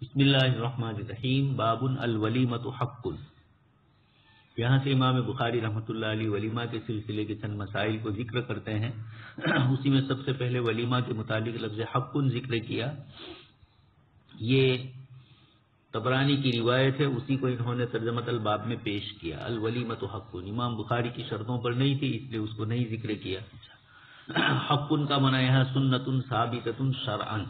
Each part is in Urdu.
بسم اللہ الرحمن الرحیم باب الولیمۃ حق. یہاں سے امام بخاری رحمۃ اللہ علیہ ولیمہ کے سلسلے کے چند مسائل کو ذکر کرتے ہیں. اسی میں سب سے پہلے ولیمہ کے متعلق لفظ حق ذکر کیا. یہ طبرانی کی روایت ہے، اسی کو انہوں نے ترجمۃ الباب میں پیش کیا. الولیمۃ حق امام بخاری کی شرطوں پر نہیں تھی، اس لیے اس کو نہیں ذکر کیا. حق کا معنی یہاں سنت ثابتۃ شرعا،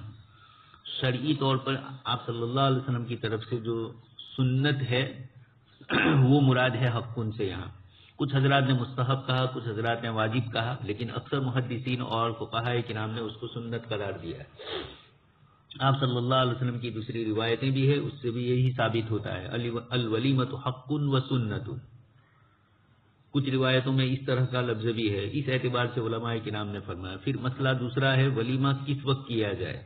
شرعی طور پر آپ صلی اللہ علیہ وسلم کی طرف سے جو سنت ہے وہ مراد ہے حق سے. یہاں کچھ حضرات نے مستحب کہا، کچھ حضرات نے واجب کہا، لیکن اکثر محدثین اور فقہاء کرام نے اس کو سنت قرار دیا ہے. آپ صلی اللہ علیہ وسلم کی دوسری روایتیں بھی ہے، اس سے بھی یہی ثابت ہوتا ہے الولیمۃ حق و سنت. کچھ روایتوں میں اس طرح کا لفظ بھی ہے، اس اعتبار سے علماء کرام نے فرمایا. پھر مسئلہ دوسرا ہے ولیمہ کس وقت کیا جائے.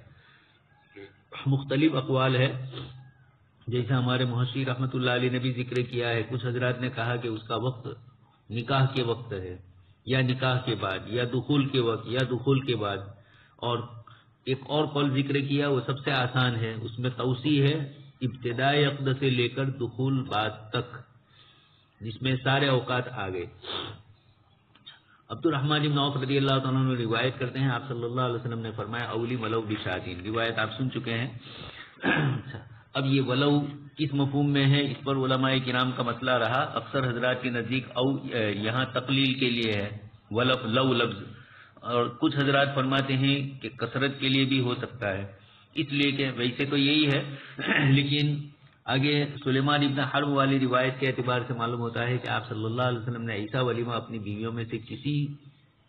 مختلف اقوال ہے، جیسے ہمارے محشی رحمۃ اللہ علیہ نے بھی ذکر کیا ہے. کچھ حضرات نے کہا کہ اس کا وقت نکاح کے وقت ہے، یا نکاح کے بعد، یا دخول کے وقت، یا دخول کے بعد. اور ایک اور قول ذکر کیا، وہ سب سے آسان ہے، اس میں توسیع ہے، ابتدائی عقد سے لے کر دخول بعد تک، جس میں سارے اوقات آ گئے. عبد الرحمن بن عوف رضی اللہ تعالیٰ عنہ روایت کرتے ہیں، آپ صلی اللہ علیہ وسلم نے فرمایا اولی ولو بشاتین. روایت آپ سن چکے ہیں. اب یہ ولو کس مفہوم میں ہے، اس پر علماء کرام کا مسئلہ رہا. اکثر حضرات کے نزدیک او یہاں تقلیل کے لیے ہے، لو لفظ، اور کچھ حضرات فرماتے ہیں کہ کثرت کے لیے بھی ہو سکتا ہے، اس لیے کہ ویسے تو یہی ہے. لیکن آگے سلیمان ابن حرب والی روایت کے اعتبار سے معلوم ہوتا ہے کہ آپ صلی اللہ علیہ وسلم نے ایسا ولیمہ اپنی بیویوں میں سے کسی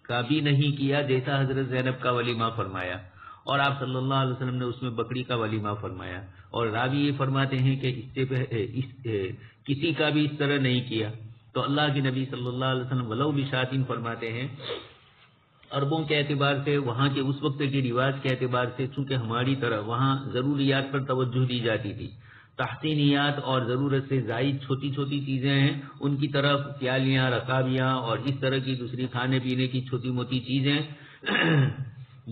کا بھی نہیں کیا جیسا حضرت زینب کا ولیمہ فرمایا، اور آپ صلی اللہ علیہ وسلم نے اس میں بکری کا ولیمہ فرمایا. اور راوی یہ فرماتے ہیں کہ کسی کا بھی اس طرح نہیں کیا. تو اللہ کے نبی صلی اللہ علیہ وسلم ولو بشاتین فرماتے ہیں. عربوں کے اعتبار سے، وہاں کے اس وقت کے رواج کے اعتبار سے، چونکہ ہماری طرح وہاں ضروریات پر توجہ دی جاتی تھی، تحسینیات اور ضرورت سے زائد چھوٹی چھوٹی چیزیں ہیں ان کی طرف، پیالیاں، رکابیاں اور اس طرح کی دوسری کھانے پینے کی چھوٹی موٹی چیزیں،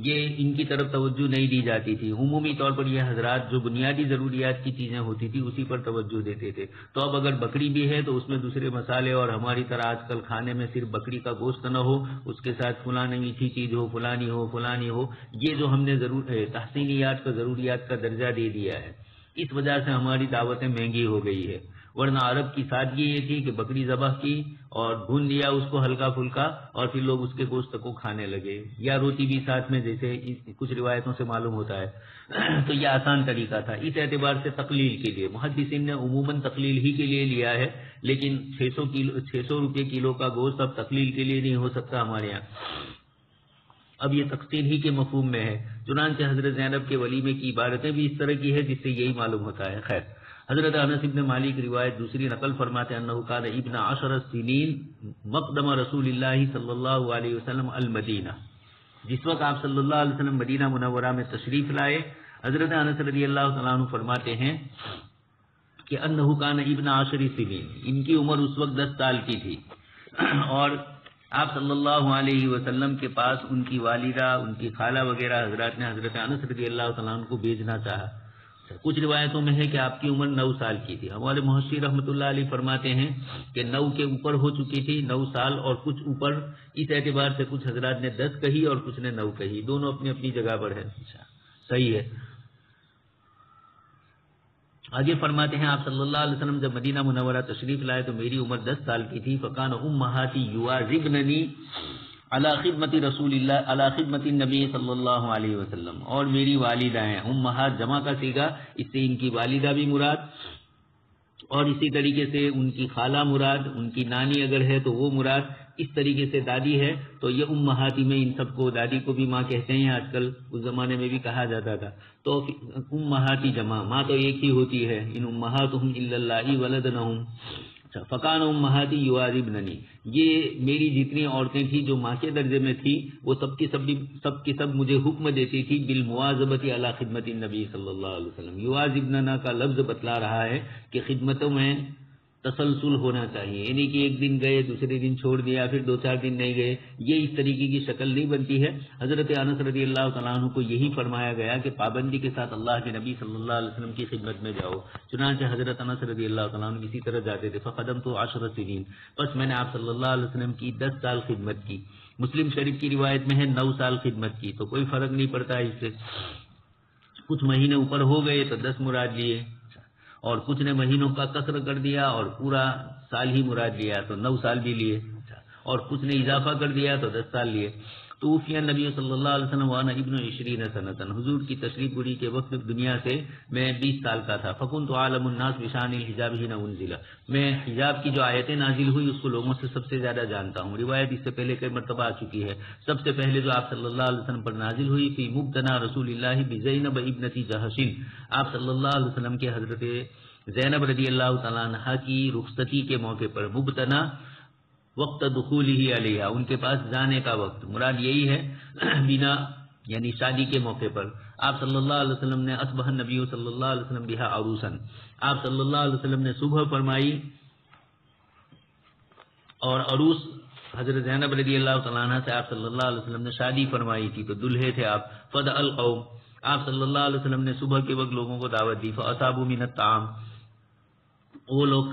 یہ ان کی طرف توجہ نہیں دی جاتی تھی. عمومی طور پر یہ حضرات جو بنیادی ضروریات کی چیزیں ہوتی تھی اسی پر توجہ دیتے تھے. تو اب اگر بکری بھی ہے تو اس میں دوسرے مسالے، اور ہماری طرح آج کل کھانے میں صرف بکری کا گوشت نہ ہو، اس کے ساتھ فلانی میٹھی چیز ہو، فلانی ہو فلانی ہو، یہ جو ہم نے تحسینیات کا ضروریات کا درجہ دے دیا ہے، اس وجہ سے ہماری دعوتیں مہنگی ہو گئی ہے. ورنہ عرب کی سادگی یہ تھی کہ بکری ذبح کی اور بھون لیا اس کو ہلکا پھلکا، اور پھر لوگ اس کے گوشت کو کھانے لگے، یا روٹی بھی ساتھ میں، جیسے کچھ روایتوں سے معلوم ہوتا ہے. تو یہ آسان طریقہ تھا. اس اعتبار سے تقلیل کے لیے محدثین نے عموماً تقلیل ہی کے لیے لیا ہے، لیکن 600 روپے کلو کا گوشت اب تقلیل کے لیے نہیں ہو سکتا ہمارے یہاں. اب یہ تقسیم ہی کے مفہوم میں ہے. چنانچہ حضرت زینب کے ولیمے کی عبارتیں بھی اس طرح کی ہے جس سے یہی معلوم ہوتا ہے. خیر، حضرت انس بن مالک روایت دوسری نقل فرماتے ہیں انه كان ابن 10 سنین مقدم رسول اللہ صلی اللہ علیہ وسلم المدینہ. جس وقت آپ صلی اللہ علیہ وسلم مدینہ منورہ میں تشریف لائے، حضرت انس رضی اللہ تعالیٰ عنہ فرماتے ہیں کہ انه كان ابن 10 سنین، ان کی عمر اس وقت 10 سال کی تھی، اور آپ صلی اللہ علیہ وسلم کے پاس ان کی والدہ، ان کی خالہ وغیرہ حضرات نے حضرت انس رضی اللہ تعالیٰ عنہ کو بھیجنا چاہا. کچھ روایتوں میں ہے کہ آپ کی عمر 9 سال کی تھی. ہمارے محشی رحمۃ اللہ علیہ فرماتے ہیں کہ 9 کے اوپر ہو چکی تھی، 9 سال اور کچھ اوپر. اس اعتبار سے کچھ حضرات نے 10 کہی اور کچھ نے 9 کہی، دونوں اپنی اپنی جگہ پر ہے، صحیح ہے. آگے فرماتے ہیں آپ صلی اللہ علیہ وسلم جب مدینہ منورہ تشریف لائے تو میری عمر 10 سال کی تھی. فکان امہاتی یواظبننی علی خدمت رسول اللہ، علی خدمت النبی صلی اللہ علیہ وسلم، اور میری والدہ ہیں. امہات جمع کا صیغہ، اس سے ان کی والدہ بھی مراد، اور اسی طریقے سے ان کی خالہ مراد، ان کی نانی اگر ہے تو وہ مراد، اس طریقے سے دادی ہے تو یہ امہاتی میں ان سب کو، دادی کو بھی ماں کہتے ہیں آج کل، اس زمانے میں بھی کہا جاتا تھا. تو امہاتی جمع، ماں تو ایک ہی ہوتی ہے، ان امہاتہم الا اللہ ولدنہم. فکان امہاتی یواظبننی، یہ میری جتنی عورتیں تھیں جو ماں کے درجے میں تھی، وہ سب کی سب مجھے حکم دیتی تھی بالمواظبت علی خدمت النبی صلی اللہ علیہ وسلم. یواظبننا کا لفظ بتلا رہا ہے کہ خدمتوں میں تسلسل ہونا چاہیے، یعنی کہ ایک دن گئے دوسرے دن چھوڑ دیا پھر 2-4 دن نہیں گئے، یہ اس طریقے کی شکل نہیں بنتی ہے۔ حضرت انس رضی اللہ تعالیٰ عنہ کو یہی فرمایا گیا کہ پابندی کے ساتھ اللہ کے نبی صلی اللہ علیہ وسلم کی خدمت میں جاؤ، چنانچہ حضرت انس رضی اللہ تعالیٰ عنہ اسی طرح جاتے تھے۔ فقدمت 10 سنین، بس میں نے آپ صلی اللہ علیہ وسلم کی 10 سال خدمت کی۔ مسلم شریف کی روایت میں ہے 9 سال خدمت کی، تو کوئی فرق نہیں پڑتا اس سے، کچھ مہینے اوپر ہو گئے تو 10 مراد لیے، اور کچھ نے مہینوں کا قصر کر دیا اور پورا سال ہی مراد لیا تو 9 سال بھی لیے، اور کچھ نے اضافہ کر دیا تو 10 سال لیے۔ توفی نبی صلی اللہ علیہ وسلم وانا ابن 20 سنۃ، حضور کی تشریف گری کے وقت دنیا سے میں 20 سال کا تھا۔ فكنت عالم الناس بشان الحجاب حين انزل، میں حجاب کی جو آیتیں نازل ہوئی اس کو لوگوں سے سب سے زیادہ جانتا ہوں۔ روایت اس سے پہلے کئی مرتبہ آ چکی ہے۔ سب سے پہلے جو آپ صلی اللہ علیہ وسلم پر نازل ہوئی فی مبتنا رسول اللہ بزینب ابنت جحش، آپ صلی اللہ علیہ وسلم کے حضرت زینب رضی اللہ تعالیٰ عنہ کی رخصتی کے موقع پر، مبتنا وقت دخولہ علیہ، ان کے پاس جانے کا وقت، مراد یہی ہے بنا یعنی شادی کے موقع پر، آپ صلی اللہ علیہ وسلم نے اصبح النبی صلی اللہ علیہ وسلم بہا عروسا، آپ صلی اللہ علیہ وسلم نے صبح فرمائی، اور عروس حضرت زینب رضی اللہ تعالیٰ عنہ سے آپ صلی اللہ علیہ وسلم نے شادی فرمائی تھی، تو دلہے تھے آپ۔ فدع القوم، آپ صلی اللہ علیہ وسلم نے صبح کے وقت لوگوں کو دعوت دی۔ فاصابوا من الطعام، وہ لوگ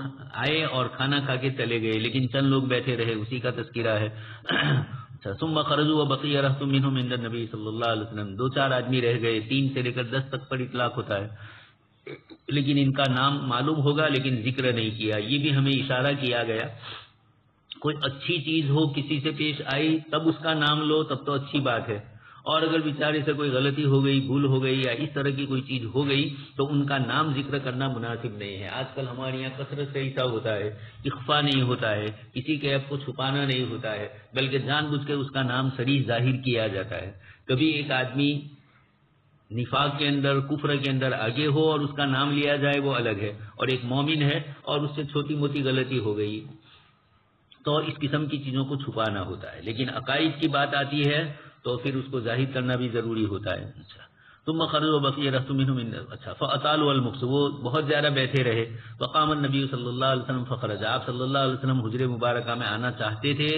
آئے اور کھانا کھا کے چلے گئے، لیکن چند لوگ بیٹھے رہے، اسی کا تذکرہ ہے۔ ثم خرجوا وبقي رهط منهم عند النبي صلی اللہ علیہ وسلم، 2-4 آدمی رہ گئے، 3 سے لے کر 10 تک پر اطلاق ہوتا ہے، لیکن ان کا نام معلوم ہوگا لیکن ذکر نہیں کیا۔ یہ بھی ہمیں اشارہ کیا گیا، کوئی اچھی چیز ہو کسی سے پیش آئی تب اس کا نام لو، تب تو اچھی بات ہے، اور اگر بیچارے سے کوئی غلطی ہو گئی، بھول ہو گئی، یا اس طرح کی کوئی چیز ہو گئی تو ان کا نام ذکر کرنا مناسب نہیں ہے۔ آج کل ہمارے یہاں کثرت سے ایسا ہوتا ہے، اخفا نہیں ہوتا ہے، کسی کے عیب کو چھپانا نہیں ہوتا ہے، بلکہ جان بوجھ کے اس کا نام صریح ظاہر کیا جاتا ہے۔ کبھی ایک آدمی نفاق کے اندر، کفر کے اندر آگے ہو اور اس کا نام لیا جائے وہ الگ ہے، اور ایک مومن ہے اور اس سے چھوٹی موٹی غلطی ہو گئی، تو اس قسم کی چیزوں کو چھپانا ہوتا ہے۔ لیکن عقائد کی بات آتی ہے تو پھر اس کو ظاہر کرنا بھی ضروری ہوتا ہے۔ اچھا، ثم خرجوا وبقي رهط منهم، اچھا، فاطالوا المكث، وہ بہت زیادہ بیٹھے رہے۔ وقام النبي صلی اللہ علیہ وسلم فخرج، آپ صلی اللہ علیہ وسلم حجرے مبارکہ میں آنا چاہتے تھے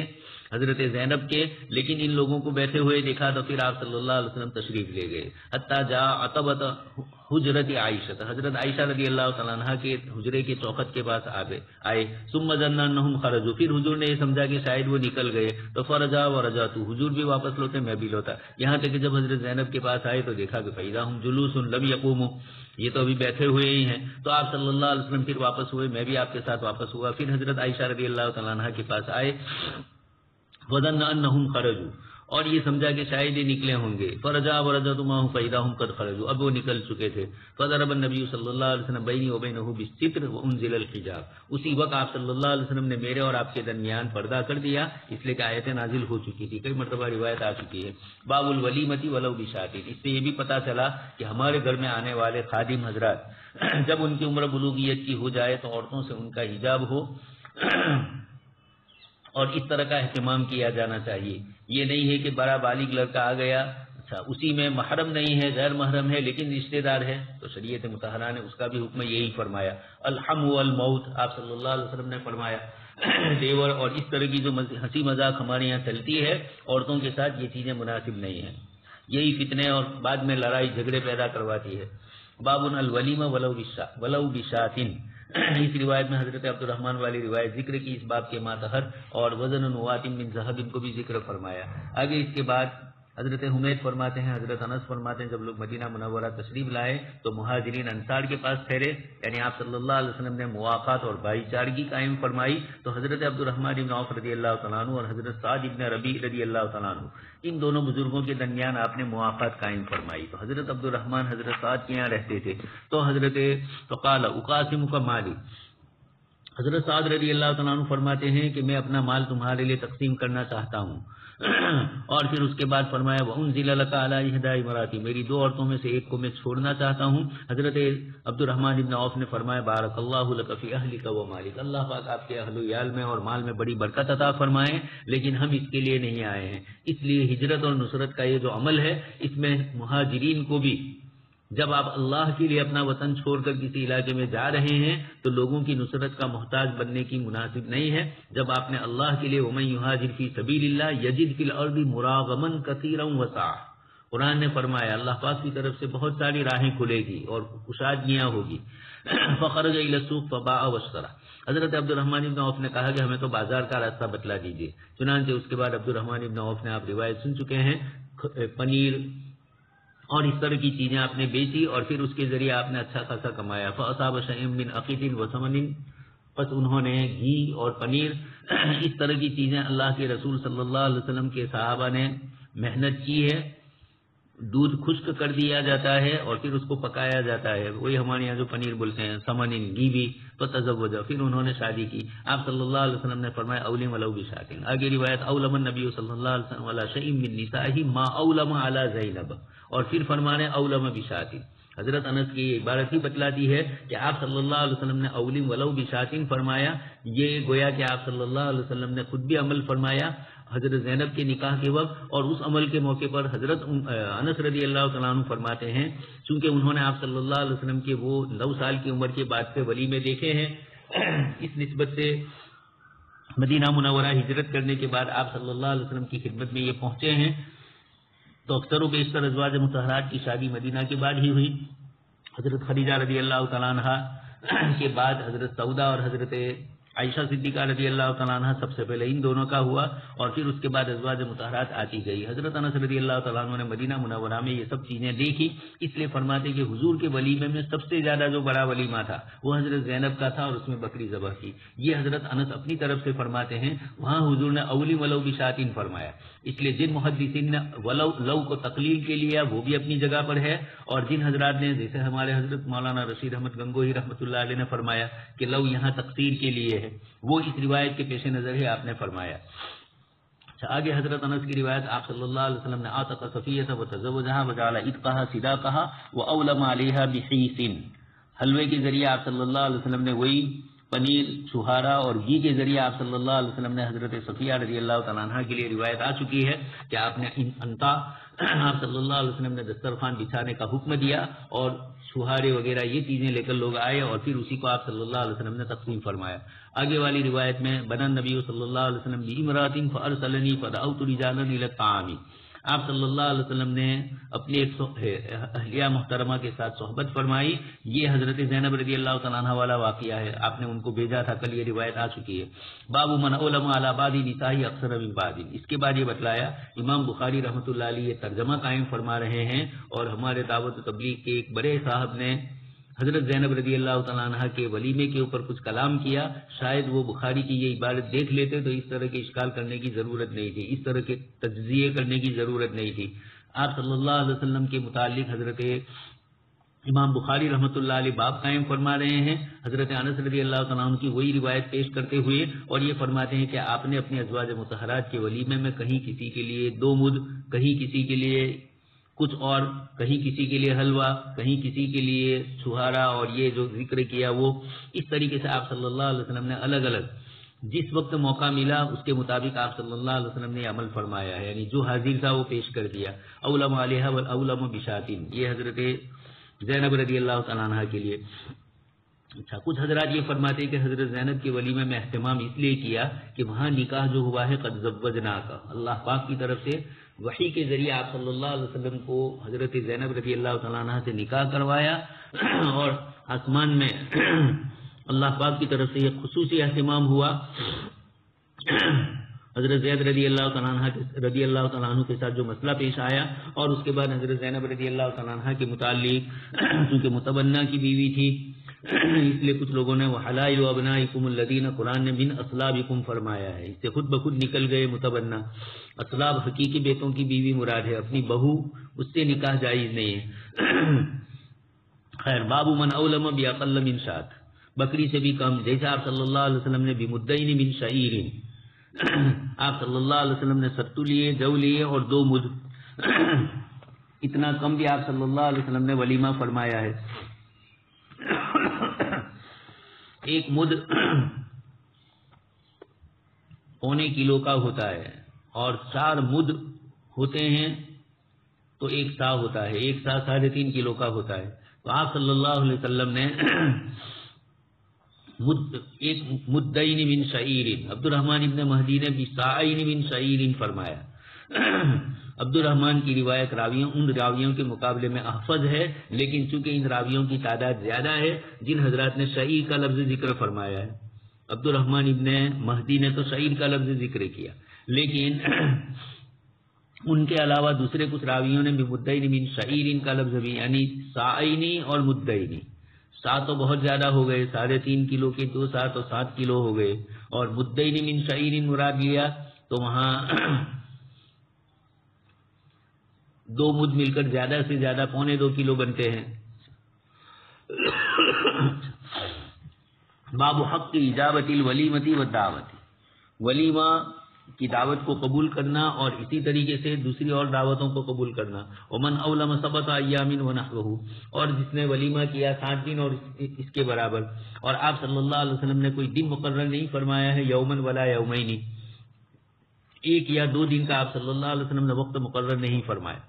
حضرت زینب کے، لیکن ان لوگوں کو بیٹھے ہوئے دیکھا تو پھر آپ صلی اللہ علیہ وسلم تشریف لے گئے۔ حتی جاء عتبۃ حجرت عائشہ، حضرت عائشہ رضی اللہ تعالیٰ عنہ کے حجرے کے چوکھٹ کے پاس آئے۔ ثم ظن انہم خرجوا، پھر حضور نے یہ سمجھا کہ شاید وہ نکل گئے، تو فرجا ورجعت، حضور بھی واپس لوٹے، میں بھی لوٹا، یہاں تک کہ جب حضرت زینب کے پاس آئے تو دیکھا کہ فاذا ہم جلوس لم یقوموا، یہ تو ابھی بیٹھے ہوئے ہی ہیں۔ تو آپ صلی اللہ علیہ وسلم پھر واپس ہوئے، میں بھی آپ کے ساتھ واپس ہوا، پھر حضرت عائشہ رضی اللہ تعالیٰ عنہ کے پاس آئے، وظن انہم خرجوا، اور یہ سمجھا کہ شاید یہ نکلے ہوں گے۔ فرجا ورجعت معه فاذا هم قد خرجوا، اب وہ نکل چکے تھے۔ فضرب النبي صلی اللہ علیہ وسلم بینی وبینہ بالستر وانزل الحجاب، اسی وقت آپ صلی اللہ علیہ وسلم نے میرے اور آپ کے درمیان پردہ کر دیا، اس لیے کہ آیتیں نازل ہو چکی تھی، کئی مرتبہ روایت آ چکی ہے۔ باب الولیمۃ ولو بشاۃ، اس سے یہ بھی پتہ چلا کہ ہمارے گھر میں آنے والے خادم حضرات جب ان کی عمر بلوغیت کی ہو جائے تو عورتوں سے ان کا حجاب ہو اور اس طرح کا اہتمام کیا جانا چاہیے۔ یہ نہیں ہے کہ بڑا بالغ لڑکا آ گیا، اچھا اسی میں محرم نہیں ہے، غیر محرم ہے لیکن رشتہ دار ہے، تو شریعت مطہرہ نے اس کا بھی حکم یہی فرمایا۔ الحم والموت، آپ صلی اللہ علیہ وسلم نے فرمایا، دیور اور اس طرح کی جو ہنسی مذاق ہمارے یہاں چلتی ہے عورتوں کے ساتھ، یہ چیزیں مناسب نہیں ہیں، یہی فتنے اور بعد میں لڑائی جھگڑے پیدا کرواتی ہے۔ باب الولیمہ ولو بشاۃ، اس روایت میں حضرت عبد الرحمن والی روایت ذکر کی، اس باب کے ماتحر اور وزن نوات من ذہب ان کو بھی ذکر فرمایا۔ آگے اس کے بعد حضرت حمید فرماتے ہیں، حضرت انس فرماتے ہیں، جب لوگ مدینہ منورہ تشریف لائے تو مہاجرین انصار کے پاس ٹھہرے، یعنی آپ صلی اللہ علیہ وسلم نے مواقات اور بھائی چارگی قائم فرمائی، تو حضرت عبد الرحمن بن عوف رضی اللہ تعالیٰ عنہ اور حضرت سعد بن ربیع رضی اللہ تعالیٰ عنہ، ان دونوں بزرگوں کے درمیان آپ نے مواقات قائم فرمائی۔ تو حضرت عبد الرحمن حضرت سعد کے یہاں رہتے تھے، تو حضرت فقال اقاسمک مالی، حضرت سعد رضی اللہ تعالیٰ عنہ فرماتے ہیں کہ میں اپنا مال تمہارے لیے تقسیم کرنا چاہتا ہوں، اور پھر اس کے بعد فرمایا وَأُنزِلَ لَكَ عَلَىٰ إِحْدَىٰ امرأتی، میری 2 عورتوں میں سے ایک کو میں چھوڑنا چاہتا ہوں۔ حضرت عبد الرحمن بن عوف نے فرمایا بارک اللہ لک فی اہلک و مالک، اللہ پاک آپ کے اہل و عیال میں اور مال میں بڑی برکت عطا فرمائے، لیکن ہم اس کے لیے نہیں آئے ہیں، اس لیے ہجرت اور نصرت کا یہ جو عمل ہے اس میں مہاجرین کو بھی جب آپ اللہ کے لیے اپنا وطن چھوڑ کر کسی علاقے میں جا رہے ہیں تو لوگوں کی نصرت کا محتاج بننے کی مناسب نہیں ہے. جب آپ نے اللہ کے لیے وَمَن يُهَاجِرْ فِي سَبِيلِ اللَّهِ يَجِدْ فِي الْأَرْضِ مُرَاغَمًا كَثِيرًا وَسَعًا. قرآن نے فرمایا اللہ پاک کی طرف سے بہت ساری راہیں کھلے گی اور کشادگیاں ہوگی. فَخَرَجَ إِلَى السُّوقِ فَبَاعَ وَاشْتَرَىٰ. حضرت عبد الرحمن ابن عوف نے کہا کہ ہمیں تو بازار کا راستہ بتلا دیجیے. چنانچہ اس کے بعد عبد الرحمن ابن عوف نے آپ روایت سن چکے ہیں پنیر اور اس طرح کی چیزیں آپ نے بیچی اور پھر اس کے ذریعے آپ نے اچھا خاصا کمایا. فَأَصَابَ شَيْءٌ مِّنْ عَقِدٍ وَثَمَنٍ. بس انہوں نے گھی اور پنیر اس طرح کی چیزیں اللہ کے رسول صلی اللہ علیہ وسلم کے صحابہ نے محنت کی ہے. دودھ خشک کر دیا جاتا ہے اور پھر اس کو پکایا جاتا ہے, وہی ہمارے یہاں جو پنیر بولتے ہیں سمنن گھی بھی. تو تزوجا, پھر انہوں نے شادی کی. آپ صلی اللہ علیہ وسلم نے فرمایا اولم ولو بشاتن. آگے روایت اولم النبی صلی اللہ علیہ وسلم علی شیء من نسائه ما اولم علی زینب. اور پھر فرمانے اولم بشاتن. حضرت انس کی عبارت ہی بتلاتی ہے کہ آپ صلی اللہ علیہ وسلم نے اولم ولو بشاتن فرمایا. یہ گویا کہ آپ صلی اللہ علیہ وسلم نے خود بھی عمل فرمایا حضرت زینب کے نکاح کے وقت, اور اس عمل کے موقع پر حضرت انس رضی اللہ تعالیٰ عنہ فرماتے ہیں چونکہ انہوں نے آپ صلی اللہ علیہ وسلم کے وہ 9 سال کی عمر کے بعد سے ولیمے دیکھے ہیں, اس نسبت سے مدینہ منورہ ہجرت کرنے کے بعد آپ صلی اللہ علیہ وسلم کی خدمت میں یہ پہنچے ہیں. تو اکثر و بیشتر ازواج مطہرات کی شادی مدینہ کے بعد ہی ہوئی. حضرت خدیجہ رضی اللہ تعالیٰ عنہ کے بعد حضرت سودا اور حضرت عائشہ صدیقہ رضی اللہ تعالیٰ عنہ سب سے پہلے ان دونوں کا ہوا اور پھر اس کے بعد ازواج مطہرات آتی گئی. حضرت انس رضی اللہ تعالیٰ عنہ نے مدینہ منورہ میں یہ سب چیزیں دیکھی, اس لیے فرماتے کہ حضور کے ولیمے میں سب سے زیادہ جو بڑا ولیمہ تھا وہ حضرت زینب کا تھا اور اس میں بکری ذبح کی. یہ حضرت انس اپنی طرف سے فرماتے ہیں. وہاں حضور نے اولی ولو بشاتین فرمایا, اس لیے جن محدثین نے لو کو تقلیل کے لیا وہ بھی اپنی جگہ پر ہے, اور جن حضرات نے جیسے ہمارے حضرت مولانا رشید احمد گنگوہی رحمۃ اللہ علیہ نے فرمایا کہ لو یہاں تقصیر کے لیے ہے, وہ اس روایت کے پیش نظر ہی آپ نے فرمایا. آگے حضرت انس کی روایت, آپ صلی اللہ علیہ وسلم نے اعتق صفیہ وتزوجها وجعل عتقها صداقها واولم علیها بحیث. حلوے کے ذریعے آپ صلی اللہ علیہ وسلم نے وہی پنیر چھہارا اور گھی کے ذریعے آپ صلی اللہ علیہ وسلم نے حضرت صفیہ رضی اللہ تعالیٰ عنہ کے لیے روایت آ چکی ہے کہ آپ نے انتا آپ صلی اللہ علیہ وسلم نے دسترخوان بچھانے کا حکم دیا اور چھہارے وغیرہ یہ چیزیں لے کر لوگ آئے اور پھر اسی کو آپ صلی اللہ علیہ وسلم نے تقسیم فرمایا. آگے والی روایت میں بنا نبی صلی اللہ علیہ وسلم بامرأۃ فارسلنی فدعوت رجالا الی الطعام. آپ صلی اللہ علیہ وسلم نے اپنی ایک اہلیہ محترمہ کے ساتھ صحبت فرمائی. یہ حضرت زینب رضی اللہ تعالیٰ عنہ والا واقعہ ہے, آپ نے ان کو بھیجا تھا, کل یہ روایت آ چکی ہے. باب من علم علی بعض نساء اکثر من بعض. اس کے بعد یہ بتلایا امام بخاری رحمۃ اللہ علیہ یہ ترجمہ قائم فرما رہے ہیں, اور ہمارے دعوت و تبلیغ کے ایک بڑے صاحب نے حضرت زینب رضی اللہ تعالیٰ عنہ کے ولیمے کے اوپر کچھ کلام کیا. شاید وہ بخاری کی یہ عبارت دیکھ لیتے تو اس طرح کے اشکال کرنے کی ضرورت نہیں تھی, اس طرح کے تجزیے کرنے کی ضرورت نہیں تھی. آپ صلی اللہ علیہ وسلم کے متعلق حضرت امام بخاری رحمۃ اللہ علیہ باب قائم فرما رہے ہیں حضرت انس رضی اللہ تعالیٰ عنہ کی وہی روایت پیش کرتے ہوئے, اور یہ فرماتے ہیں کہ آپ نے اپنے ازواج مطہرات کے ولیمے میں کہیں کسی کے لیے 2 مد, کہیں کسی کے لیے کچھ اور, کہیں کسی کے لیے حلوہ, کہیں کسی کے لیے چھہارا, اور یہ جو ذکر کیا وہ اس طریقے سے آپ صلی اللہ علیہ وسلم نے الگ الگ جس وقت موقع ملا اس کے مطابق آپ صلی اللہ علیہ وسلم نے عمل فرمایا ہے, یعنی جو حاضر تھا وہ پیش کر دیا. اولم علیہا واولم بشاتین, یہ حضرت زینب رضی اللہ تعالیٰ عنہ کے لیے. اچھا, کچھ حضرات یہ فرماتے ہیں کہ حضرت زینب کے ولیمے میں اہتمام اس لیے کیا کہ وہاں نکاح جو ہوا ہے قد زوجناک, اللہ پاک کی طرف سے وحی کے ذریعے آپ صلی اللہ علیہ وسلم کو حضرت زینب رضی اللہ تعالیٰ عنہ سے نکاح کروایا, اور آسمان میں اللہ پاک کی طرف سے یہ خصوصی اہتمام ہوا. حضرت زید رضی اللہ تعالیٰ عنہ کے ساتھ جو مسئلہ پیش آیا, اور اس کے بعد حضرت زینب رضی اللہ تعالیٰ عنہ کے متعلق چونکہ متبنہ کی بیوی تھی اس لیے کچھ لوگوں نے وحلائل ابنائکم الذین, قرآن نے من اصلابکم فرمایا ہے, اس سے خود بخود نکل گئے متبنہ. اصلاب حقیقی بیٹوں کی بیوی مراد ہے, اپنی بہو اس سے نکاح جائز نہیں ہے. خیر, باب من اولم باقل من شاۃ, بکری سے بھی کم, جیسے آپ صلی اللہ علیہ وسلم نے بمدین من شعیر, آپ صلی اللہ علیہ وسلم نے ستو لیے, جو لیے اور 2 مد, اتنا کم بھی آپ صلی اللہ علیہ وسلم نے ولیمہ فرمایا ہے. 1 مد پونے کلو کا ہوتا ہے, اور 4 مد ہوتے ہیں تو 1 سا ہوتا ہے، 1 سا 3.5 کلو کا ہوتا ہے. تو آپ صلی اللہ علیہ وسلم نے ایک مدین من شعیر، عبد الرحمن ابن مہدی نے بساعین من شعیر فرمایا. عبد الرحمن کی روایت ان راویوں کے مقابلے میں احفظ ہے، لیکن چونکہ ان راویوں کی تعداد زیادہ ہے جن حضرات نے شعیر کا لفظ ذکر فرمایا ہے. عبد الرحمن ابن مہدی نے تو شعیر کا لفظ ذکر کیا، لیکن ان کے علاوہ دوسرے کچھ راویوں نے بھی مدین من شعیر کا لفظ بھی، یعنی ساعینی اور مدینی. سا تو بہت زیادہ ہو گئے، 3.5 کلو کے 2 سا تو 7 کلو ہو گئے، اور مدین من شعیر مراد لیا تو وہاں 2 مد مل کر زیادہ سے زیادہ 1.25 کلو بنتے ہیں. باب حق اجابت الولیمتی و دعوت، ولیمہ کی دعوت کو قبول کرنا اور اسی طریقے سے دوسری اور دعوتوں کو قبول کرنا. ومن اولم سبت ایام ونحوہ، اور جس نے ولیمہ کیا 7 دن اور اس کے برابر. اور آپ صلی اللہ علیہ وسلم نے کوئی دن مقرر نہیں فرمایا ہے، یومن ولا یومین، 1 یا 2 دن کا آپ صلی اللہ علیہ وسلم نے وقت مقرر نہیں فرمایا.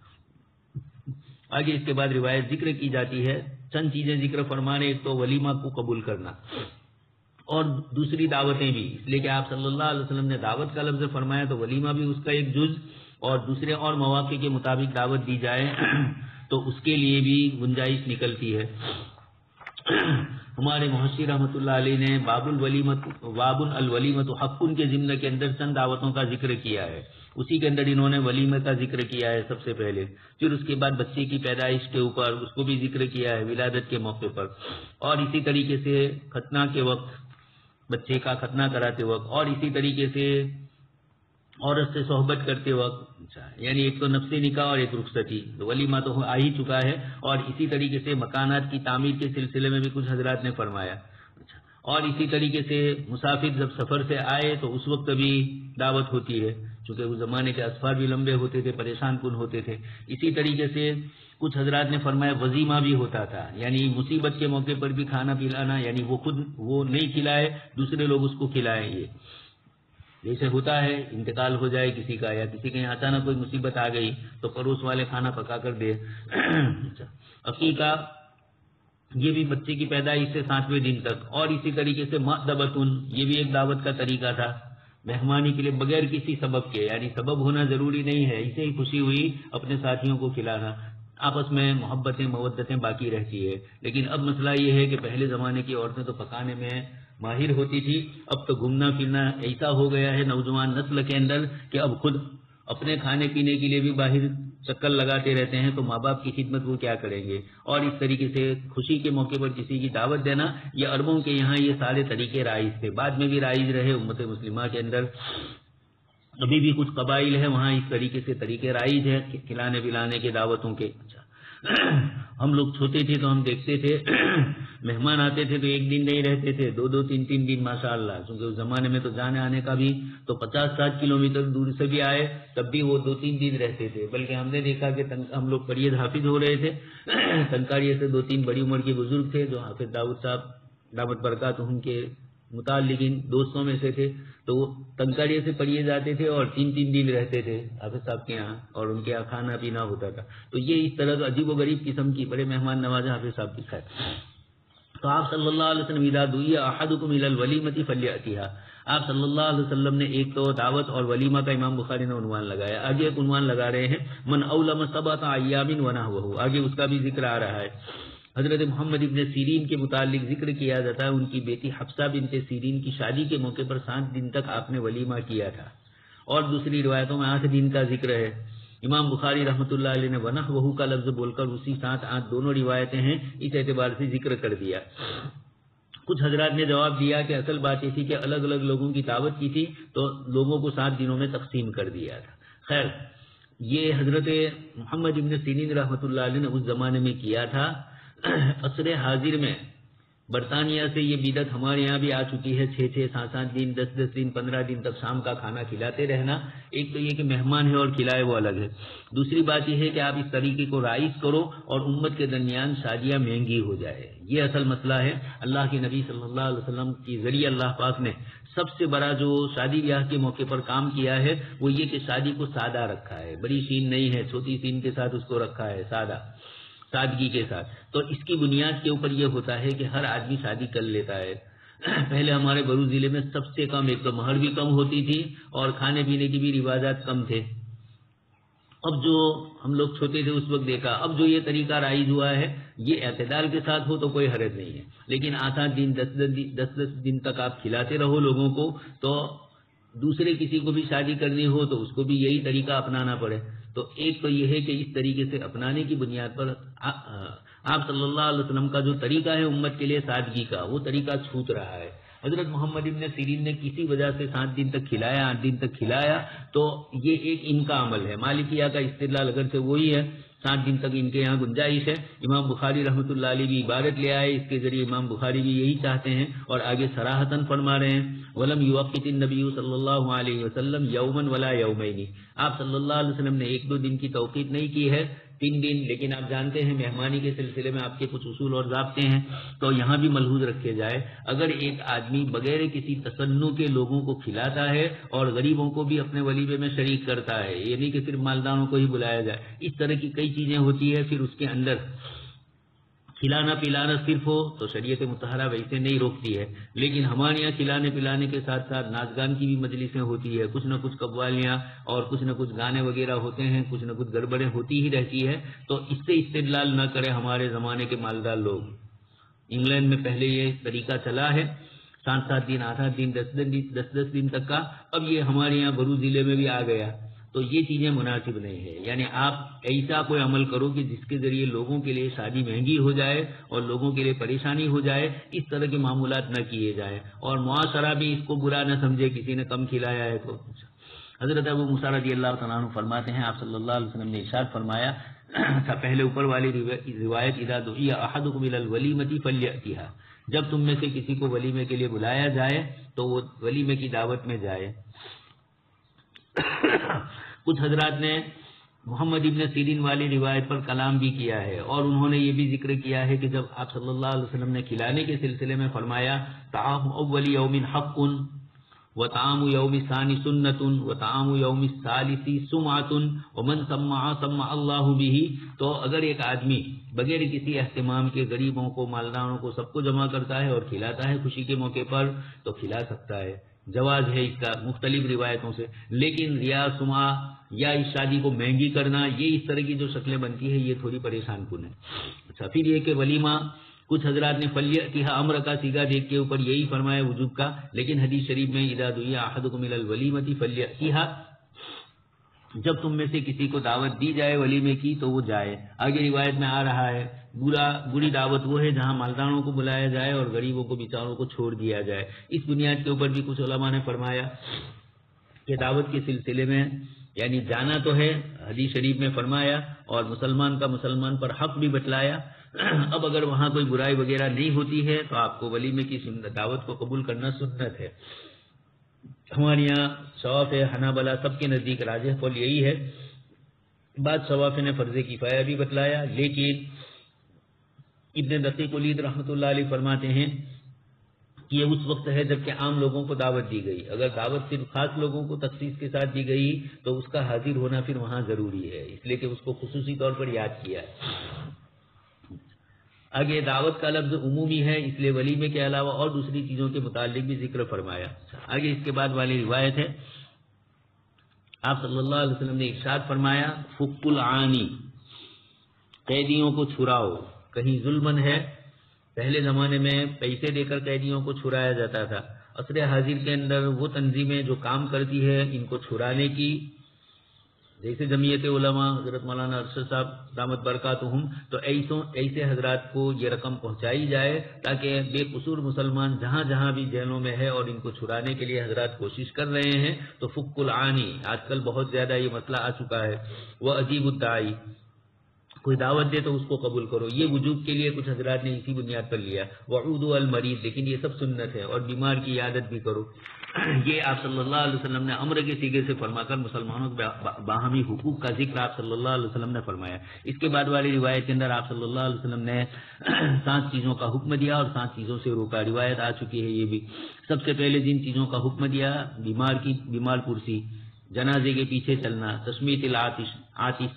آگے اس کے بعد روایت ذکر کی جاتی ہے، چند چیزیں ذکر فرمانے، ایک تو ولیمہ کو قبول کرنا اور دوسری دعوتیں بھی، اس لیے کہ آپ صلی اللہ علیہ وسلم نے دعوت کا لفظ فرمایا تو ولیمہ بھی اس کا ایک جز، اور دوسرے اور مواقع کے مطابق دعوت دی جائے تو اس کے لیے بھی گنجائش نکلتی ہے. ہمارے محشی رحمۃ اللہ علیہ نے باب الولیمۃ حق کے ضمن کے اندر چند دعوتوں کا ذکر کیا ہے، اسی کے اندر انہوں نے ولیمہ کا ذکر کیا ہے سب سے پہلے، پھر اس کے بعد بچے کی پیدائش کے اوپر اس کو بھی ذکر کیا ہے ولادت کے موقع پر، اور اسی طریقے سے ختنہ کے وقت بچے کا ختنہ کراتے وقت، اور اسی طریقے سے عورت سے صحبت کرتے وقت، یعنی ایک تو نفس نکاح اور ایک رخصتی، ولیمہ تو آ ہی چکا ہے. اور اسی طریقے سے مکانات کی تعمیر کے سلسلے میں بھی کچھ حضرات نے فرمایا. اور اسی طریقے سے مسافر جب سفر سے آئے تو اس وقت بھی دعوت ہوتی ہے، چونکہ اس زمانے کے اسفار بھی لمبے ہوتے تھے، پریشان کن ہوتے تھے. اسی طریقے سے کچھ حضرات نے فرمایا وظیمہ بھی ہوتا تھا، یعنی مصیبت کے موقع پر بھی کھانا پلانا، یعنی وہ خود وہ نہیں کھلائے، دوسرے لوگ اس کو کھلائیں. یہ جیسے ہوتا ہے انتقال ہو جائے کسی کا، یا کسی کے یہاں اچانک کوئی مصیبت آ گئی تو پڑوس والے کھانا پکا کر دے. عقیقہ یہ بھی بچے کی پیدائش سے 7ویں دن تک. اور اسی طریقے سے مأدبۃ، یہ بھی ایک دعوت کا طریقہ تھا، مہمانی کے لیے بغیر کسی سبب کے، یعنی سبب ہونا ضروری نہیں ہے، اسے ہی خوشی ہوئی اپنے ساتھیوں کو کھلانا، آپس میں محبتیں مودتیں باقی رہتی ہے. لیکن اب مسئلہ یہ ہے کہ پہلے زمانے کی عورتیں تو پکانے میں ماہر ہوتی تھی، اب تو گھومنا پھرنا ایسا ہو گیا ہے نوجوان نسل کے اندر کہ اب خود اپنے کھانے پینے کے لیے بھی باہر چکر لگاتے رہتے ہیں، تو ماں باپ کی خدمت وہ کیا کریں گے. اور اس طریقے سے خوشی کے موقع پر کسی کی دعوت دینا، یہ عربوں کے یہاں یہ سارے طریقے رائج تھے، بعد میں بھی رائج رہے امت مسلمہ کے اندر. ابھی بھی کچھ قبائل ہیں وہاں اس طریقے سے طریقے رائج ہے کھلانے پلانے کے، دعوتوں کے. ہم لوگ چھوٹے تھے تو ہم دیکھتے تھے مہمان آتے تھے تو 1 دن نہیں رہتے تھے، 2 3 دن ماشاءاللہ، کیونکہ اس زمانے میں تو جانے آنے کا بھی تو 50-60 کلومیٹر دور سے بھی آئے تب بھی وہ 2-3 دن رہتے تھے. بلکہ ہم نے دیکھا کہ ہم لوگ پریز حافظ ہو رہے تھے، تنکاریہ سے 2-3 بڑی عمر کے بزرگ تھے جو حافظ داؤد صاحب دعوت برکات ان کے متعلقین دوستوں میں سے تھے، تو وہ تنکاریہ سے پڑھیے جاتے تھے اور 3 دن رہتے تھے حافظ صاحب کے یہاں، اور ان کے یہاں کھانا پینا ہوتا تھا. تو یہ اس طرح عجیب و غریب قسم کی بڑے مہمان نواز حافظ صاحب کی خیر. تو آپ صلی اللہ علیہ وسلم اذا دعی احدکم الی الولیمۃ فلیأتیھا، آپ صلی اللہ علیہ وسلم نے ایک تو دعوت اور ولیمہ کا امام بخاری نے عنوان لگایا. آگے ایک عنوان لگا رہے ہیں من اولم 7 ایام ونحوہ، آگے اس کا بھی ذکر آ رہا ہے. حضرت محمد ابن سیرین کے متعلق ذکر کیا جاتا ہے، ان کی بیٹی حفصہ بنت سیرین کی شادی کے موقع پر 7 دن تک آپ نے ولیمہ کیا تھا، اور دوسری روایتوں میں 8 دن کا ذکر ہے. امام بخاری رحمۃ اللہ علیہ نے ونحوہ کا لفظ بول کر اسی 7-8 دونوں روایتیں ہیں اس اعتبار سے ذکر کر دیا. کچھ حضرات نے جواب دیا کہ اصل بات یہ تھی کہ الگ الگ لوگوں کی دعوت کی تھی تو لوگوں کو 7 دنوں میں تقسیم کر دیا تھا. خیر، یہ حضرت محمد ابن سیرین رحمۃ اللہ علیہ نے اس زمانے میں کیا تھا. عصر حاضر میں برطانیہ سے یہ بدعت ہمارے یہاں بھی آ چکی ہے، 6-6 7-7 دن 10-10 دن 15 دن تک شام کا کھانا کھلاتے رہنا. ایک تو یہ کہ مہمان ہے اور کھلائے وہ الگ ہے، دوسری بات یہ ہے کہ آپ اس طریقے کو رائج کرو اور امت کے درمیان شادیاں مہنگی ہو جائے. یہ اصل مسئلہ ہے. اللہ کے نبی صلی اللہ علیہ وسلم کے ذریعے اللہ پاک نے سب سے بڑا جو شادی بیاہ کے موقع پر کام کیا ہے وہ یہ کہ شادی کو سادہ رکھا ہے، بڑی سین نہیں ہے، چھوٹی سین کے ساتھ اس کو رکھا ہے، سادگی کے ساتھ. تو اس کی بنیاد کے اوپر یہ ہوتا ہے کہ ہر آدمی شادی کر لیتا ہے. پہلے ہمارے بھرو ضلع میں سب سے کم، ایک تو مہر بھی کم ہوتی تھی اور کھانے پینے کی بھی رواجات کم تھے. اب جو ہم لوگ چھوٹے تھے اس وقت دیکھا، اب جو یہ طریقہ رائج ہوا ہے یہ اعتدال کے ساتھ ہو تو کوئی حرج نہیں ہے، لیکن 8 دن 10 دن تک آپ کھلاتے رہو لوگوں کو، تو دوسرے کسی کو بھی شادی کرنی ہو تو اس کو بھی یہی طریقہ اپنانا پڑے. تو ایک تو یہ ہے کہ اس طریقے سے اپنانے کی بنیاد پر آپ صلی اللہ علیہ وسلم کا جو طریقہ ہے امت کے لیے سادگی کا، وہ طریقہ چھوٹ رہا ہے. حضرت محمد ابن سیرین نے کسی وجہ سے 7 دن تک کھلایا، 8 دن تک کھلایا، تو یہ ایک ان کا عمل ہے. مالکیہ کا استدلال اگر سے وہی ہے، 7 دن تک ان کے یہاں گنجائش ہے. امام بخاری رحمۃ اللہ علیہ بھی عبارت لے آئے، اس کے ذریعے امام بخاری بھی یہی چاہتے ہیں اور آگے صراحتاً فرما رہے ہیں وَلَمْ يُوَقِّتِ النَّبِيُّ صلی اللہ علیہ وسلم يَوْمًا وَلَا يَوْمَيْنِ. آپ صلی اللہ علیہ وسلم نے 1-2 دن کی توقیت نہیں کی ہے، 3 دن. لیکن آپ جانتے ہیں مہمانی کے سلسلے میں آپ کے کچھ اصول اور ضابطے ہیں، تو یہاں بھی ملحوظ رکھے جائے. اگر ایک آدمی بغیر کسی تصنع کے لوگوں کو کھلاتا ہے اور غریبوں کو بھی اپنے ولیمے میں شریک کرتا ہے، یہ نہیں کہ صرف مالداروں کو ہی بلایا جائے، اس طرح کی کئی چیزیں ہوتی ہے، پھر اس کے اندر کھلانا پلانا صرف ہو تو شریعت مطہرہ ویسے نہیں روکتی ہے. لیکن ہمارے یہاں کھلانے پلانے کے ساتھ ساتھ ناچ گان کی بھی مجلسیں ہوتی ہے، کچھ نہ کچھ قوالیاں اور کچھ نہ کچھ گانے وغیرہ ہوتے ہیں، کچھ نہ کچھ گڑبڑیں ہوتی ہی رہتی ہے. تو اس سے استدلال نہ کرے ہمارے زمانے کے مالدار لوگ. انگلینڈ میں پہلے یہ طریقہ چلا ہے 7 دن 8 دن 10 دن تک کا، اب یہ ہمارے یہاں بھرو ضلع میں بھی آ گیا. تو یہ چیزیں مناسب نہیں ہے. یعنی آپ ایسا کوئی عمل کرو کہ جس کے ذریعے لوگوں کے لیے شادی مہنگی ہو جائے اور لوگوں کے لیے پریشانی ہو جائے، اس طرح کے معاملات نہ کیے جائیں اور معاشرہ بھی اس کو برا نہ سمجھے کسی نے کم کھلایا ہے تو. حضرت ابو موسیٰ رضی اللہ تعالیٰ عنہ فرماتے ہیں آپ صلی اللہ علیہ وسلم نے ارشاد فرمایا تھا، پہلے اوپر والی روایت اذا دعی احدکم الی الولیمۃ فلیأتیھا، جب تم میں سے کسی کو ولیمے کے لیے بلایا جائے تو وہ ولیمے کی دعوت میں جائے. کچھ حضرات نے محمد ابن سیرین والی روایت پر کلام بھی کیا ہے اور انہوں نے یہ بھی ذکر کیا ہے کہ جب آپ صلی اللہ علیہ وسلم نے کھلانے کے سلسلے میں فرمایا طعام اول یوم حق وطعام یوم ثانی سنت وطعام یوم ثالث سمعۃ ومن سمع سمع اللہ بہ، تو اگر ایک آدمی بغیر کسی اہتمام کے غریبوں کو مالداروں کو سب کو جمع کرتا ہے اور کھلاتا ہے خوشی کے موقع پر تو کھلا سکتا ہے، جواز ہے اس کا مختلف روایتوں سے. لیکن ریا سما یا اس شادی کو مہنگی کرنا، یہ اس طرح کی جو شکلیں بنتی ہے یہ تھوڑی پریشان کن ہے. اچھا، پھر یہ کہ ولیمہ، کچھ حضرات نے فلیأتیھا امر کا صیغہ دیکھ کے اوپر یہی فرمایا وجوب کا، لیکن حدیث شریف میں اذا دعی احدکم الی الولیمۃ فلیأتیھا، جب تم میں سے کسی کو دعوت دی جائے ولیمے کی تو وہ جائے. آگے روایت میں آ رہا ہے بری دعوت وہ ہے جہاں مالداروں کو بلایا جائے اور غریبوں کو بیچاروں کو چھوڑ دیا جائے. اس بنیاد کے اوپر بھی کچھ علماء نے فرمایا کہ دعوت کے سلسلے میں یعنی جانا تو ہے، حدیث شریف میں فرمایا، اور مسلمان کا مسلمان پر حق بھی بتلایا. اب اگر وہاں کوئی برائی وغیرہ نہیں ہوتی ہے تو آپ کو ولیمے کی دعوت کو قبول کرنا سنت ہے. ہمارے یہاں شواف حنابلہ سب کے نزدیک راجح قول یہی ہے. بعض شواف نے فرض کفایہ بھی بتلایا، لیکن ابن دقیق العید رحمۃ اللہ علیہ فرماتے ہیں کہ یہ اس وقت ہے جب کہ عام لوگوں کو دعوت دی گئی. اگر دعوت صرف خاص لوگوں کو تخصیص کے ساتھ دی گئی تو اس کا حاضر ہونا پھر وہاں ضروری ہے، اس لیے کہ اس کو خصوصی طور پر یاد کیا ہے. آگے دعوت کا لفظ عمومی ہے، اس لیے ولیمے کے علاوہ اور دوسری چیزوں کے متعلق بھی ذکر فرمایا. آگے اس کے بعد والی روایت ہے، آپ صلی اللہ علیہ وسلم نے ارشاد فرمایا فک العانی، قیدیوں کو چھڑاؤ. کہیں ظلمن ہے، پہلے زمانے میں پیسے دے کر قیدیوں کو چھڑایا جاتا تھا. عصر حاضر کے اندر وہ تنظیمیں جو کام کرتی ہے ان کو چھڑانے کی، جیسے جمعیت علماء حضرت مولانا ارشد صاحب دامت برکاتہم، تو ایسے حضرات کو یہ رقم پہنچائی جائے تاکہ بے قصور مسلمان جہاں جہاں بھی جیلوں میں ہے اور ان کو چھڑانے کے لیے حضرات کوشش کر رہے ہیں. تو فک العانی، آج کل بہت زیادہ یہ مسئلہ آ چکا ہے. وہ عجیب الداعی، کوئی دعوت دے تو اس کو قبول کرو، یہ وجوب کے لیے کچھ حضرات نے اسی بنیاد پر لیا. وعودوا المریض، لیکن یہ سب سنت ہے، اور بیمار کی عیادت بھی کرو. یہ آپ صلی اللہ علیہ وسلم نے امر کے سیغے سے فرما کر مسلمانوں کے باہمی حقوق کا ذکر آپ صلی اللہ علیہ وسلم نے فرمایا. اس کے بعد والی روایت کے اندر آپ صلی اللہ علیہ وسلم نے 7 چیزوں کا حکم دیا اور 7 چیزوں سے روکا. روایت آ چکی ہے یہ بھی. سب سے پہلے جن چیزوں کا حکم دیا، بیمار پرسی، جنازے کے پیچھے چلنا، تسمیت العاطش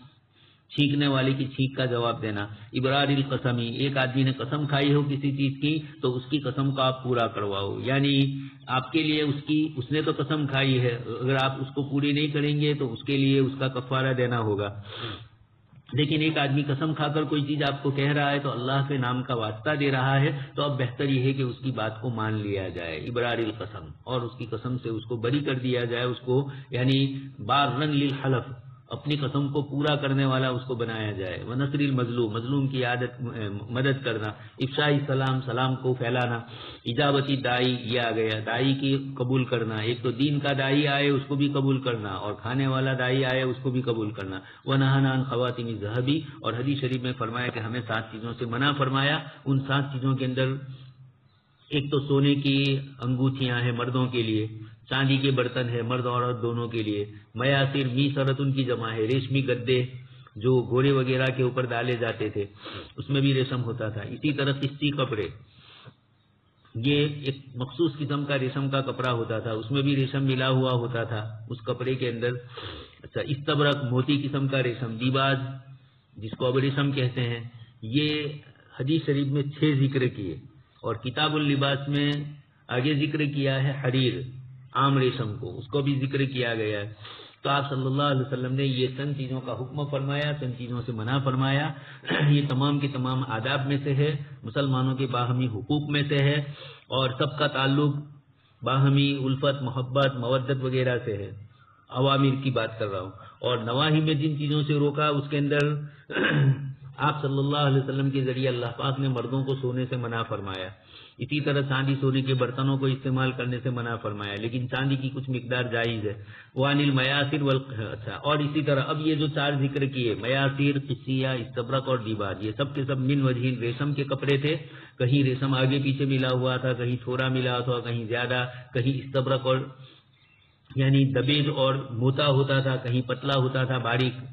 چھینکنے والے کی چھینک کا جواب دینا، ابرار القسمی، ایک آدمی نے قسم کھائی ہو کسی چیز کی تو اس کی قسم کو آپ پورا کرواؤ، یعنی آپ کے لیے اس نے تو قسم کھائی ہے، اگر آپ اس کو پوری نہیں کریں گے تو اس کے لیے اس کا کفارہ دینا ہوگا. لیکن ایک آدمی قسم کھا کر کوئی چیز آپ کو کہہ رہا ہے تو اللہ کے نام کا واسطہ دے رہا ہے، تو اب بہتر یہ ہے کہ اس کی بات کو مان لیا جائے، ابرار القسم، اور اس کی قسم سے اس کو بری کر دیا جائے، اس کو یعنی بارن للحلف، اپنی قسم کو پورا کرنے والا اس کو بنایا جائے. ونصر المظلوم، مظلوم کی مدد کرنا، افشاء السلام، سلام کو پھیلانا، اجابتی دائی، یہ آ گیا دائی کی قبول کرنا، ایک تو دین کا دائی آئے اس کو بھی قبول کرنا اور کھانے والا دائی آئے اس کو بھی قبول کرنا. ونہانا عن خواتم الذهب، اور حدیث شریف میں فرمایا کہ ہمیں 7 چیزوں سے منع فرمایا. ان 7 چیزوں کے اندر ایک تو سونے کی انگوٹھیاں ہیں مردوں کے لیے، چاندی کے برتن ہے مرد اور عورت دونوں کے لیے، میاسر، میسرت ان کی جمع ہے، ریشمی گدے جو گھوڑے وغیرہ کے اوپر ڈالے جاتے تھے اس میں بھی ریشم ہوتا تھا. اسی طرح قسطی کپڑے، یہ ایک مخصوص قسم کا ریشم کا کپڑا ہوتا تھا، اس میں بھی ریشم ملا ہوا ہوتا تھا اس کپڑے کے اندر. اچھا، استبرق، موتی قسم کا ریشم، دیباج جس کو اب ریشم کہتے ہیں، یہ حدیث شریف میں 6 ذکر کیے. اور کتاب اللباس میں آگے ذکر کیا ہے حریر، عام ریشم کو، اس کو بھی ذکر کیا گیا ہے. تو آپ صلی اللہ علیہ وسلم نے یہ چند چیزوں کا حکم فرمایا، چند چیزوں سے منع فرمایا. یہ تمام کے تمام آداب میں سے ہے، مسلمانوں کے باہمی حقوق میں سے ہے، اور سب کا تعلق باہمی الفت، محبت، مودت وغیرہ سے ہے. عوامر کی بات کر رہا ہوں. اور نواہی میں جن چیزوں سے روکا اس کے اندر آپ صلی اللہ علیہ وسلم کے ذریعے اللہ پاک نے مردوں کو سونے سے منع فرمایا. اسی طرح چاندی سونے کے برتنوں کو استعمال کرنے سے منع فرمایا، لیکن چاندی کی کچھ مقدار جائز ہے. وان المیاسر اچھا، اور اسی طرح اب یہ جو 4 ذکر کیے، میاسر، قصیہ، استبرق اور دیباج، یہ سب کے سب من وجہ ریشم کے کپڑے تھے. کہیں ریشم آگے پیچھے ملا ہوا تھا، کہیں تھوڑا ملا تھا، کہیں زیادہ، کہیں استبرق اور یعنی دبیج اور موٹا ہوتا تھا، کہیں پتلا ہوتا تھا، باریک.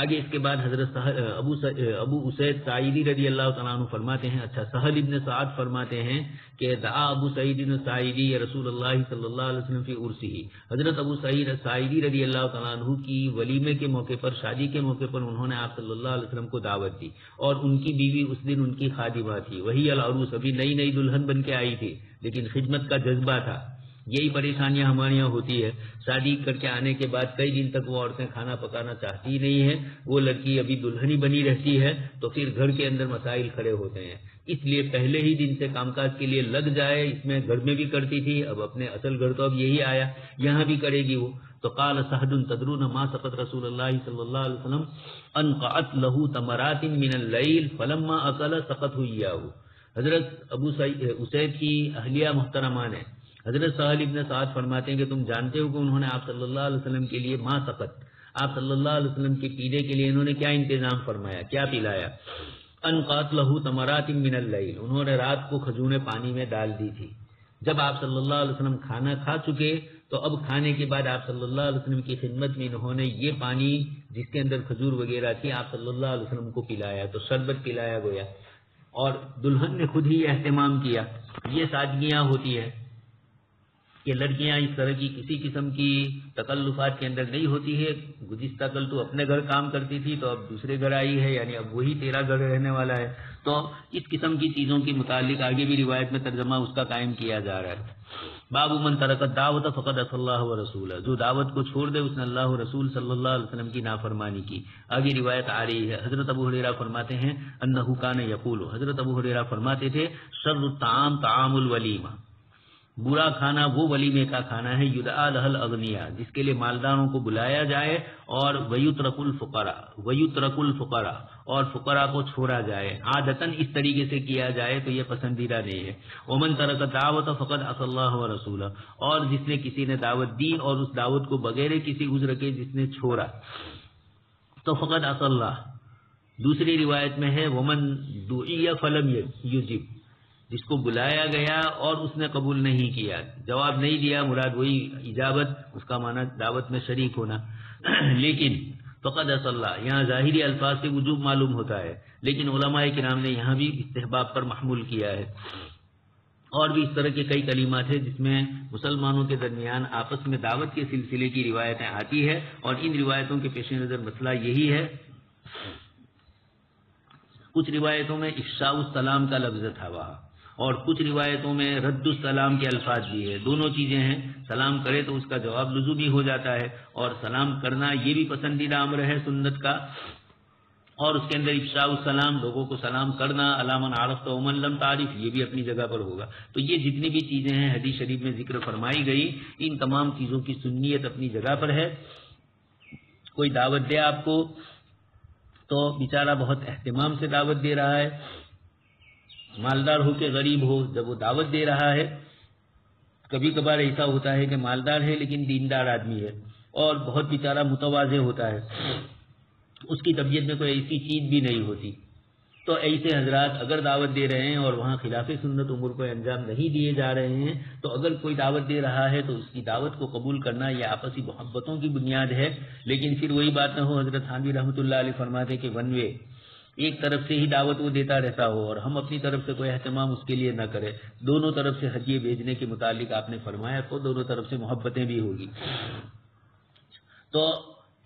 آگے اس کے بعد حضرت ابو اسید ساعدی رضی اللہ تعالیٰ عنہ فرماتے ہیں، اچھا سہل ابن سعد فرماتے ہیں کہ دعا ابو سعید ساعدی رسول اللہ صلی اللہ علیہ وسلم فی عرسہ، حضرت ابو سعید ساعدی رضی اللہ تعالیٰ عنہ کی ولیمے کے موقع پر، شادی کے موقع پر انہوں نے آپ صلی اللہ علیہ وسلم کو دعوت دی، اور ان کی بیوی اس دن ان کی خادمہ تھی، وہی العروس، ابھی نئی نئی دلہن بن کے آئی تھی، لیکن خدمت کا جذبہ تھا. یہی پریشانیاں ہمارے یہاں ہوتی ہے، شادی کر کے آنے کے بعد کئی دن تک وہ عورتیں کھانا پکانا چاہتی نہیں ہیں، وہ لڑکی ابھی دلہنی بنی رہتی ہے، تو پھر گھر کے اندر مسائل کھڑے ہوتے ہیں. اس لیے پہلے ہی دن سے کام کاج کے لیے لگ جائے. اس میں گھر میں بھی کرتی تھی، اب اپنے اصل گھر تو اب یہی آیا، یہاں بھی کرے گی وہ. تو قال سعد تدرون ما سقط رسول اللہ صلی اللہ علیہ وسلم انقعت له تمرات من الليل فلما اكل سقط اياه. حضرت ابو اسید کی اہلیہ محترمہ نے، حضرت سہل ابن سعد فرماتے ہیں کہ تم جانتے ہو کہ انہوں نے آپ صلی اللہ علیہ وسلم کے لیے ما سقط، آپ صلی اللہ علیہ وسلم کے پینے کے لیے انہوں نے کیا انتظام فرمایا، کیا پلایا. انقعت له تمرات من الليل، انہوں نے رات کو کھجوریں پانی میں ڈال دی تھی. جب آپ صلی اللہ علیہ وسلم کھانا کھا چکے تو اب کھانے کے بعد آپ صلی اللہ علیہ وسلم کی خدمت میں انہوں نے یہ پانی جس کے اندر کھجور وغیرہ تھی آپ صلی اللہ علیہ وسلم کو پلایا، تو شربت پلایا گیا. اور دلہن نے خود ہی اہتمام کیا. یہ سادگیاں ہوتی ہے کہ لڑکیاں اس طرح کی کسی قسم کی تکلفات کے اندر نہیں ہوتی ہے. گزشتہ کل تو اپنے گھر کام کرتی تھی، تو اب دوسرے گھر آئی ہے، یعنی اب وہی تیرا گھر رہنے والا ہے. تو اس قسم کی چیزوں کے متعلق آگے بھی روایت میں ترجمہ اس کا قائم کیا جا رہا ہے. باب من ترک الدعوت فقد عصى الله ورسوله، جو دعوت کو چھوڑ دے اس نے اللہ رسول صلی اللہ علیہ وسلم کی نافرمانی کی. آگے روایت آ رہی ہے، حضرت ابو ہریرہ فرماتے ہیں انه كان يقول، حضرت ابو ہریرہ فرماتے تھے شر الطعام طعام الولیمہ، برا کھانا وہ ولیمے کا کھانا ہے، یدعا لہ الاغنیاء، جس کے لیے مالداروں کو بلایا جائے، اور ویترک الفقراء، اور فقراء کو چھوڑا جائے. عادتاً اس طریقے سے کیا جائے تو یہ پسندیدہ نہیں ہے. ومن ترک الدعوۃ فقد عصى الله ورسوله، اور جس نے کسی نے دعوت دی اور اس دعوت کو بغیر کسی عذر کے جس نے چھوڑا تو فقد عصى الله. دوسری روایت میں ہے ومن دعی فلم یجب، جس کو بلایا گیا اور اس نے قبول نہیں کیا، جواب نہیں دیا، مراد وہی اجابت، اس کا معنی دعوت میں شریک ہونا۔ لیکن فقد صلی، یہاں ظاہری الفاظ سے وجوب معلوم ہوتا ہے، لیکن علماء کرام نے یہاں بھی استحباب پر محمول کیا ہے۔ اور بھی اس طرح کے کئی کلمات ہیں جس میں مسلمانوں کے درمیان آپس میں دعوت کے سلسلے کی روایتیں آتی ہے، اور ان روایتوں کے پیش نظر مسئلہ یہی ہے، کچھ روایتوں میں افشاء السلام کا لفظ تھا وہاں، اور کچھ روایتوں میں رد السلام کے الفاظ بھی ہے، دونوں چیزیں ہیں، سلام کرے تو اس کا جواب لزومی ہو جاتا ہے، اور سلام کرنا یہ بھی پسندیدہ امر ہے سنت کا، اور اس کے اندر افشاء السلام، لوگوں کو سلام کرنا، علی من عرفت ومن لم تعرف، یہ بھی اپنی جگہ پر ہوگا۔ تو یہ جتنی بھی چیزیں ہیں حدیث شریف میں ذکر فرمائی گئی، ان تمام چیزوں کی سنیت اپنی جگہ پر ہے۔ کوئی دعوت دے آپ کو تو بیچارہ بہت اہتمام سے دعوت دے رہا ہے، مالدار ہو کے غریب ہو، جب وہ دعوت دے رہا ہے، کبھی کبھار ایسا ہوتا ہے کہ مالدار ہے لیکن دیندار آدمی ہے، اور بہت بیچارہ متواضع ہوتا ہے، اس کی طبیعت میں کوئی ایسی چیز بھی نہیں ہوتی، تو ایسے حضرات اگر دعوت دے رہے ہیں اور وہاں خلاف سنت امور کو انجام نہیں دیے جا رہے ہیں، تو اگر کوئی دعوت دے رہا ہے تو اس کی دعوت کو قبول کرنا یہ آپسی محبتوں کی بنیاد ہے۔ لیکن پھر وہی بات نہ ہو، حضرت حامد رحمۃ اللہ علیہ فرماتے کہ ون وے، ایک طرف سے ہی دعوت وہ دیتا رہتا ہو اور ہم اپنی طرف سے کوئی اہتمام اس کے لیے نہ کرے، دونوں طرف سے ہدیے بھیجنے کے متعلق آپ نے فرمایا تو دونوں طرف سے محبتیں بھی ہوگی۔ تو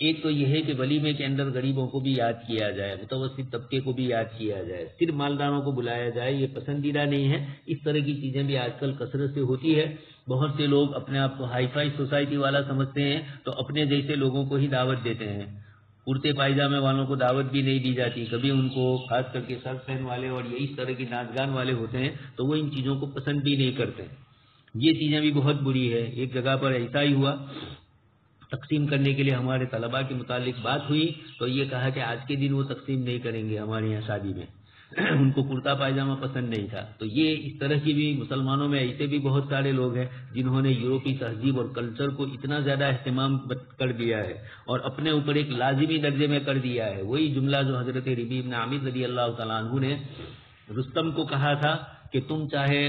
ایک تو یہ ہے کہ ولیمے کے اندر غریبوں کو بھی یاد کیا جائے، متوسط طبقے کو بھی یاد کیا جائے، صرف مالداروں کو بلایا جائے یہ پسندیدہ نہیں ہے۔ اس طرح کی چیزیں بھی آج کل کثرت سے ہوتی ہے، بہت سے لوگ اپنے آپ کو ہائی فائی سوسائٹی والا سمجھتے ہیں تو اپنے جیسے لوگوں کو ہی دعوت دیتے ہیں، کرتے پائجامے والوں کو دعوت بھی نہیں دی جاتی، کبھی ان کو، خاص کر کے سر پہن والے اور یہ اس طرح کی ناچ گان والے ہوتے ہیں تو وہ ان چیزوں کو پسند بھی نہیں کرتے۔ یہ چیزیں بھی بہت بری ہے۔ ایک جگہ پر ایسا ہی ہوا، تقسیم کرنے کے لیے ہمارے طلباء کے متعلق بات ہوئی تو یہ کہا کہ آج کے دن وہ تقسیم نہیں کریں گے ہمارے یہاں شادی میں، ان کو کرتا پائجامہ پسند نہیں تھا۔ تو یہ اس طرح کی بھی مسلمانوں میں ایسے بھی بہت سارے لوگ ہیں جنہوں نے یورپی تہذیب اور کلچر کو اتنا زیادہ اہتمام کر دیا ہے اور اپنے اوپر ایک لازمی درجے میں کر دیا ہے۔ وہی جملہ جو حضرت ربیع بن عامر رضی اللہ تعالیٰ عنہ نے رستم کو کہا تھا کہ تم چاہے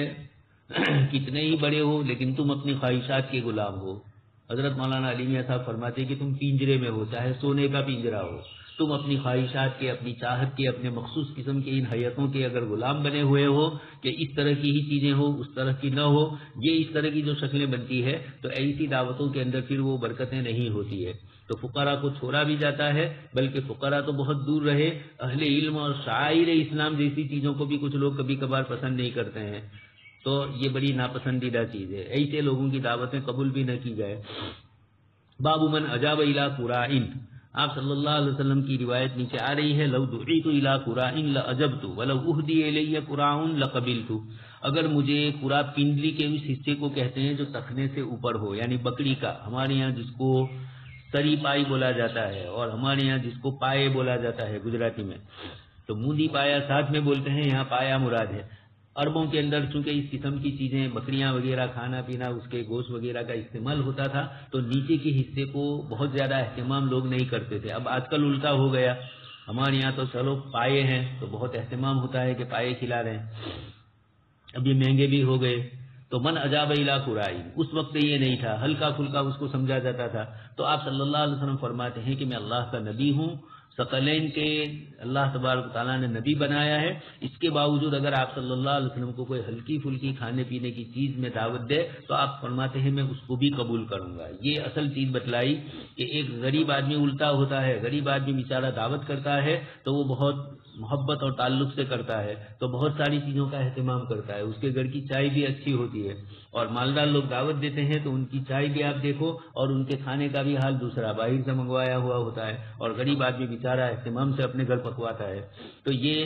کتنے ہی بڑے ہو لیکن تم اپنی خواہشات کے غلام ہو۔ حضرت مولانا علی میاں صاحب فرماتے کہ تم پنجرے میں ہو، چاہے سونے کا پنجرا ہو، تم اپنی خواہشات کے، اپنی چاہت کے، اپنے مخصوص قسم کے ان حیتوں کے اگر غلام بنے ہوئے ہو کہ اس طرح کی ہی چیزیں ہو، اس طرح کی نہ ہو، یہ اس طرح کی جو شکلیں بنتی ہے تو ایسی دعوتوں کے اندر پھر وہ برکتیں نہیں ہوتی ہے۔ تو فقراء کو چھوڑا بھی جاتا ہے، بلکہ فقراء تو بہت دور رہے، اہل علم اور شاعر اسلام جیسی چیزوں کو بھی کچھ لوگ کبھی کبھار پسند نہیں کرتے ہیں، تو یہ بڑی ناپسندیدہ چیز ہے، ایسے لوگوں کی دعوتیں قبول بھی نہ کی جائے۔ باب من اجاب الى قراء، آپ صلی اللہ علیہ وسلم کی روایت نیچے آ رہی ہے، لو دعیت الى قراء لاجبت ولو اهدی الی قراء لقبلت، اگر مجھے قراء پنڈلی کے اس حصے کو کہتے ہیں جو تخنے سے اوپر ہو، یعنی بکری کا، ہمارے یہاں جس کو سری پائی بولا جاتا ہے اور ہمارے یہاں جس کو پائے بولا جاتا ہے گجراتی میں، تو موندی پایا ساتھ میں بولتے ہیں، یہاں پایا مراد ہے۔ عربوں کے اندر چونکہ اس قسم کی چیزیں، بکریاں وغیرہ کھانا پینا، اس کے گوشت وغیرہ کا استعمال ہوتا تھا تو نیچے کے حصے کو بہت زیادہ اہتمام لوگ نہیں کرتے تھے۔ اب آج کل الٹا ہو گیا، ہمارے یہاں تو چلو پائے ہیں تو بہت اہتمام ہوتا ہے کہ پائے کھلا رہے ہیں، اب یہ مہنگے بھی ہو گئے۔ تو من اجاب الی قراء، اس وقت یہ نہیں تھا، ہلکا پھلکا اس کو سمجھا جاتا تھا۔ تو آپ صلی اللہ علیہ وسلم فرماتے ہیں کہ میں اللہ کا نبی ہوں، ثقلین کے اللہ تبارک تعالیٰ نے نبی بنایا ہے، اس کے باوجود اگر آپ صلی اللہ علیہ وسلم کو کوئی ہلکی پھلکی کھانے پینے کی چیز میں دعوت دے تو آپ فرماتے ہیں میں اس کو بھی قبول کروں گا۔ یہ اصل چیز بتلائی کہ ایک غریب آدمی الٹا ہوتا ہے، غریب آدمی بیچارہ دعوت کرتا ہے تو وہ بہت محبت اور تعلق سے کرتا ہے، تو بہت ساری چیزوں کا اہتمام کرتا ہے، اس کے گھر کی چائے بھی اچھی ہوتی ہے، اور مالدار لوگ دعوت دیتے ہیں تو ان کی چائے بھی آپ دیکھو اور ان کے کھانے کا بھی حال دوسرا، باہر سے منگوایا ہوا ہوتا ہے، اور غریب آدمی بیچارہ اہتمام سے اپنے گھر پکواتا ہے۔ تو یہ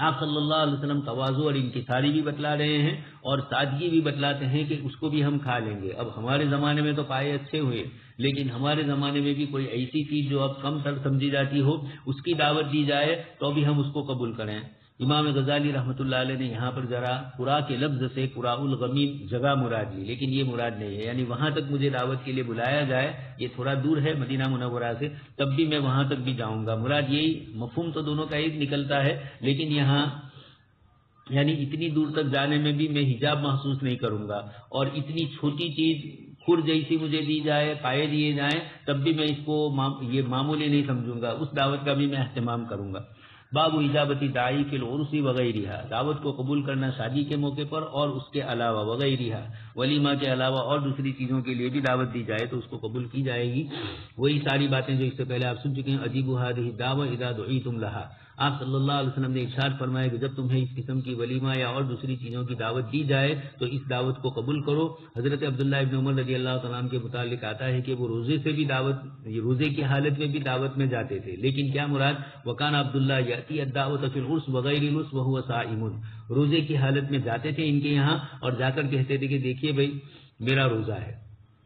آپ صلی اللہ علیہ وسلم تواضع اور انکساری بھی بتلا رہے ہیں اور سادگی بھی بتلاتے ہیں کہ اس کو بھی ہم کھا لیں گے۔ اب ہمارے زمانے میں تو پائے اچھے ہوئے، لیکن ہمارے زمانے میں بھی کوئی ایسی چیز جو اب کم تر سمجھی جاتی ہو اس کی دعوت دی جائے تو بھی ہم اس کو قبول کریں۔ امام غزالی رحمۃ اللہ علیہ نے یہاں پر ذرا قراء کے لفظ سے قراء الغمیم جگہ مراد لی، لیکن یہ مراد نہیں ہے، یعنی وہاں تک مجھے دعوت کے لیے بلایا جائے، یہ تھوڑا دور ہے مدینہ منورہ سے، تب بھی میں وہاں تک بھی جاؤں گا، مراد یہی، مفہوم تو دونوں کا ایک نکلتا ہے، لیکن یہاں یعنی اتنی دور تک جانے میں بھی میں حجاب محسوس نہیں کروں گا، اور اتنی چھوٹی چیز کھر جیسی مجھے دی جائے، پائے دیے جائیں، تب بھی میں اس کو یہ معمولی نہیں سمجھوں گا، اس دعوت کا بھی میں اہتمام کروں گا۔ باب اجابتی داعی فی العرس وغیرہ، دعوت کو قبول کرنا شادی کے موقع پر اور اس کے علاوہ، وغیرہ ولیمہ کے علاوہ اور دوسری چیزوں کے لیے بھی دعوت دی جائے تو اس کو قبول کی جائے گی۔ وہی ساری باتیں جو اس سے پہلے آپ سن چکے ہیں۔ اجیبوا ہذہ الدعوۃ اذا دعیتم لها، آپ صلی اللہ علیہ وسلم نے ارشاد فرمایا کہ جب تمہیں اس قسم کی ولیمہ یا اور دوسری چیزوں کی دعوت دی جائے تو اس دعوت کو قبول کرو۔ حضرت عبداللہ ابن عمر رضی اللہ تعالیٰ عنہ کے متعلق آتا ہے کہ وہ روزے سے بھی روزے کی حالت میں بھی دعوت میں جاتے تھے، لیکن کیا مراد، وکان عبداللہ یاتی الدعوۃ فی العرس وغیر العرس وہو صائم، روزے کی حالت میں جاتے تھے ان کے یہاں اور جا کر کہتے تھے کہ دیکھیے بھائی میرا روزہ ہے،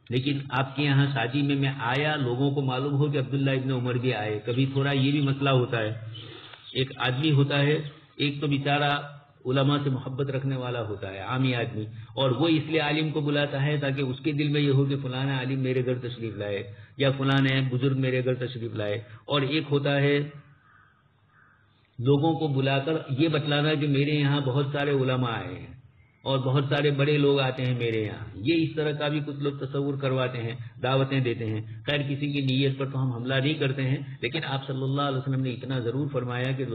لیکن آپ کے یہاں شادی میں آیا، لوگوں کو معلوم ہو کہ عبداللہ ابن عمر بھی آئے۔ کبھی تھوڑا یہ بھی مسئلہ ہوتا ہے، ایک آدمی ہوتا ہے، ایک تو بیچارہ علماء سے محبت رکھنے والا ہوتا ہے عامی آدمی، اور وہ اس لیے عالم کو بلاتا ہے تاکہ اس کے دل میں یہ ہو کہ فلانا عالم میرے گھر تشریف لائے یا فلانے بزرگ میرے گھر تشریف لائے، اور ایک ہوتا ہے لوگوں کو بلا کر یہ بتلانا کہ میرے یہاں بہت سارے علماء آئے ہیں اور بہت سارے بڑے لوگ آتے ہیں میرے یہاں، یہ اس طرح کا بھی کچھ لوگ تصور کرواتے ہیں، دعوتیں دیتے ہیں۔ خیر کسی کی نیت پر تو ہم حملہ نہیں کرتے ہیں، لیکن آپ صلی اللہ علیہ وسلم نے اتنا ضرور فرمایا کہ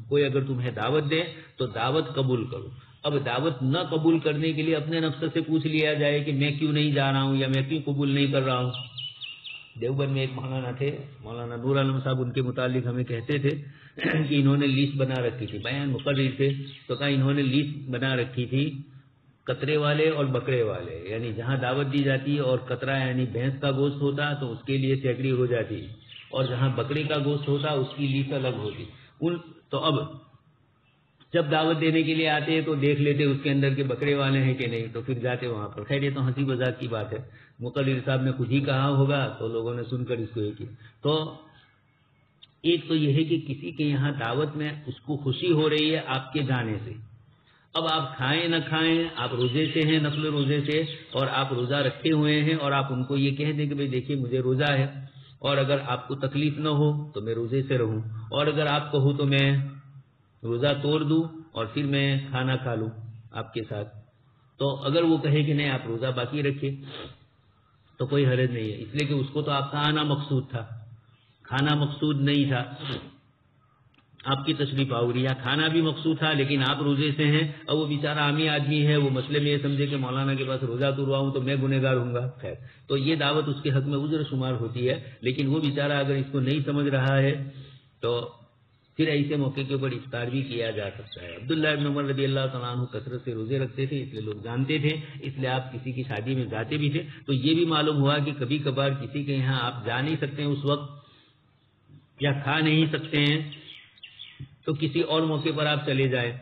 کوئی اگر تمہیں دعوت دے تو دعوت قبول کرو۔ اب دعوت نہ قبول کرنے کے لیے اپنے نفس سے پوچھ لیا جائے کہ میں کیوں نہیں جا رہا ہوں یا میں کیوں قبول نہیں کر رہا ہوں۔ دیوبند میں ایک مولانا تھے، مولانا نور عالم صاحب، ان کے متعلق ہمیں کہتے تھے کہ انہوں نے لیسٹ بنا رکھی تھی، بیان مقرر تھے تو کہا انہوں نے لیسٹ بنا رکھی تھی قطرے والے اور بکرے والے، یعنی جہاں دعوت دی جاتی اور قطرہ یعنی بھینس کا گوشت ہوتا تو اس کے لیے سیکڑی ہو جاتی، اور جہاں بکرے کا گوشت ہوتا اس کی لیس الگ ہوتی۔ تو اب جب دعوت دینے کے لیے آتے تو دیکھ لیتے اس کے اندر کے بکرے والے ہیں کہ نہیں، تو پھر جاتے وہاں پر۔ خیر یہ تو ہنسی مذاق کی بات ہے، مقرر صاحب نے خود ہی کہا ہوگا تو لوگوں نے سن کر اس کو یہ کیا۔ تو ایک تو یہ ہے کہ کسی کے یہاں دعوت میں اس کو خوشی ہو رہی ہے آپ کے جانے سے، اب آپ کھائیں نہ کھائیں، آپ روزے سے ہیں، نفل روزے سے، اور آپ روزہ رکھے ہوئے ہیں، اور آپ ان کو یہ کہہ دیں کہ بھئی دیکھیے مجھے روزہ ہے، اور اگر آپ کو تکلیف نہ ہو تو میں روزے سے رہوں، اور اگر آپ کہوں تو میں روزہ توڑ دوں اور پھر میں کھانا کھا لوں آپ کے ساتھ، تو اگر وہ کہے کہ نہیں آپ روزہ باقی رکھیے تو کوئی حرج نہیں ہے، اس لیے کہ اس کو تو آپ کا آنا مقصود تھا، کھانا مقصود نہیں تھا، آپ کی تشریف آوری، یا کھانا بھی مقصود تھا لیکن آپ روزے سے ہیں، اور وہ بیچارہ عامی آدمی ہے، وہ مسئلے میں یہ سمجھے کہ مولانا کے پاس روزہ توڑواؤں تو میں گنہگار ہوں گا، خیر تو یہ دعوت اس کے حق میں عذر شمار ہوتی ہے، لیکن وہ بیچارہ اگر اس کو نہیں سمجھ رہا ہے تو پھر ایسے موقع کے اوپر افطار بھی کیا جا سکتا ہے۔ عبداللہ ابن عمر رضی اللہ تعالیٰ عنہ کثرت سے روزے رکھتے تھے، اس لیے لوگ جانتے تھے، اس لیے آپ کسی کی شادی میں جاتے بھی تھے، تو یہ بھی معلوم ہوا کہ کبھی کبھار کسی کے یہاں آپ جا نہیں سکتے ہیں اس وقت، یا کھا نہیں سکتے ہیں، تو کسی اور موقع پر آپ چلے جائیں۔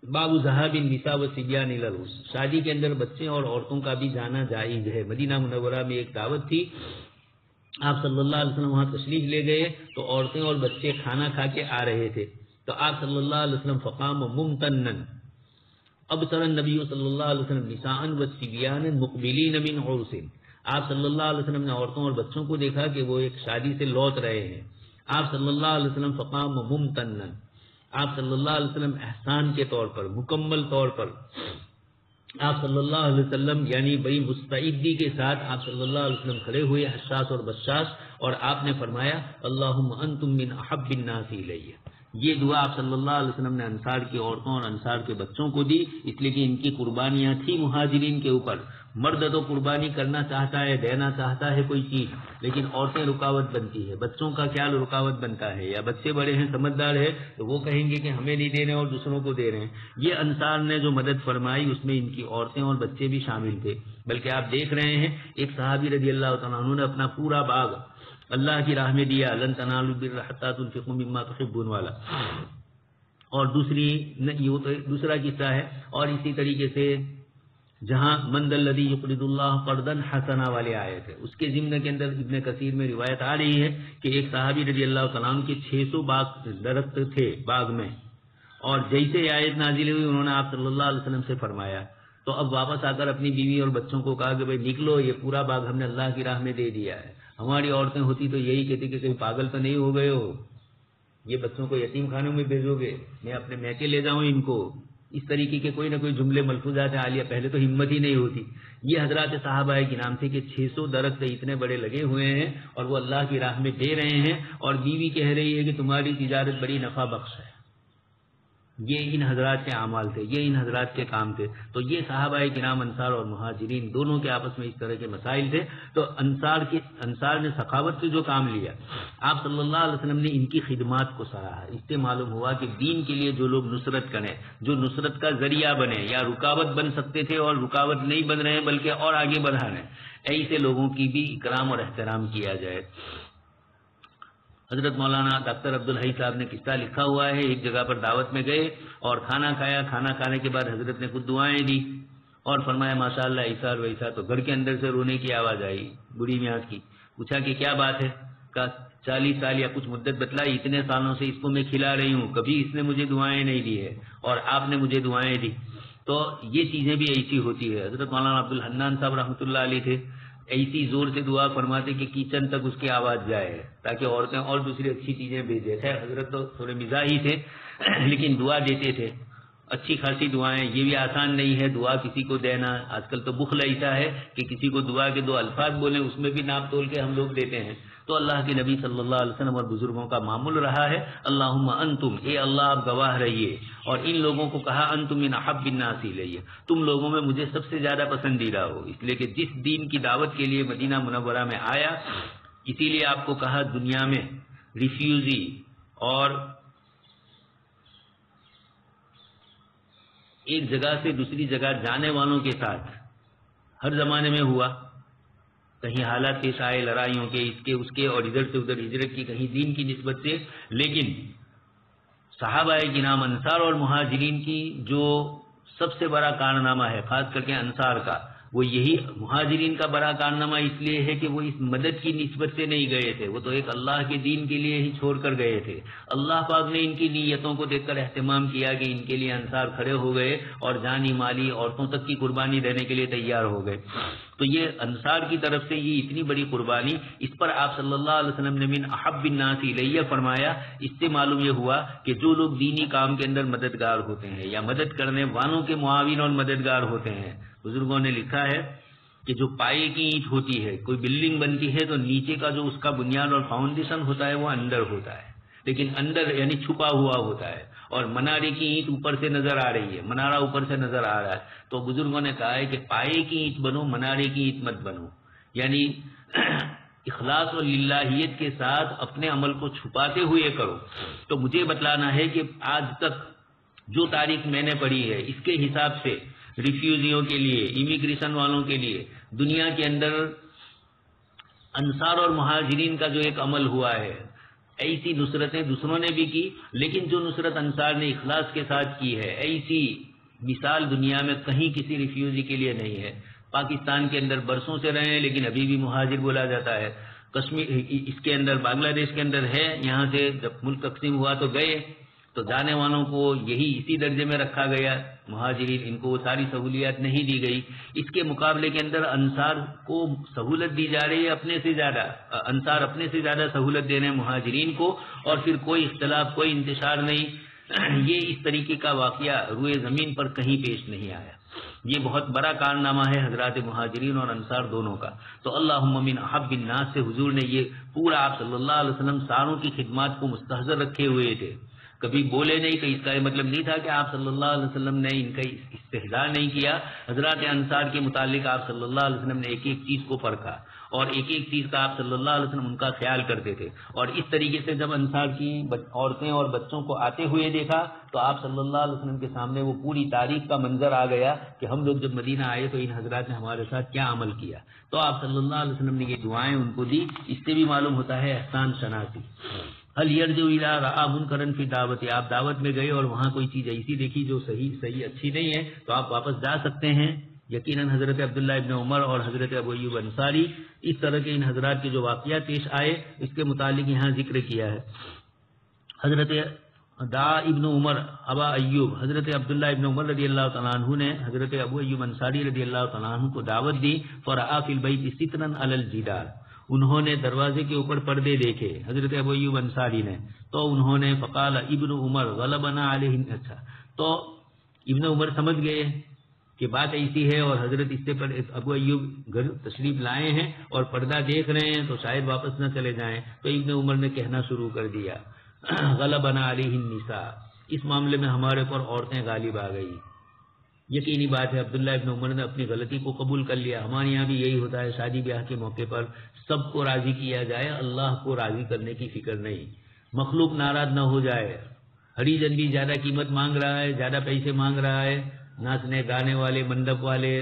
باب ذہاب النساء والصبیان الی العرس، شادی کے اندر بچے اور عورتوں کا بھی جانا جائز ہے۔ مدینہ منورہ میں ایک دعوت تھی، آپ صلی اللہ علیہ وسلم وہاں تشریف لے گئے تو عورتیں اور بچے کھانا کھا کے آ رہے تھے، تو آپ صلی اللہ علیہ وسلم فقام ممتنا ابصر النبی صلی اللہ علیہ وسلم نساء والصبیان مقبلین من عرس، آپ صلی اللہ علیہ وسلم نے عورتوں اور بچوں کو دیکھا کہ وہ ایک شادی سے لوٹ رہے ہیں۔ آپ صلی اللہ علیہ وسلم فقام ممتنا، آپ صلی اللہ علیہ وسلم احسان کے طور پر، مکمل طور پر آپ صلی اللہ علیہ وسلم یعنی بڑی مستعدی کے ساتھ آپ صلی اللہ علیہ وسلم کھڑے ہوئے، حساس اور بشاش، اور آپ نے فرمایا اللہم انتم من احب الناس الیہ، یہ دعا آپ صلی اللہ علیہ وسلم نے انصار کی عورتوں اور انصار کے بچوں کو دی، اس لیے کہ ان کی قربانیاں تھی مہاجرین کے اوپر۔ مرد تو قربانی کرنا چاہتا ہے، دینا چاہتا ہے کوئی چیز، لیکن عورتیں رکاوٹ بنتی ہے، بچوں کا خیال رکاوٹ بنتا ہے، یا بچے بڑے ہیں سمجھدار ہے تو وہ کہیں گے کہ ہمیں نہیں دے رہے اور دوسروں کو دے رہے ہیں۔ یہ انصار نے جو مدد فرمائی اس میں ان کی عورتیں اور بچے بھی شامل تھے، بلکہ آپ دیکھ رہے ہیں ایک صحابی رضی اللہ تعالیٰ عنہ نے اپنا پورا باغ اللہ کی راہ میں دیا، لن تنالوا البر حتى تنفقوا مما تحبون والا، اور دوسرا قصہ ہے، اور اسی طریقے سے جہاں من ذا الذی یقرض اللہ قرضا حسنا والے آئے تھے، اس کے ضمن کے اندر ابن کثیر میں روایت آ رہی ہے کہ ایک صحابی رضی اللہ تعالیٰ عنہ کے 600 درخت تھے باغ میں، اور جیسے آیت نازل ہوئی انہوں نے آپ صلی اللہ علیہ وسلم سے فرمایا، تو اب واپس آ کر اپنی بیوی اور بچوں کو کہا کہ بھائی نکلو، یہ پورا باغ ہم نے اللہ کی راہ میں دے دیا ہے۔ ہماری عورتیں ہوتی تو یہی کہتی کہ کہیں پاگل تو نہیں ہو گئے ہو، یہ بچوں کو یتیم خانوں میں بھیجو گے، میں اپنے میکے لے جاؤں ان کو، اس طریقے کے کوئی نہ کوئی جملے ملفوظات عالیہ پہلے تو ہمت ہی نہیں ہوتی. یہ حضرات صحابہ کے نام تھے کہ 600 درخت اتنے بڑے لگے ہوئے ہیں اور وہ اللہ کی راہ میں دے رہے ہیں، اور بیوی کہہ رہی ہے کہ تمہاری تجارت بڑی نفع بخش ہے. یہ ان حضرات کے اعمال تھے، یہ ان حضرات کے کام تھے. تو یہ صحابہ کرام انصار اور مہاجرین دونوں کے آپس میں اس طرح کے مسائل تھے. تو انصار نے سخاوت سے جو کام لیا، آپ صلی اللہ علیہ وسلم نے ان کی خدمات کو سراہا. اس سے معلوم ہوا کہ دین کے لیے جو لوگ نصرت کریں، جو نصرت کا ذریعہ بنے یا رکاوٹ بن سکتے تھے اور رکاوٹ نہیں بن رہے ہیں بلکہ اور آگے بڑھا رہے ہیں، ایسے لوگوں کی بھی اکرام اور احترام کیا جائے. حضرت مولانا ڈاکٹر عبدالحی صاحب نے قصہ لکھا ہوا ہے. ایک جگہ پر دعوت میں گئے اور کھانا کھایا. کھانا کھانے کے بعد حضرت نے کچھ دعائیں دی اور فرمایا ماشاءاللہ ایسا اور ویسا. تو گھر کے اندر سے رونے کی آواز آئی بوڑھی میاں کی. پوچھا کہ کیا بات ہے؟ کہا 40 سال یا کچھ مدت بتلائی، اتنے سالوں سے اس کو میں کھلا رہی ہوں، کبھی اس نے مجھے دعائیں نہیں دی ہے اور آپ نے مجھے دعائیں دی. تو یہ چیزیں بھی ایسی ہوتی ہے. حضرت مولانا عبدالحنان صاحب رحمۃ اللہ علیہ تھے، ایسی زور سے دعا فرماتے کہ کچن تک اس کی آواز جائے تاکہ عورتیں اور دوسری اچھی چیزیں بھیجیں. خیر حضرت تو تھوڑے مزاحی تھے لیکن دعا دیتے تھے، اچھی خاصی دعائیں. یہ بھی آسان نہیں ہے دعا کسی کو دینا. آج کل تو بخل ایسا ہے کہ کسی کو دعا کے 2 الفاظ بولیں اس میں بھی ناپ تول کے ہم لوگ دیتے ہیں. تو اللہ کے نبی صلی اللہ علیہ وسلم اور بزرگوں کا معمول رہا ہے اللہم انتم، اے اللہ آپ گواہ رہیے. اور ان لوگوں کو کہا انتم من احب الناس الیہ، تم لوگوں میں مجھے سب سے زیادہ پسندیدہ ہو. اس لیے کہ جس دین کی دعوت کے لیے مدینہ منورہ میں آیا، اسی لیے آپ کو کہا دنیا میں ریفیوجی اور ایک جگہ سے دوسری جگہ جانے والوں کے ساتھ ہر زمانے میں ہوا. کہیں حالات پیش آئے لڑائیوں کے، اس کے اس کے، اور ادھر سے ادھر ہجرت کی، کہیں دین کی نسبت سے. لیکن صحابہ کرام انصار اور مہاجرین کی جو سب سے بڑا کارنامہ ہے، خاص کر کے انصار کا، وہ یہی مہاجرین کا بڑا کارنامہ اس لیے ہے کہ وہ اس مدد کی نسبت سے نہیں گئے تھے، وہ تو ایک اللہ کے دین کے لیے ہی چھوڑ کر گئے تھے. اللہ پاک نے ان کی نیتوں کو دیکھ کر اہتمام کیا کہ ان کے لیے انصار کھڑے ہو گئے اور جانی مالی عورتوں تک کی قربانی دینے کے لیے تیار ہو گئے. تو یہ انصار کی طرف سے یہ اتنی بڑی قربانی، اس پر آپ صلی اللہ علیہ وسلم نے من احب الناس الیہ فرمایا. اس سے معلوم یہ ہوا کہ جو لوگ دینی کام کے اندر مددگار ہوتے ہیں یا مدد کرنے والوں کے معاون اور مددگار ہوتے ہیں. بزرگوں نے لکھا ہے کہ جو پائے کی اینٹ ہوتی ہے، کوئی بلڈنگ بنتی ہے تو نیچے کا جو اس کا بنیاد اور فاؤنڈیشن ہوتا ہے وہ اندر ہوتا ہے، لیکن اندر یعنی چھپا ہوا ہوتا ہے. اور منارے کی اینٹ اوپر سے نظر آ رہی ہے، منارہ اوپر سے نظر آ رہا ہے. تو بزرگوں نے کہا ہے کہ پائے کی اینٹ بنو، منارے کی اینٹ مت بنو. یعنی اخلاص اور للہیت کے ساتھ اپنے عمل کو چھپاتے ہوئے کرو. تو مجھے بتلانا ہے کہ آج تک جو تاریخ میں نے پڑھی ہے اس کے حساب سے ریفیوجیوں کے لیے، امیگریشن والوں کے لیے دنیا کے اندر انصار اور مہاجرین کا جو ایک عمل ہوا ہے، ایسی نصرتیں دوسروں نے بھی کی، لیکن جو نصرت انصار نے اخلاص کے ساتھ کی ہے، ایسی مثال دنیا میں کہیں کسی ریفیوجی کے لیے نہیں ہے. پاکستان کے اندر برسوں سے رہے ہیں لیکن ابھی بھی مہاجر بولا جاتا ہے. کشمیر اس کے اندر بنگلہ دیش کے اندر ہے، یہاں سے جب ملک تقسیم ہوا تو گئے، تو جانے والوں کو یہی اسی درجے میں رکھا گیا. مہاجرین ان کو وہ ساری سہولیات نہیں دی گئی. اس کے مقابلے کے اندر انصار کو سہولت دی جا رہی ہے اپنے سے زیادہ. انصار اپنے سے زیادہ سہولت دے رہے ہیں مہاجرین کو، اور پھر کوئی اختلاف، کوئی انتشار نہیں. یہ اس طریقے کا واقعہ روئے زمین پر کہیں پیش نہیں آیا. یہ بہت بڑا کارنامہ ہے حضرات مہاجرین اور انصار دونوں کا. تو اللہم من احب الناس سے حضور نے یہ پورا آپ صلی اللہ علیہ وسلم ساروں کی خدمات کو مستحضر رکھے ہوئے تھے. کبھی بولے نہیں کہ اس کا یہ مطلب نہیں تھا کہ آپ صلی اللہ علیہ وسلم نے ان کا استحضاء نہیں کیا. حضرات انصار کے متعلق آپ صلی اللہ علیہ وسلم نے ایک ایک چیز کو پرکھا اور ایک ایک چیز کا آپ صلی اللہ علیہ وسلم ان کا خیال کرتے تھے. اور اس طریقے سے جب انصار کی عورتیں اور بچوں کو آتے ہوئے دیکھا تو آپ صلی اللہ علیہ وسلم کے سامنے وہ پوری تاریخ کا منظر آ گیا کہ ہم لوگ جب مدینہ آئے تو ان حضرات نے ہمارے ساتھ کیا عمل کیا. تو آپ صلی اللہ علیہ وسلم نے یہ دعائیں ان کو دی. اس سے بھی معلوم ہوتا ہے احسان شناسی. حل یرجو الی رأى منکرا فی دعوت، آپ دعوت میں گئے اور وہاں کوئی چیز ایسی دیکھی جو صحیح اچھی نہیں ہے تو آپ واپس جا سکتے ہیں. یقیناً حضرت عبداللہ ابن عمر اور حضرت ابو ایوب انصاری اس طرح کے ان حضرات کے جو واقعات پیش آئے اس کے متعلق یہاں ذکر کیا ہے. حضرت دعا ابن عمر ابا ایوب، حضرت عبداللہ ابن عمر رضی اللہ تعالیٰ عنہ نے حضرت ابو ایوب انصاری رضی اللہ تعالیٰ عنہ کو دعوت دی. فرآ فی البیت سترا علی الجدار، انہوں نے دروازے کے اوپر پردے دیکھے حضرت ابو ایوب انصاری نے، تو انہوں نے فقال ابن عمر غلبنا علیہ، اچھا تو ابن عمر سمجھ گئے کہ بات ایسی ہے اور حضرت اس سے پر ابو ایوب گھر تشریف لائے ہیں اور پردہ دیکھ رہے ہیں تو شاید واپس نہ چلے جائیں، تو ابن عمر نے کہنا شروع کر دیا غلبنا علیہ النساء، اس معاملے میں ہمارے پر عورتیں غالب آ گئی۔ یقینی بات ہے عبداللہ ابن عمر نے اپنی غلطی کو قبول کر لیا۔ ہمارے یہاں بھی یہی ہوتا ہے، شادی بیاہ کے موقع پر سب کو راضی کیا جائے، اللہ کو راضی کرنے کی فکر نہیں، مخلوق ناراض نہ ہو جائے۔ ہریجن بھی زیادہ قیمت مانگ رہا ہے، زیادہ پیسے مانگ رہا ہے، ناچنے گانے والے، منڈپ والے،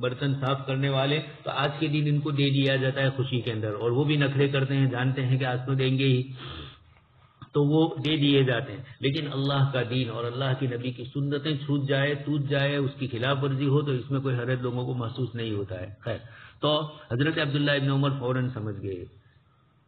برتن صاف کرنے والے، تو آج کے دن ان کو دے دیا جاتا ہے خوشی کے اندر، اور وہ بھی نخرے کرتے ہیں، جانتے ہیں کہ آج تو دیں گے ہی، تو وہ دے دیے جاتے ہیں۔ لیکن اللہ کا دین اور اللہ کی نبی کی سنتیں چھوٹ جائے، ٹوٹ جائے، اس کی خلاف ورزی ہو تو اس میں کوئی حرج لوگوں کو محسوس نہیں ہوتا ہے۔ خیر، تو حضرت عبداللہ ابن عمر فوراً سمجھ گئے،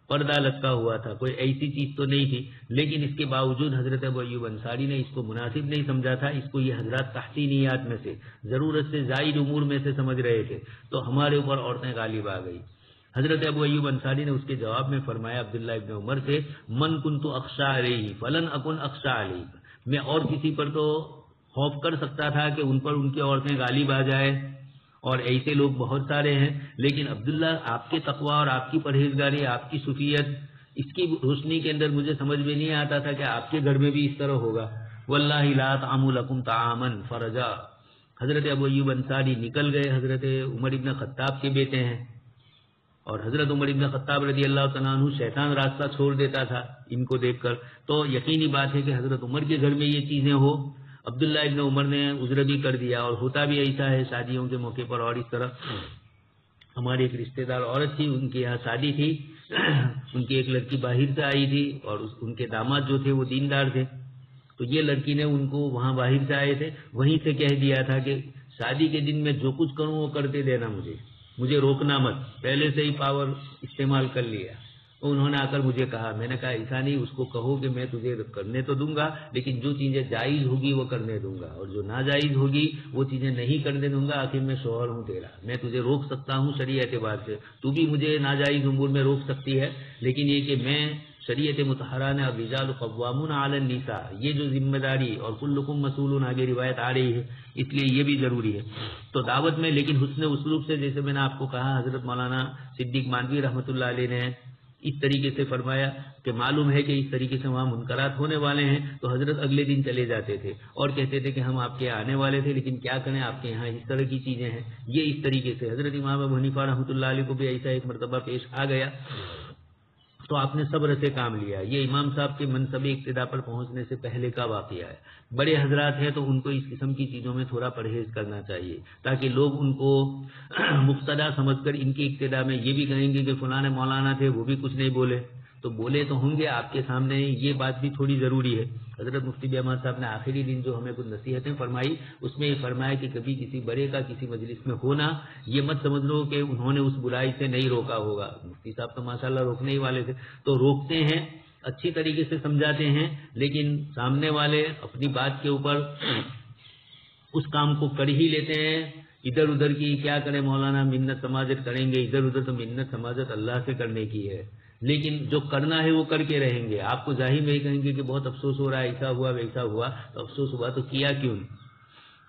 پردہ لٹکا ہوا تھا، کوئی ایسی چیز تو نہیں تھی، لیکن اس کے باوجود حضرت ابو ایوب انصاری نے اس کو مناسب نہیں سمجھا تھا، اس کو یہ حضرات تحسینیات میں سے، ضرورت سے زائد امور میں سے سمجھ رہے تھے، تو ہمارے اوپر عورتیں غالب آ گئی۔ حضرت ابو ایوب انصاری نے اس کے جواب میں فرمایا عبداللہ ابن عمر سے، من کنت اخشى علیہ فلن اکن اخشى علیہ، میں اور کسی پر تو خوف کر سکتا تھا کہ ان پر ان کی عورتیں غالب آ جائے، اور ایسے لوگ بہت سارے ہیں، لیکن عبداللہ آپ کے تقوی اور آپ کی پرہیزگاری، آپ کی صوفیت، اس کی روشنی کے اندر مجھے سمجھ میں نہیں آتا تھا کہ آپ کے گھر میں بھی اس طرح ہوگا۔ واللہ لا طعم لکم طعاما فرجا، حضرت ابو ایوب انصاری نکل گئے، حضرت عمر ابن خطاب کے بیٹے ہیں، اور حضرت عمر ابن خطاب رضی اللہ تعالیٰ عنہ شیطان راستہ چھوڑ دیتا تھا ان کو دیکھ کر، تو یقینی بات ہے کہ حضرت عمر کے گھر میں یہ چیزیں ہو۔ عبداللہ ابن عمر نے عذر بھی کر دیا، اور ہوتا بھی ایسا ہے شادیوں کے موقع پر۔ اور اس طرح ہماری ایک رشتہ دار عورت تھی، ان کے یہاں شادی تھی، ان کی ایک لڑکی باہر سے آئی تھی، اور ان کے داماد جو تھے وہ دیندار تھے، تو یہ لڑکی نے ان کو وہاں باہر سے آئے تھے وہیں سے کہہ دیا تھا کہ شادی کے دن میں جو کچھ کروں وہ کرتے دینا، مجھے روکنا مت، پہلے سے ہی پاور استعمال کر لیا۔ انہوں نے آ کر مجھے کہا، میں نے کہا ایسا نہیں، اس کو کہو کہ میں تجھے کرنے تو دوں گا، لیکن جو چیزیں جائز ہوگی وہ کرنے دوں گا، اور جو ناجائز ہوگی وہ چیزیں نہیں کرنے دوں گا، آخر میں شوہر ہوں تیرا، میں تجھے روک سکتا ہوں شریعت اعتبار سے، تو بھی مجھے ناجائز امور میں روک سکتی ہے، لیکن یہ کہ میں شریعت مطہرہ نے الرجال قوامون علی النساء، یہ جو ذمہ داری، اور کلکم مسئول آگے روایت آ رہی ہے، اس لیے یہ بھی ضروری ہے۔ تو دعوت میں لیکن حسن اسلوب سے، جیسے میں نے آپ کو کہا، حضرت مولانا صدیق مانوی رحمۃ اللہ علیہ نے اس طریقے سے فرمایا کہ معلوم ہے کہ اس طریقے سے وہاں منکرات ہونے والے ہیں، تو حضرت اگلے دن چلے جاتے تھے اور کہتے تھے کہ ہم آپ کے آنے والے تھے، لیکن کیا کریں، آپ کے یہاں اس طرح کی چیزیں ہیں۔ یہ اس طریقے سے حضرت امام ابو حنیفہ رحمۃ اللہ علیہ کو بھی ایسا ایک مرتبہ پیش آ گیا، تو آپ نے صبر سے کام لیا۔ یہ امام صاحب کے منصب اقتداء پر پہنچنے سے پہلے کا واقعہ ہے۔ بڑے حضرات ہیں تو ان کو اس قسم کی چیزوں میں تھوڑا پرہیز کرنا چاہیے، تاکہ لوگ ان کو مقتدا سمجھ کر ان کی اقتداء میں یہ بھی کہیں گے کہ فلاں مولانا تھے، وہ بھی کچھ نہیں بولے، تو بولے تو ہوں گے آپ کے سامنے، یہ بات بھی تھوڑی ضروری ہے۔ حضرت مفتی احمد صاحب نے آخری دن جو ہمیں کچھ نصیحتیں فرمائی، اس میں یہ فرمایا کہ کبھی کسی بڑے کا کسی مجلس میں ہونا، یہ مت سمجھ لو کہ انہوں نے اس برائی سے نہیں روکا ہوگا، مفتی صاحب تو ماشاءاللہ روکنے ہی والے تھے، تو روکتے ہیں، اچھی طریقے سے سمجھاتے ہیں، لیکن سامنے والے اپنی بات کے اوپر اس کام کو کر ہی لیتے ہیں، ادھر ادھر کی کیا کریں مولانا، منت سماجت کریں گے، ادھر ادھر تو منت سماجت اللہ سے کرنے کی ہے، لیکن جو کرنا ہے وہ کر کے رہیں گے۔ آپ کو ظاہر میں کہیں گے کہ بہت افسوس ہو رہا ہے، ایسا ہوا ویسا ہوا، تو افسوس ہوا تو کیا کیوں نہیں؟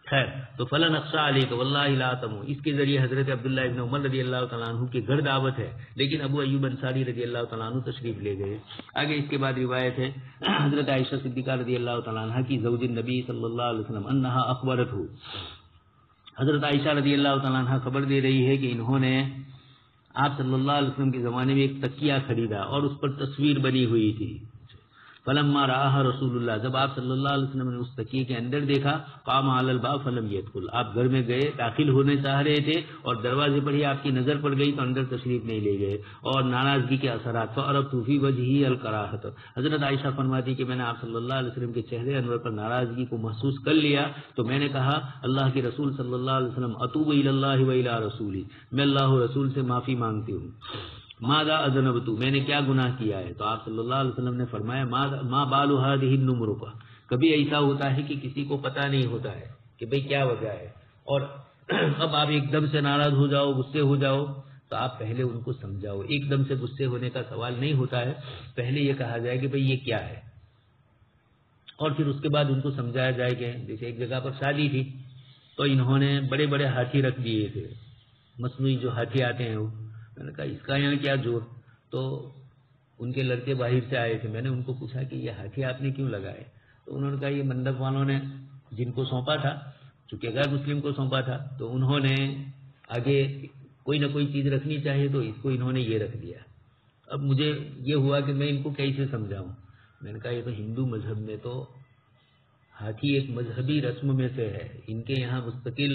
خیر، تو فلن اخشى علیک واللہ لا تمو، اس کے ذریعے حضرت عبداللہ ابن عمر رضی اللہ تعالیٰ عنہ کے گھر دعوت ہے، لیکن ابو ایوب انصاری رضی اللہ تعالیٰ عنہ تشریف لے گئے۔ آگے اس کے بعد روایت ہے حضرت عائشہ صدیقہ رضی اللہ تعالیٰ عنہ کی زوج النبی صلی اللہ علیہ وسلم انہا اخبرتہ، حضرت عائشہ رضی اللہ تعالیٰ عنہ خبر دے رہی ہے کہ انہوں نے آپ صلی اللہ علیہ وسلم کے زمانے میں ایک تکیہ خریدا اور اس پر تصویر بنی ہوئی تھی۔ فلما رآها رسول اللہ، جب آپ صلی اللہ علیہ وسلم نے اس تکیے کے اندر دیکھا، قام علی الباب فلم يدخل، آپ گھر میں گئے، داخل ہونے چاہ رہے تھے اور دروازے پر ہی آپ کی نظر پڑ گئی تو اندر تشریف نہیں لے گئے، اور ناراضگی کے اثرات، فعرفت فی وجهه الکراہۃ، حضرت عائشہ فرماتی کہ میں نے آپ صلی اللہ علیہ وسلم کے چہرے انور پر ناراضگی کو محسوس کر لیا، تو میں نے کہا اللہ کے رسول صلی اللہ علیہ وسلم اتوب الی اللہ و الی رسولی، میں اللہ و رسول سے معافی مانگتی ہوں۔ ماذا اذنبت، میں نے کیا گناہ کیا ہے؟ تو آپ صلی اللہ علیہ وسلم نے فرمایا ما بال هذه النمرقہ، کبھی ایسا ہوتا ہے کہ کسی کو پتہ نہیں ہوتا ہے کہ بھئی کیا وجہ ہے، اور اب آپ ایک دم سے ناراض ہو جاؤ، غصے ہو جاؤ، تو آپ پہلے ان کو سمجھاؤ. ایک دم سے غصے ہونے کا سوال نہیں ہوتا ہے. پہلے یہ کہا جائے کہ بھئی یہ کیا ہے, اور پھر اس کے بعد ان کو سمجھایا جائے کہ جیسے ایک جگہ پر شادی تھی تو انہوں نے بڑے بڑے ہاتھی رکھ دیے تھے, مصنوعی جو ہاتھی آتے ہیں وہ. میں نے کہا اس کا یہاں کیا زور. تو ان کے لڑکے باہر سے آئے تھے, میں نے ان کو پوچھا کہ یہ ہاتھی آپ نے کیوں لگائے؟ تو انہوں نے کہا یہ منڈپ والوں نے جن کو سونپا تھا, چونکہ غیر مسلم کو سونپا تھا, تو انہوں نے آگے کوئی نہ کوئی چیز رکھنی چاہیے تو اس کو انہوں نے یہ رکھ دیا. اب مجھے یہ ہوا کہ میں ان کو کیسے سمجھاؤں. میں نے کہا یہ تو ہندو مذہب میں تو ہاتھی ایک مذہبی رسم میں سے ہے, ان کے یہاں مستقل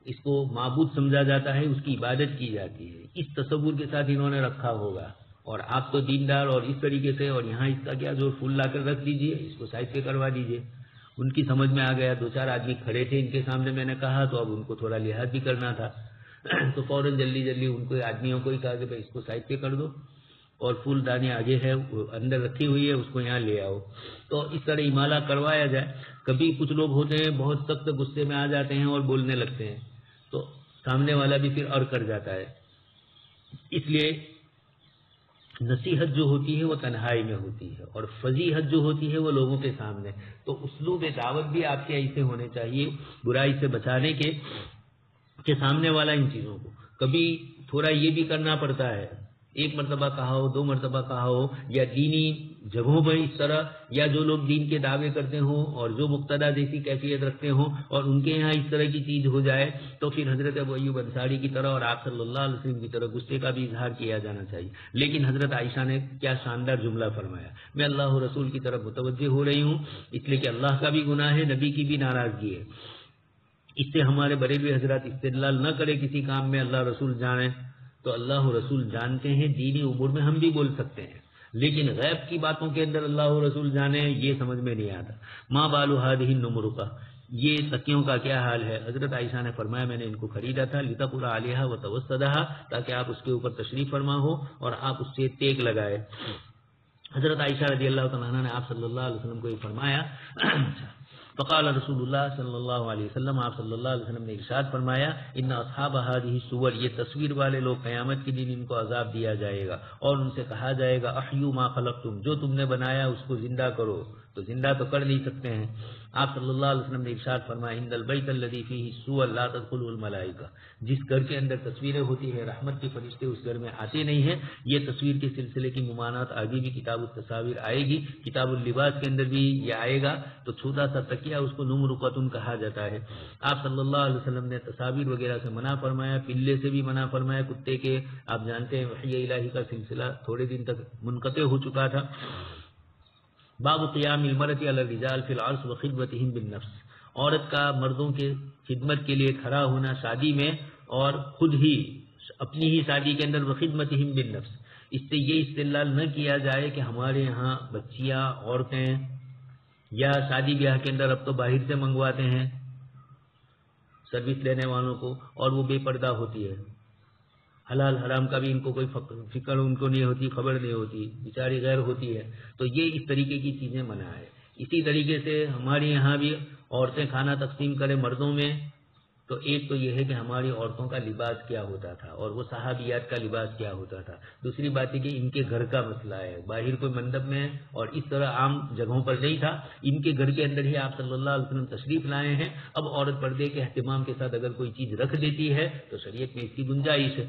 اس کو معبود سمجھا جاتا ہے, اس کی عبادت کی جاتی ہے. اس تصور کے ساتھ انہوں نے رکھا ہوگا, اور آپ تو دیندار اور اس طریقے سے, اور یہاں اس کا کیا زور, پھول لا کر رکھ دیجئے, اس کو سائڈ سے کروا دیجئے. ان کی سمجھ میں آ گیا. 2-4 آدمی کھڑے تھے ان کے سامنے, میں نے کہا تو اب ان کو تھوڑا لحاظ بھی کرنا تھا. تو فوراً جلدی ان کو آدمیوں کو ہی کہا کہ بھائی اس کو سائڈ پہ کر دو, اور پھول دانی آگے ہے اندر رکھی ہوئی ہے, اس کو یہاں لے آؤ. تو اس طرح امالہ کروایا جائے. کبھی کچھ لوگ ہوتے ہیں بہت سخت غصے میں آ جاتے ہیں اور بولنے لگتے ہیں, تو سامنے والا بھی پھر اور کر جاتا ہے. اس لیے نصیحت جو ہوتی ہے وہ تنہائی میں ہوتی ہے, اور فضیحت جو ہوتی ہے وہ لوگوں کے سامنے. تو اسلوب دعوت بھی آپ کے ایسے ہونے چاہیے برائی سے بچانے کے, کہ سامنے والا ان چیزوں کو, کبھی تھوڑا یہ بھی کرنا پڑتا ہے, 1 مرتبہ کہا ہو, 2 مرتبہ کہا ہو, یا دینی جگہوں پر اس طرح, یا جو لوگ دین کے دعوے کرتے ہوں اور جو مقتدا جیسی کیفیت رکھتے ہوں اور ان کے یہاں اس طرح کی چیز ہو جائے, تو پھر حضرت ابو ایوب انصاری کی طرح اور آپ صلی اللہ علیہ وسلم کی طرح غصے کا بھی اظہار کیا جانا چاہیے. لیکن حضرت عائشہ نے کیا شاندار جملہ فرمایا, میں اللہ و رسول کی طرف متوجہ ہو رہی ہوں اس لیے کہ اللہ کا بھی گناہ ہے, نبی کی بھی ناراضگی ہے. اس سے ہمارے بریلوی حضرات استدلال نہ کرے کسی کام میں اللہ رسول جانے, تو اللہ و رسول جانتے ہیں. دینی امور میں ہم بھی بول سکتے ہیں, لیکن غیب کی باتوں کے اندر اللہ و رسول جانے یہ سمجھ میں نہیں آتا. ماں بالو ہادہ النمرقہ, یہ تکیوں کا کیا حال ہے. حضرت عائشہ نے فرمایا میں نے ان کو خریدا تھا لتقر علیہا وتوسدھا, تاکہ آپ اس کے اوپر تشریف فرما ہو اور آپ اس سے ٹیک لگائے. حضرت عائشہ رضی اللہ تعالیٰ عنہ نے آپ صلی اللہ علیہ وسلم کو یہ فرمایا. فقال رسول اللہ صلی اللہ علیہ وسلم, آپ صلی اللہ علیہ وسلم نے ارشاد فرمایا, ان اصحاب هذه الصور, یہ تصویر والے لوگ قیامت کے دن ان کو عذاب دیا جائے گا, اور ان سے کہا جائے گا احیوا ما خلقتم, جو تم نے بنایا اس کو زندہ کرو. تو زندہ تو کر نہیں سکتے ہیں. آپ صلی اللہ علیہ وسلم نے ارشاد فرمایا, ان البیت الذی فیہ الصور لا تدخلہ الملائکہ, جس گھر کے اندر تصویریں ہوتی ہیں رحمت کے فرشتے اس گھر میں آتے نہیں ہیں. یہ تصویر کے سلسلے کی ممانعت آگے بھی کتاب التصاویر آئے گی, کتاب اللباس کے اندر بھی یہ آئے گا. تو چھوٹا سا تکیہ اس کو نمرقۃ کہا جاتا ہے. آپ صلی اللہ علیہ وسلم نے تصاویر وغیرہ سے منع فرمایا, پلے سے بھی منع فرمایا, کتے کے. آپ جانتے ہیں وحی الہی کا سلسلہ تھوڑے دن تک منقطع ہو چکا تھا. باب قیام المرأة علی الرجال فی العرس وخدمتهم بالنفس, عورت کا مردوں کے خدمت کے لیے کھڑا ہونا شادی میں, اور خود ہی اپنی ہی شادی کے اندر وخدمتهم بالنفس. اس سے یہ استدلال نہ کیا جائے کہ ہمارے ہاں بچیاں, عورتیں یا شادی بیاہ کے اندر اب تو باہر سے منگواتے ہیں سروس لینے والوں کو, اور وہ بے پردہ ہوتی ہے. حلال حرام کا بھی ان کو کوئی فکر ان کو نہیں ہوتی, خبر نہیں ہوتی, بیچاری غیر ہوتی ہے. تو یہ اس طریقے کی چیزیں منع ہے. اسی طریقے سے ہمارے یہاں بھی عورتیں کھانا تقسیم کریں مردوں میں, تو ایک تو یہ ہے کہ ہماری عورتوں کا لباس کیا ہوتا تھا اور وہ صحابیات کا لباس کیا ہوتا تھا. دوسری بات ہے کہ ان کے گھر کا مسئلہ ہے, باہر کوئی منڈپ میں اور اس طرح عام جگہوں پر نہیں تھا, ان کے گھر کے اندر ہی آپ صلی اللہ علیہ وسلم تشریف لائے ہیں. اب عورت پردے کے اہتمام کے ساتھ اگر کوئی چیز رکھ دیتی ہے تو شریعت میں اس کی گنجائش ہے.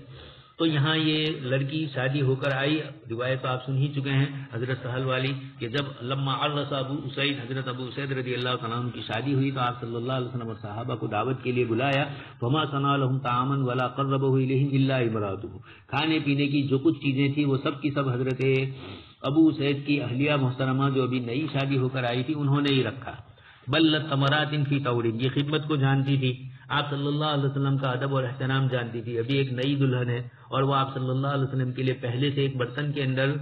تو یہاں یہ لڑکی شادی ہو کر آئی, روایت آپ سن ہی چکے ہیں حضرت سہل والی, کہ جب لما عرس ابو اسید, حضرت ابو اسید رضی اللہ تعالیٰ عنہ کی شادی ہوئی تو آپ صلی اللہ علیہ وسلم اور صحابہ کو دعوت کے لیے بلایا. فما صنع لهم طعاما ولا قربه الیہم الا امراته, کھانے پینے کی جو کچھ چیزیں تھیں وہ سب کی سب حضرت ابو اسید کی اہلیہ محترمہ جو ابھی نئی شادی ہو کر آئی تھی انہوں نے ہی رکھا. بل تمرات فی تور, یہ خدمت کو جانتی تھی, آپ صلی اللہ علیہ وسلم کا ادب اور احترام جانتی تھی. ابھی ایک نئی دلہن ہے اور وہ آپ صلی اللہ علیہ وسلم کے لیے پہلے سے ایک برتن کے اندر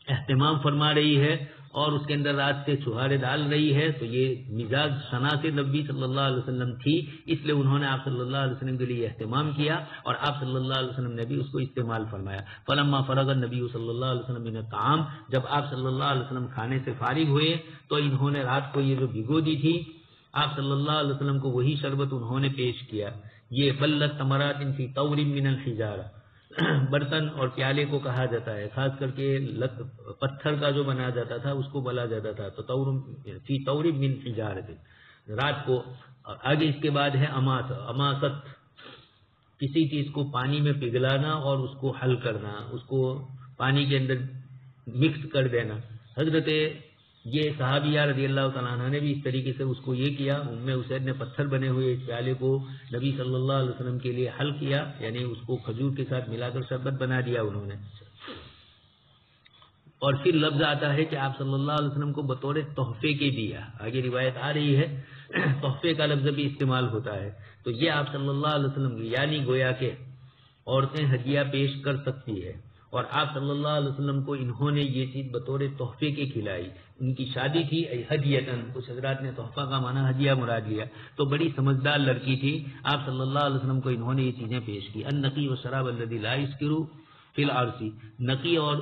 اہتمام فرما رہی ہے اور اس کے اندر رات سے چھہارے ڈال رہی ہے. تو یہ مزاج صنعت نبی صلی اللہ علیہ وسلم تھی, اس لیے انہوں نے آپ صلی اللہ علیہ وسلم کے لیے اہتمام کیا اور آپ صلی اللہ علیہ وسلم نے بھی اس کو استعمال فرمایا. فلما فرغ النبی صلی اللہ علیہ وسلم من الطعام, جب آپ صلی اللہ علیہ وسلم کھانے سے فارغ ہوئے تو انہوں نے رات کو یہ جو بھگو دی تھی آپ صلی اللہ علیہ وسلم کو وہی شربت انہوں نے پیش کیا یہ بلت تمرات فی طور من الحجارہ، برتن اور پیالے کو کہا جاتا ہے، خاص کر کے پتھر کا جو بنا جاتا تھا اس کو بولا جاتا تھا، تو فی طور من حجارۃ رات کو. اور آگے اس کے بعد ہے اماست، کسی چیز کو پانی میں پگھلانا اور اس کو حل کرنا، اس کو پانی کے اندر مکس کر دینا. حضرت یہ صحابیہ رضی اللہ تعالیٰ عنہ نے بھی اس طریقے سے اس کو یہ کیا. ام حسین نے پتھر بنے ہوئے اس پیالے کو نبی صلی اللہ علیہ وسلم کے لیے حل کیا، یعنی اس کو کھجور کے ساتھ ملا کر شربت بنا دیا انہوں نے. اور پھر لفظ آتا ہے کہ آپ صلی اللہ علیہ وسلم کو بطور تحفے کے دیا. آگے روایت آ رہی ہے تحفے کا لفظ بھی استعمال ہوتا ہے. تو یہ آپ صلی اللہ علیہ وسلم کی، یعنی گویا کہ عورتیں ہدیہ پیش کر سکتی ہے، اور آپ صلی اللہ علیہ وسلم کو انہوں نے یہ چیز بطور تحفے کے کھلائی. ان کی شادی تھی ہدیتن، کچھ حضرات نے تحفہ کا معنی ہدیہ مراد لیا، تو بڑی سمجھدار لڑکی تھی. آپ صلی اللہ علیہ وسلم کو انہوں نے یہ چیزیں پیش کی. النقی والشراب الذی لا یسکر فی العرس، نقی اور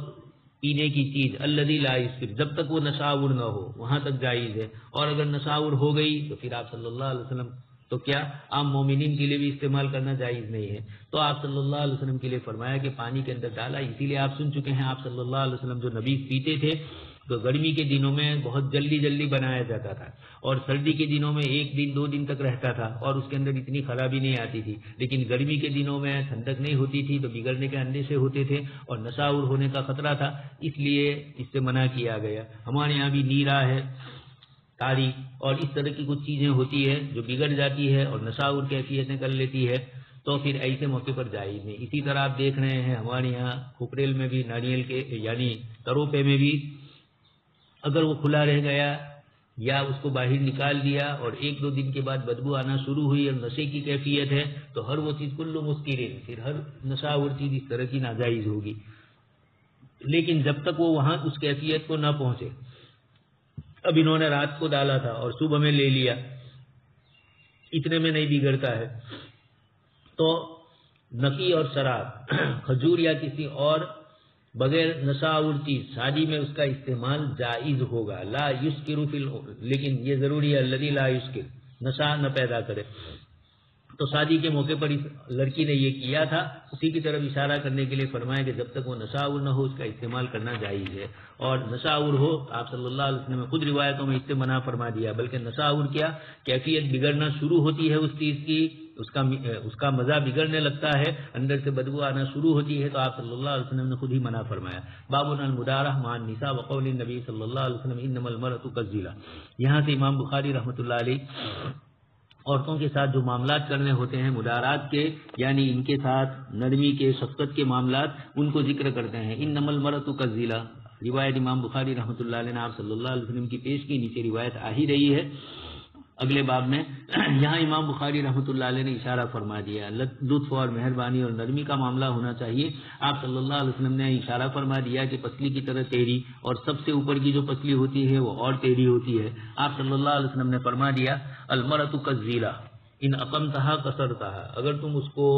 پینے کی چیز الذی لا یسکر، جب تک وہ نشاور نہ ہو وہاں تک جائز ہے، اور اگر نشاور ہو گئی تو پھر آپ صلی اللہ علیہ وسلم تو کیا عام مومنین کے لیے بھی استعمال کرنا جائز نہیں ہے. تو آپ صلی اللہ علیہ وسلم کے لیے فرمایا کہ پانی کے اندر ڈالا. اسی لیے آپ سن چکے ہیں آپ صلی اللہ علیہ وسلم جو نبیذ پیتے تھے تو گرمی کے دنوں میں بہت جلدی جلدی بنایا جاتا تھا، اور سردی کے دنوں میں 1 دن 2 دن تک رہتا تھا اور اس کے اندر اتنی خرابی نہیں آتی تھی. لیکن گرمی کے دنوں میں ٹھنڈک نہیں ہوتی تھی تو بگڑنے کے اندیشے ہوتے تھے اور نشاور ہونے کا خطرہ تھا، اس لیے اس سے منع کیا گیا. ہمارے یہاں بھی نیرا ہے، تاری اور اس طرح کی کچھ چیزیں ہوتی ہے جو بگڑ جاتی ہے اور نشاور کیفیتیں کر لیتی ہے، تو پھر ایسے موقع پر جائز نہیں. اسی طرح آپ دیکھ رہے ہیں ہمارے یہاں کھپریل میں بھی ناریل کے یعنی تروپے میں بھی اگر وہ کھلا رہ گیا یا اس کو باہر نکال دیا اور 1-2 دن کے بعد بدبو آنا شروع ہوئی اور نشے کی کیفیت ہے تو ہر وہ چیز کلو مسکرین، پھر ہر نشاور چیز اس طرح کی ناجائز ہوگی. لیکن جب تک وہ وہاں اس کیفیت کو نہ پہنچے، اب انہوں نے رات کو ڈالا تھا اور صبح میں لے لیا، اتنے میں نہیں بگڑتا ہے. تو نقی اور شراب، کھجور یا کسی اور بغیر نشاور چیز شادی میں اس کا استعمال جائز ہوگا. لا یسکر فی، لیکن یہ ضروری ہے الذی لا یسکر، نشہ نہ پیدا کرے. تو شادی کے موقع پر اس لڑکی نے یہ کیا تھا، اسی کی طرف اشارہ کرنے کے لیے فرمایا کہ جب تک وہ نشاور نہ ہو اس کا استعمال کرنا جائز ہے. اور نشاور ہو آپ صلی اللہ علیہ وسلم نے خود روایتوں میں اس سے منع فرما دیا، بلکہ نشاور کیا کیفیت بگڑنا شروع ہوتی ہے اس چیز کی، اس کا مزہ بگڑنے لگتا ہے، اندر سے بدبو آنا شروع ہوتی ہے، تو آپ صلی اللہ علیہ وسلم نے خود ہی منع فرمایا. باب المدارہ مع النساء وقول النبی صلی اللہ علیہ وسلم انما المرأة كالزنا. یہاں سے امام بخاری رحمۃ اللہ علیہ عورتوں کے ساتھ جو معاملات کرنے ہوتے ہیں مدارات کے، یعنی ان کے ساتھ نرمی کے، شفقت کے معاملات، ان کو ذکر کرتے ہیں. انما المرأة كالزنا، روایت امام بخاری رحمۃ اللہ علیہ نے آپ صلی اللہ علیہ وسلم کی پیش کی، نیچے روایت آ ہی رہی ہے اگلے باب میں. یہاں امام بخاری رحمۃ اللہ علیہ نے اشارہ فرما دیا لطف اور مہربانی اور نرمی کا معاملہ ہونا چاہیے. آپ صلی اللہ علیہ وسلم نے اشارہ فرما دیا کہ پسلی کی طرح تیری، اور سب سے اوپر کی جو پسلی ہوتی ہے وہ اور تیری ہوتی ہے. آپ صلی اللہ علیہ وسلم نے فرما دیا المرأة كالزنا ان اقمتها کسرتها، اگر تم اس کو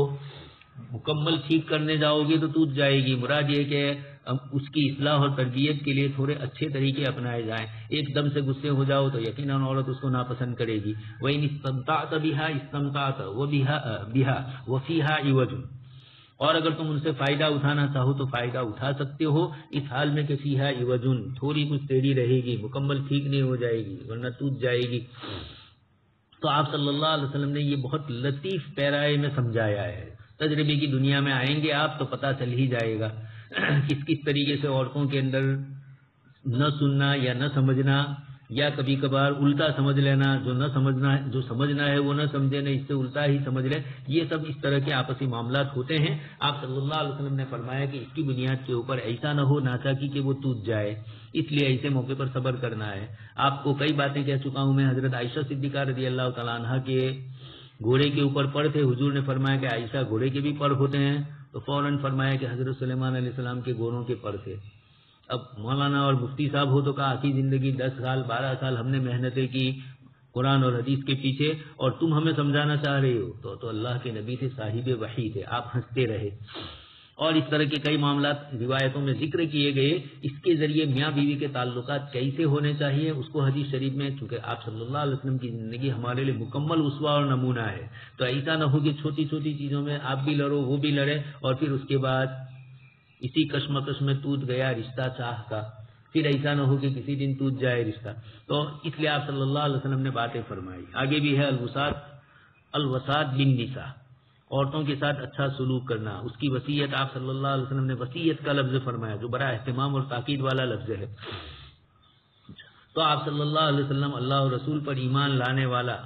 مکمل ٹھیک کرنے جاؤ گے تو ٹوٹ جائے گی. مراد یہ کہ اس کی اصلاح اور تربیت کے لیے تھوڑے اچھے طریقے اپنائے جائیں. ایک دم سے غصے ہو جاؤ تو یقیناً عورت اس کو ناپسند کرے گی. وَإِنِ اسْتَمْتَعْتَ بِهَا اسْتَمْتَعْتَ وَبِهَا وَفِيهَا عِوَجٌ، اور اگر تم ان سے فائدہ اٹھانا چاہو تو فائدہ اٹھا سکتے ہو، اس حال میں کہ فیہا عوجن، تھوڑی کچھ تیری رہے گی، مکمل ٹھیک نہیں ہو جائے گی ورنہ ٹوٹ جائے گی. تو آپ صلی اللہ علیہ وسلم نے یہ بہت لطیف پیرائے میں سمجھایا ہے. تجربے کی دنیا میں آئیں گے آپ تو پتہ چل ہی جائے گا کس طریقے سے عورتوں کے اندر نہ سننا یا نہ سمجھنا، یا کبھی کبھار الٹا سمجھ لینا، جو نہ سمجھنا ہے، جو سمجھنا ہے وہ نہ سمجھے، نہ اس سے الٹا ہی سمجھ لے، یہ سب اس طرح کے آپسی معاملات ہوتے ہیں. آپ صلی اللہ علیہ وسلم نے فرمایا کہ اس کی بنیاد کے اوپر ایسا نہ ہو ناچاکی کہ وہ ٹوٹ جائے، اس لیے ایسے موقع پر صبر کرنا ہے. آپ کو کئی باتیں کہہ چکا ہوں میں. حضرت عائشہ صدیقہ رضی اللہ تعالیٰ عنہ کے گھوڑے کے اوپر پر تھے. حضور نے فرمایا کہ عائشہ گھوڑے کے بھی پر ہوتے ہیں، تو فوراً فرمایا کہ حضرت سلیمان علیہ السلام کے گھوڑوں کے پر تھے. اب مولانا اور مفتی صاحب ہو تو کہا آخری زندگی 10 سال 12 سال ہم نے محنتیں کی قرآن اور حدیث کے پیچھے، اور تم ہمیں سمجھانا چاہ رہے ہو. تو اللہ کے نبی تھے، صاحب وحی تھے، آپ ہنستے رہے. اور اس طرح کے کئی معاملات روایتوں میں ذکر کیے گئے. اس کے ذریعے میاں بیوی کے تعلقات کیسے ہونے چاہیے اس کو حدیث شریف میں، چونکہ آپ صلی اللہ علیہ وسلم کی زندگی ہمارے لیے مکمل اسوہ اور نمونہ ہے، تو ایسا نہ ہو کہ چھوٹی چھوٹی چیزوں میں آپ بھی لڑو وہ بھی لڑے اور پھر اس کے بعد اسی کشمکش میں ٹوٹ گیا رشتہ چاہ کا، پھر ایسا نہ ہو کہ کسی دن ٹوٹ جائے رشتہ. تو اس لیے آپ صلی اللہ علیہ وسلم نے باتیں فرمائی. آگے بھی ہے الوساط بالنساء، عورتوں کے ساتھ اچھا سلوک کرنا. اس کی وصیت آپ صلی اللہ علیہ وسلم نے وصیت کا لفظ فرمایا جو بڑا اہتمام اور تاکید والا لفظ ہے. تو آپ صلی اللہ علیہ وسلم اللہ اور رسول پر ایمان لانے والا،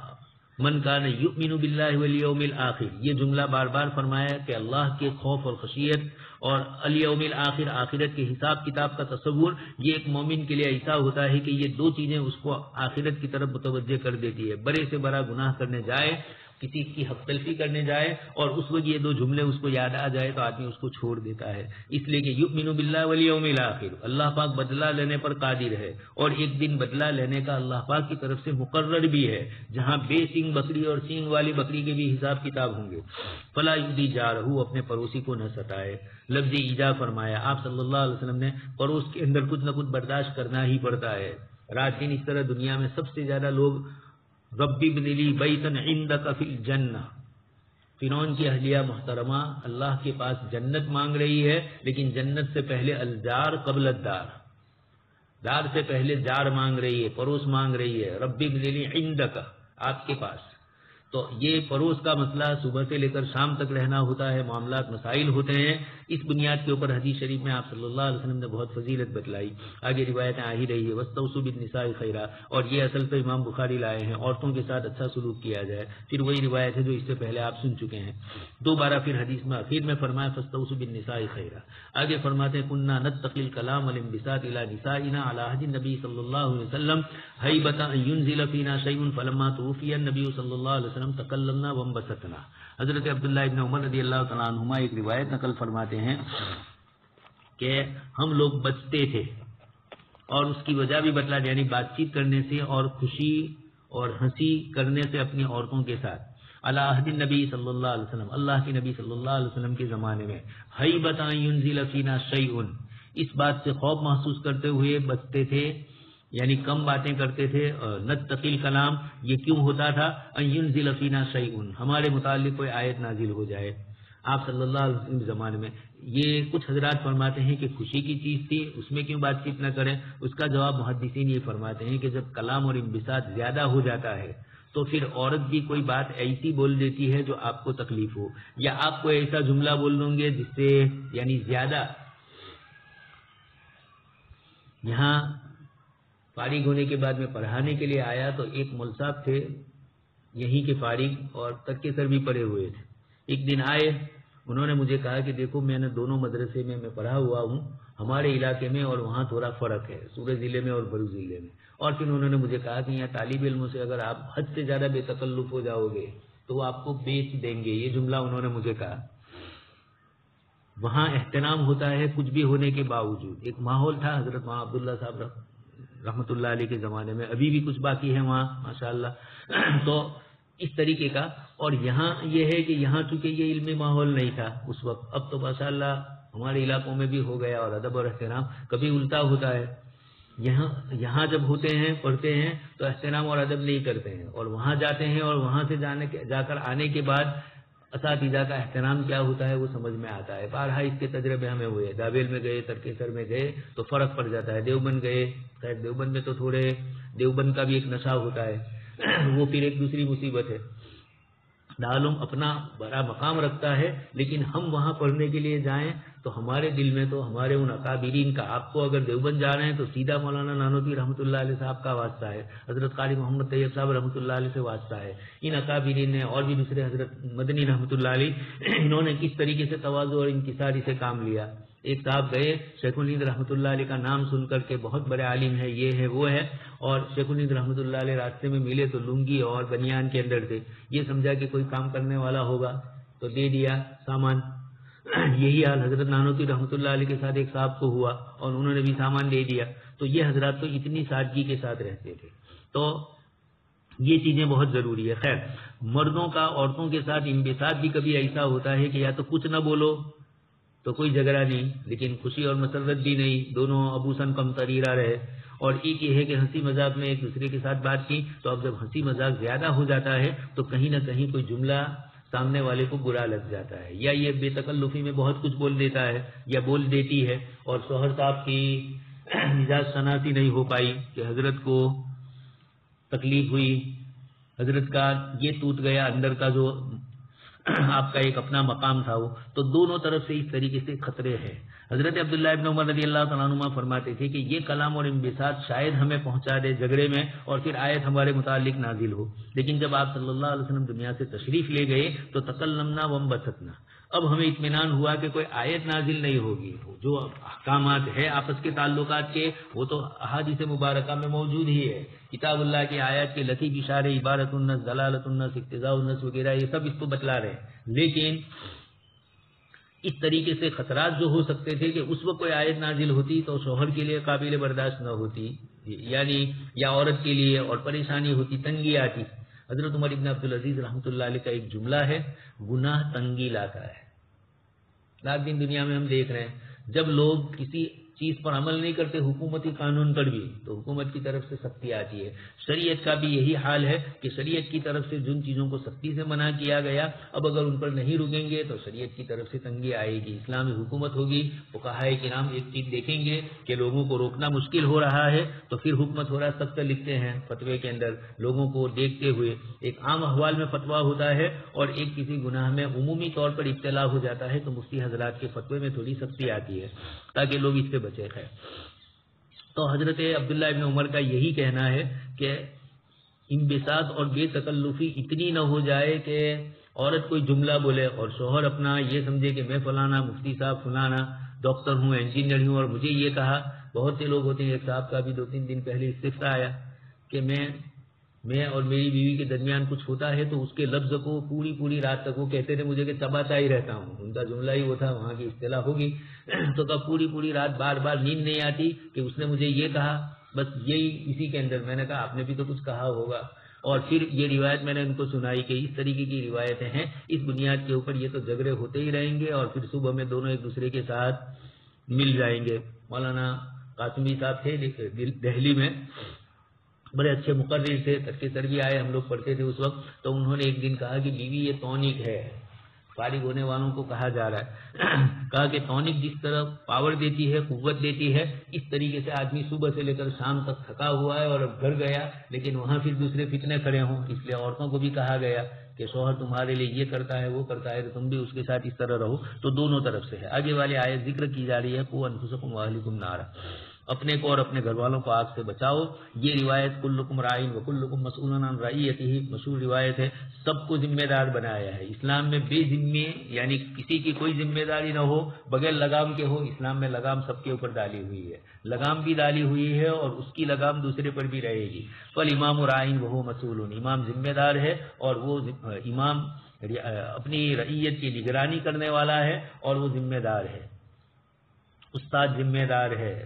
من کان یؤمن باللہ والیوم الآخر، یہ جملہ بار بار فرمایا کہ اللہ کے خوف اور خشیت اور الیوم الآخر، آخرت کے حساب کتاب کا تصور، یہ ایک مومن کے لیے ایسا ہوتا ہے کہ یہ دو چیزیں اس کو آخرت کی طرف متوجہ کر دیتی ہے. بڑے سے بڑا گناہ کرنے جائے، کسی کی حق تلفی کرنے جائے اور اس وقت یہ دو جملے اس کو یاد آ جائے تو آدمی اس کو چھوڑ دیتا ہے. اس لیے کہ یؤمن باللہ والیوم الآخر، اللہ پاک بدلہ لینے پر قادر ہے اور ایک دن بدلہ لینے کا اللہ پاک کی طرف سے مقرر بھی ہے جہاں بے سینگ بکری اور سینگ والی بکری کے بھی حساب کتاب ہوں گے. فلا یؤذی جارہ، اپنے پڑوسی کو نہ ستائے. لفظ ایجا فرمایا. آپ صلی اللہ علیہ وسلم نے پڑوس کے اندر کچھ نہ کچھ برداشت کرنا ہی پڑتا ہے. رات دن اس طرح دنیا میں سب سے زیادہ لوگ ربی ابن لی بیتن عندک فی الجنہ، فرعون کی اہلیہ محترمہ اللہ کے پاس جنت مانگ رہی ہے، لیکن جنت سے پہلے الجار قبل الدار، دار سے پہلے جار مانگ رہی ہے، پڑوس مانگ رہی ہے. ربی ابن لی عندک، آپ کے پاس. تو یہ پڑوس کا مسئلہ صبح سے لے کر شام تک رہنا ہوتا ہے، معاملات مسائل ہوتے ہیں. اس بنیاد کے اوپر حدیث شریف میں آپ صلی اللہ علیہ وسلم نے بہت فضیلت بتلائی. آگے روایتیں آ ہی رہی ہے واستوصوا بالنساء خیرا، اور یہ اصل پہ امام بخاری لائے ہیں عورتوں کے ساتھ اچھا سلوک کیا جائے. پھر وہی روایت ہے جو اس سے پہلے آپ سن چکے ہیں. دوبارہ پھر حدیث میں اخیر میں فرمایا فاستوصوا بالنساء خیرا. آگے فرماتے ہیں كنا نتقي الكلام والانبساط الى نسائنا على عهد النبي صلی اللہ علیہ وسلم هيبة ان ينزل فينا شيء فلما توفي النبي صلی اللہ علیہ وسلم تکلمنا وانبسطنا. حضرت عبداللہ ابن عمر رضی اللہ تعالیٰ عنہما ایک روایت نقل فرماتے ہیں کہ ہم لوگ بچتے تھے اور اس کی وجہ بھی بتلا، یعنی بات چیت کرنے سے اور خوشی اور ہنسی کرنے سے اپنی عورتوں کے ساتھ علی عہد النبی صلی اللہ علیہ وسلم، اللہ کے نبی صلی اللہ علیہ وسلم کے زمانے میں، ہیبۃ ان ینزل فینا شیء، اس بات سے خوف محسوس کرتے ہوئے بچتے تھے، یعنی کم باتیں کرتے تھے. نتقی الکلام، یہ کیوں ہوتا تھا؟ ان ینزل فینا شیء، ہمارے متعلق کوئی آیت نازل ہو جائے. آپ صلی اللہ علیہ وسلم کے زمانے میں یہ کچھ حضرات فرماتے ہیں کہ خوشی کی چیز تھی، اس میں کیوں بات چیت نہ کریں؟ اس کا جواب محدثین یہ فرماتے ہیں کہ جب کلام اور انبساط زیادہ ہو جاتا ہے تو پھر عورت بھی کوئی بات ایسی بول دیتی ہے جو آپ کو تکلیف ہو، یا آپ کو ایسا جملہ بول دوں گے جس سے یعنی زیادہ. یہاں فارغ ہونے کے بعد میں پڑھانے کے لیے آیا تو ایک مول صاحب تھے یہیں کے فارغ اور ترک سر بھی پڑے ہوئے تھے. ایک دن آئے، انہوں نے مجھے کہا کہ دیکھو میں نے دونوں مدرسے میں پڑھا ہوا ہوں، ہمارے علاقے میں اور وہاں تھوڑا فرق ہے، سورج ضلع میں اور بھرو ضلع میں. اور پھر انہوں نے مجھے کہا کہ یہاں طالب علموں سے اگر آپ حد سے زیادہ بے تکلف ہو جاؤ گے تو وہ آپ کو بیچ دیں گے. یہ جملہ انہوں نے مجھے کہا. وہاں احترام ہوتا ہے کچھ بھی ہونے کے باوجود. ایک ماحول تھا حضرت وہاں عبداللہ صاحب رحمۃ اللہ علیہ کے زمانے میں، ابھی بھی کچھ باقی ہے وہاں ماشاءاللہ. تو اس طریقے کا. اور یہاں یہ ہے کہ یہاں چونکہ یہ علمی ماحول نہیں تھا اس وقت، اب تو ماشاءاللہ ہمارے علاقوں میں بھی ہو گیا اور ادب اور احترام. کبھی الٹا ہوتا ہے، یہاں جب ہوتے ہیں پڑھتے ہیں تو احترام اور ادب نہیں کرتے ہیں، اور وہاں جاتے ہیں اور وہاں سے جا کر آنے کے بعد اساتذہ کا احترام کیا ہوتا ہے وہ سمجھ میں آتا ہے. بارہا اس کے تجربے ہمیں ہوئے، دابیل میں گئے، ترکیسر میں گئے تو فرق پڑ جاتا ہے. دیوبند گئے، خیر دیوبند میں تو تھوڑے دیوبند کا بھی ایک نشہ ہوتا ہے وہ پھر ایک دوسری مصیبت ہے. دارالعلوم اپنا بڑا مقام رکھتا ہے، لیکن ہم وہاں پڑھنے کے لیے جائیں تو ہمارے دل میں تو ہمارے ان اکابرین کا، آپ کو اگر دیوبند جا رہے ہیں تو سیدھا مولانا نانوتوی رحمۃ اللہ علیہ صاحب کا واسطہ ہے، حضرت قاری محمد طیب صاحب رحمۃ اللہ علیہ سے واسطہ ہے. ان اکابرین نے اور بھی دوسرے حضرت مدنی رحمۃ اللہ علیہ انہوں نے کس طریقے سے تواضع اور انکساری سے کام لیا. ایک صاحب گئے، شیخ الہند رحمۃ اللہ علیہ کا نام سن کر کے بہت بڑے عالم ہے، یہ ہے وہ ہے، اور شیخ الہند رحمۃ اللہ علیہ راستے میں ملے تو لنگی اور بنیان کے اندر تھے. یہ سمجھا کہ کوئی کام کرنے والا ہوگا تو دے دیا سامان. یہی حال حضرت نانوتوی رحمۃ اللہ علیہ کے ساتھ ایک صاحب کو ہوا اور انہوں نے بھی سامان دے دیا. تو یہ حضرات تو اتنی سادگی کے ساتھ رہتے تھے. تو یہ چیزیں بہت ضروری ہے. خیر، مردوں کا عورتوں کے ساتھ انبساط بھی کبھی ایسا ہوتا ہے کہ یا تو کچھ نہ بولو تو کوئی جھگڑا نہیں، لیکن خوشی اور مسرت بھی نہیں، دونوں ابوسن کم تریرا رہے. اور ایک یہ ہے کہ ہنسی مذاق میں ایک دوسرے کے ساتھ بات کی، تو اب جب ہنسی مذاق زیادہ ہو جاتا ہے تو کہیں نہ کہیں کوئی جملہ سامنے والے کو برا لگ جاتا ہے، یا یہ بے تکلفی میں بہت کچھ بول دیتا ہے یا بول دیتی ہے، اور شوہر صاحب کی مزاج شناسی نہیں ہو پائی کہ حضرت کو تکلیف ہوئی، حضرت کا یہ ٹوٹ گیا اندر کا جو آپ کا ایک اپنا مقام تھا وہ، تو دونوں طرف سے اس طریقے سے خطرے ہیں. حضرت عبداللہ ابن عمر رضی اللہ تعالیٰ عنہ فرماتے تھے کہ یہ کلام اور انبساط شاید ہمیں پہنچا دے جھگڑے میں اور پھر آیت ہمارے متعلق نازل ہو، لیکن جب آپ صلی اللہ علیہ وسلم دنیا سے تشریف لے گئے تو تکلمنا وانبسطنا، اب ہمیں اطمینان ہوا کہ کوئی آیت نازل نہیں ہوگی. جو احکامات ہے آپس کے تعلقات کے وہ تو احادیث مبارکہ میں موجود ہی ہے، کتاب اللہ کی آیات کے لطیف اشارے، عبارت النس، دلالت النس، اقتضاء النس وغیرہ یہ سب اس کو بتلا رہے ہیں. لیکن اس طریقے سے خطرات جو ہو سکتے تھے کہ اس وقت کوئی آیت نازل ہوتی تو شوہر کے لیے قابل برداشت نہ ہوتی، یعنی یا عورت کے لیے، اور پریشانی ہوتی، تنگی آتی. حضرت عمر ابن عبدالعزیز رحمۃ اللہ علیہ کا ایک جملہ ہے، گناہ تنگی لاتا ہے. رات دن دنیا میں ہم دیکھ رہے ہیں جب لوگ کسی چیز پر عمل نہیں کرتے، حکومتی قانون پر بھی، تو حکومت کی طرف سے سختی آتی ہے. شریعت کا بھی یہی حال ہے کہ شریعت کی طرف سے جن چیزوں کو سختی سے منع کیا گیا، اب اگر ان پر نہیں رکیں گے تو شریعت کی طرف سے تنگی آئے گی، اسلامی حکومت ہوگی. فقہائے کرام ایک چیز دیکھیں گے کہ لوگوں کو روکنا مشکل ہو رہا ہے تو پھر حکم تھوڑا سخت لکھتے ہیں فتوے کے اندر، لوگوں کو دیکھتے ہوئے. ایک عام احوال میں فتویٰ ہوتا ہے اور ایک کسی گناہ میں عمومی طور پر ابتلا ہو جاتا ہے تو مفتی حضرات کے فتوے میں تھوڑی سختی آتی ہے تاکہ لوگ اس سے بچے. خیر، تو حضرت عبداللہ ابن عمر کا یہی کہنا ہے کہ انبساط اور بے تکلفی اتنی نہ ہو جائے کہ عورت کوئی جملہ بولے اور شوہر اپنا یہ سمجھے کہ میں فلانا مفتی صاحب فلانا ڈاکٹر ہوں، انجینئر ہوں اور مجھے یہ کہا. بہت سے لوگ ہوتے ہیں، ایک صاحب کا بھی 2-3 دن پہلے استفسار آیا کہ میں اور میری بیوی کے درمیان کچھ ہوتا ہے تو اس کے لفظ کو پوری رات تک وہ کہتے تھے مجھے کہ چباتا ہی رہتا ہوں. ان کا جملہ ہی وہ تھا، وہاں کی اصطلاح ہوگی. تو کب پوری رات بار بار نیند نہیں آتی کہ اس نے مجھے یہ کہا، بس یہی اسی کے اندر. میں نے کہا آپ نے بھی تو کچھ کہا ہوگا. اور پھر یہ روایت میں نے ان کو سنائی کہ اس طریقے کی روایتیں ہیں، اس بنیاد کے اوپر یہ تو جھگڑے ہوتے ہی رہیں گے اور پھر صبح میں دونوں ایک دوسرے کے ساتھ مل جائیں گے. مولانا قاسمی صاحب تھے دہلی میں، بڑے اچھے مقرر تھے، ترک بھی آئے، ہم لوگ پڑھتے تھے اس وقت. تو انہوں نے ایک دن کہا کہ بیوی یہ ٹونک ہے، فارغ ہونے والوں کو کہا جا رہا ہے. کہا کہ ٹونک جس طرح پاور دیتی ہے، قوت دیتی ہے، اس طریقے سے آدمی صبح سے لے کر شام تک تھکا ہوا ہے اور اب گھر گیا لیکن وہاں پھر دوسرے فتنے کھڑے ہوں. اس لیے عورتوں کو بھی کہا گیا کہ شوہر تمہارے لیے یہ کرتا ہے وہ کرتا ہے تو تم بھی اس کے ساتھ اس طرح رہو. تو دونوں طرف سے ہے. آگے والے آیت ذکر کی جا رہی ہے قوا انفسکم واہلیکم نارا، اپنے کو اور اپنے گھر والوں کو آگ سے بچاؤ. یہ روایت کلکم رائن وکلکم مسئول عن رعیتہ، مشہور روایت ہے. سب کو ذمہ دار بنایا ہے. اسلام میں بے ذمے یعنی کسی کی کوئی ذمہ داری نہ ہو، بغیر لگام کے ہو. اسلام میں لگام سب کے اوپر ڈالی ہوئی ہے، لگام بھی ڈالی ہوئی ہے اور اس کی لگام دوسرے پر بھی رہے گی. فالامام رائن وہو مسئول، امام ذمہ دار ہے اور وہ امام اپنی رعیت کی نگرانی کرنے والا ہے اور وہ ذمہ دار ہے. استاد ذمہ دار ہے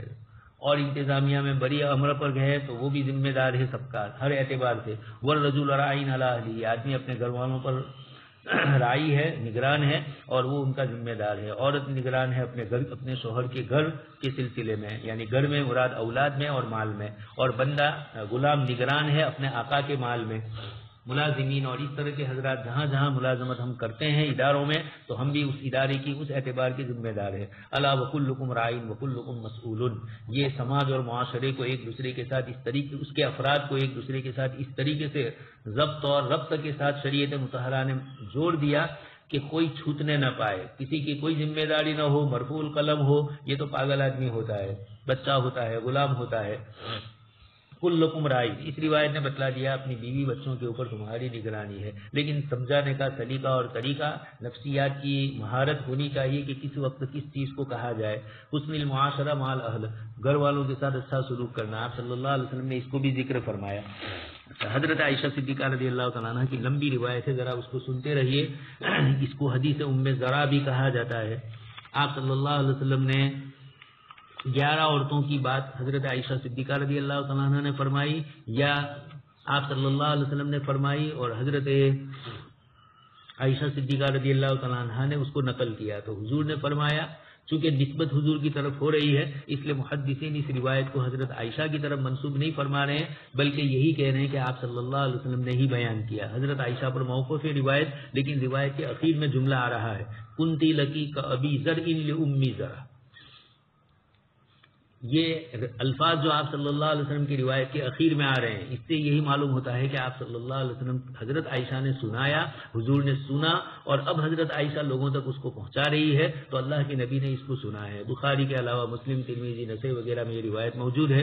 اور انتظامیہ میں بری امر پر گئے تو وہ بھی ذمہ دار ہے سب کا ہر اعتبار سے. والرجل راعٍ علی اہلہ، آدمی اپنے گھر والوں پر رائی ہے، نگران ہے اور وہ ان کا ذمہ دار ہے. عورت نگران ہے اپنے شوہر کے گھر کے سلسلے میں، یعنی گھر میں مراد اولاد میں اور مال میں، اور بندہ غلام نگران ہے اپنے آقا کے مال میں. ملازمین اور اس طرح کے حضرات جہاں جہاں ملازمت ہم کرتے ہیں اداروں میں تو ہم بھی اس ادارے کی اس اعتبار کے ذمہ دار ہیں. الا وکلکم راعٍ وکلکم مسئول. یہ سماج اور معاشرے کو ایک دوسرے کے ساتھ اس طریقے، اس کے افراد کو ایک دوسرے کے ساتھ اس طریقے سے ضبط اور ربط کے ساتھ شریعت مطہرہ نے جوڑ دیا کہ کوئی چھوٹنے نہ پائے، کسی کی کوئی ذمہ داری نہ ہو، مرفوع القلم ہو. یہ تو پاگل آدمی ہوتا ہے، بچہ ہوتا ہے، غلام ہوتا ہے. کلکم راعٍ، اس روایت نے بتلا دیا اپنی بیوی بچوں کے اوپر تمہاری نگرانی ہے. لیکن سمجھانے کا سلیقہ اور طریقہ، نفسیات کی مہارت ہونی چاہیے کہ کس وقت کس چیز کو کہا جائے. حسن المعاشرہ مع الاہل، گھر والوں کے ساتھ اچھا سلوک کرنا. آپ صلی اللہ علیہ وسلم نے اس کو بھی ذکر فرمایا. حضرت عائشہ صدیقہ رضی اللہ تعالیٰ عنہ کی لمبی روایت ہے، ذرا اس کو سنتے رہیے. اس کو حدیث ام زرع بھی کہا جاتا ہے. آپ صلی اللہ علیہ وسلم نے 11 عورتوں کی بات حضرت عائشہ صدیقہ رضی اللہ تعالیٰ عنہ نے فرمائی یا آپ صلی اللہ علیہ وسلم نے فرمائی اور حضرت عائشہ صدیقہ رضی اللہ تعالیٰ عنہ نے اس کو نقل کیا. تو حضور نے فرمایا چونکہ نسبت حضور کی طرف ہو رہی ہے اس لیے محدثین اس روایت کو حضرت عائشہ کی طرف منسوب نہیں فرما رہے ہیں، بلکہ یہی کہہ رہے ہیں کہ آپ صلی اللہ علیہ وسلم نے ہی بیان کیا۔ حضرت عائشہ پر موقوف ہے روایت، لیکن روایت کے اخیر میں جملہ آ رہا ہے کنتی لکی کا ابی ذر لأمی ذرا۔ یہ الفاظ جو آپ صلی اللہ علیہ وسلم کی روایت کے اخیر میں آ رہے ہیں، اس سے یہی معلوم ہوتا ہے کہ آپ صلی اللہ علیہ وسلم حضرت عائشہ نے سنایا، حضور نے سنا، اور اب حضرت عائشہ لوگوں تک اس کو پہنچا رہی ہے، تو اللہ کے نبی نے اس کو سنا ہے۔ بخاری کے علاوہ مسلم، ترمذی، نسائی وغیرہ میں یہ روایت موجود ہے۔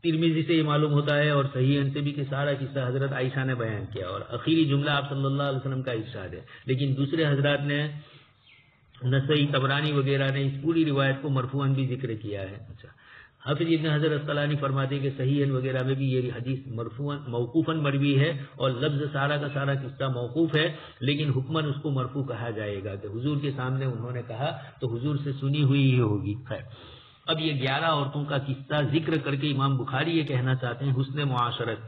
ترمذی سے یہ معلوم ہوتا ہے اور صحیح سے بھی کہ سارا قصہ حضرت عائشہ نے بیان کیا، اور آخری جملہ آپ صلی اللہ علیہ وسلم کا ارشاد ہے، لیکن دوسرے حضرات نے نسائی، طبرانی وغیرہ نے اس پوری روایت کو مرفوعاً بھی ذکر کیا ہے۔ اچھا، حافظ ابن حجر اسقلانی فرماتے ہیں کہ صحیح وغیرہ میں بھی یہ حدیث مرفوعاً موقوفاً مروی ہے، اور لفظ سارا کا سارا قصہ موقوف ہے، لیکن حکماً اس کو مرفوع کہا جائے گا کہ حضور کے سامنے انہوں نے کہا تو حضور سے سنی ہوئی ہی ہوگی۔ خیر، اب یہ 11 عورتوں کا قصہ ذکر کر کے امام بخاری یہ کہنا چاہتے ہیں حسن معاشرت،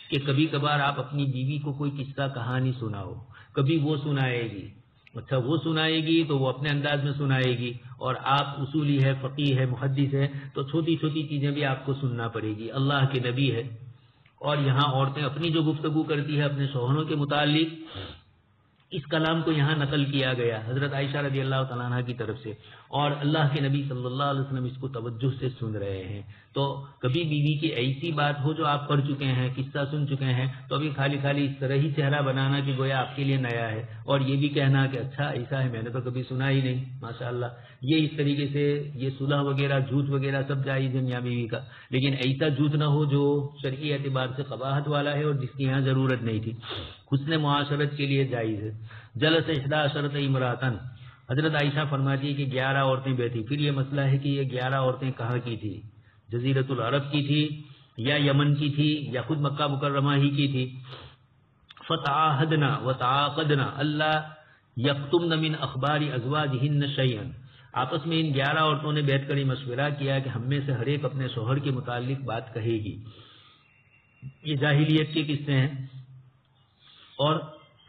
کہ کبھی کبھار آپ اپنی بیوی کو کوئی قصہ کہانی سناؤ، کبھی وہ سنائے گی، اچھا وہ سنائے گی تو وہ اپنے انداز میں سنائے گی، اور آپ اصولی ہے، فقیہ ہے، محدث ہے، تو چھوٹی چھوٹی چیزیں بھی آپ کو سننا پڑے گی۔ اللہ کے نبی ہے، اور یہاں عورتیں اپنی جو گفتگو کرتی ہے اپنے شوہروں کے متعلق، اس کلام کو یہاں نقل کیا گیا حضرت عائشہ رضی اللہ تعالیٰ عنہ کی طرف سے، اور اللہ کے نبی صلی اللہ علیہ وسلم اس کو توجہ سے سن رہے ہیں۔ تو کبھی بیوی کی ایسی بات ہو جو آپ پڑھ چکے ہیں، قصہ سن چکے ہیں، تو ابھی خالی خالی اس طرح ہی چہرہ بنانا کہ گویا آپ کے لیے نیا ہے، اور یہ بھی کہنا کہ اچھا ایسا ہے، میں نے تو کبھی سنا ہی نہیں، ماشاءاللہ۔ یہ اس طریقے سے یہ صلح وغیرہ، جھوٹ وغیرہ سب جائز ہے میاں بیوی کا، لیکن ایسا جھوٹ نہ ہو جو شرعی اعتبار سے قباحت والا ہے اور جس کی یہاں ضرورت نہیں تھی، حسن معاشرت کے لیے جائز ہے۔ جلس 11 امراتن، حضرت عائشہ فرماتی ہے کہ 11 عورتیں بیٹھی۔ پھر یہ مسئلہ ہے کہ یہ 11 عورتیں کہاں کی تھی، جزیرۃ العرب کی تھی یا یمن کی تھی یا خود مکہ مکرمہ ہی کی تھی۔ فتعاہدنا وتعاقدنا اللہ یکتمن من اخبار ازواجہن شیئا، آپس میں ان 11 عورتوں نے بیٹھ کر یہ مشورہ کیا کہ ہم میں سے ہر ایک اپنے شوہر کے متعلق بات کہے گی۔ یہ جاہلیت کے قصے ہیں، اور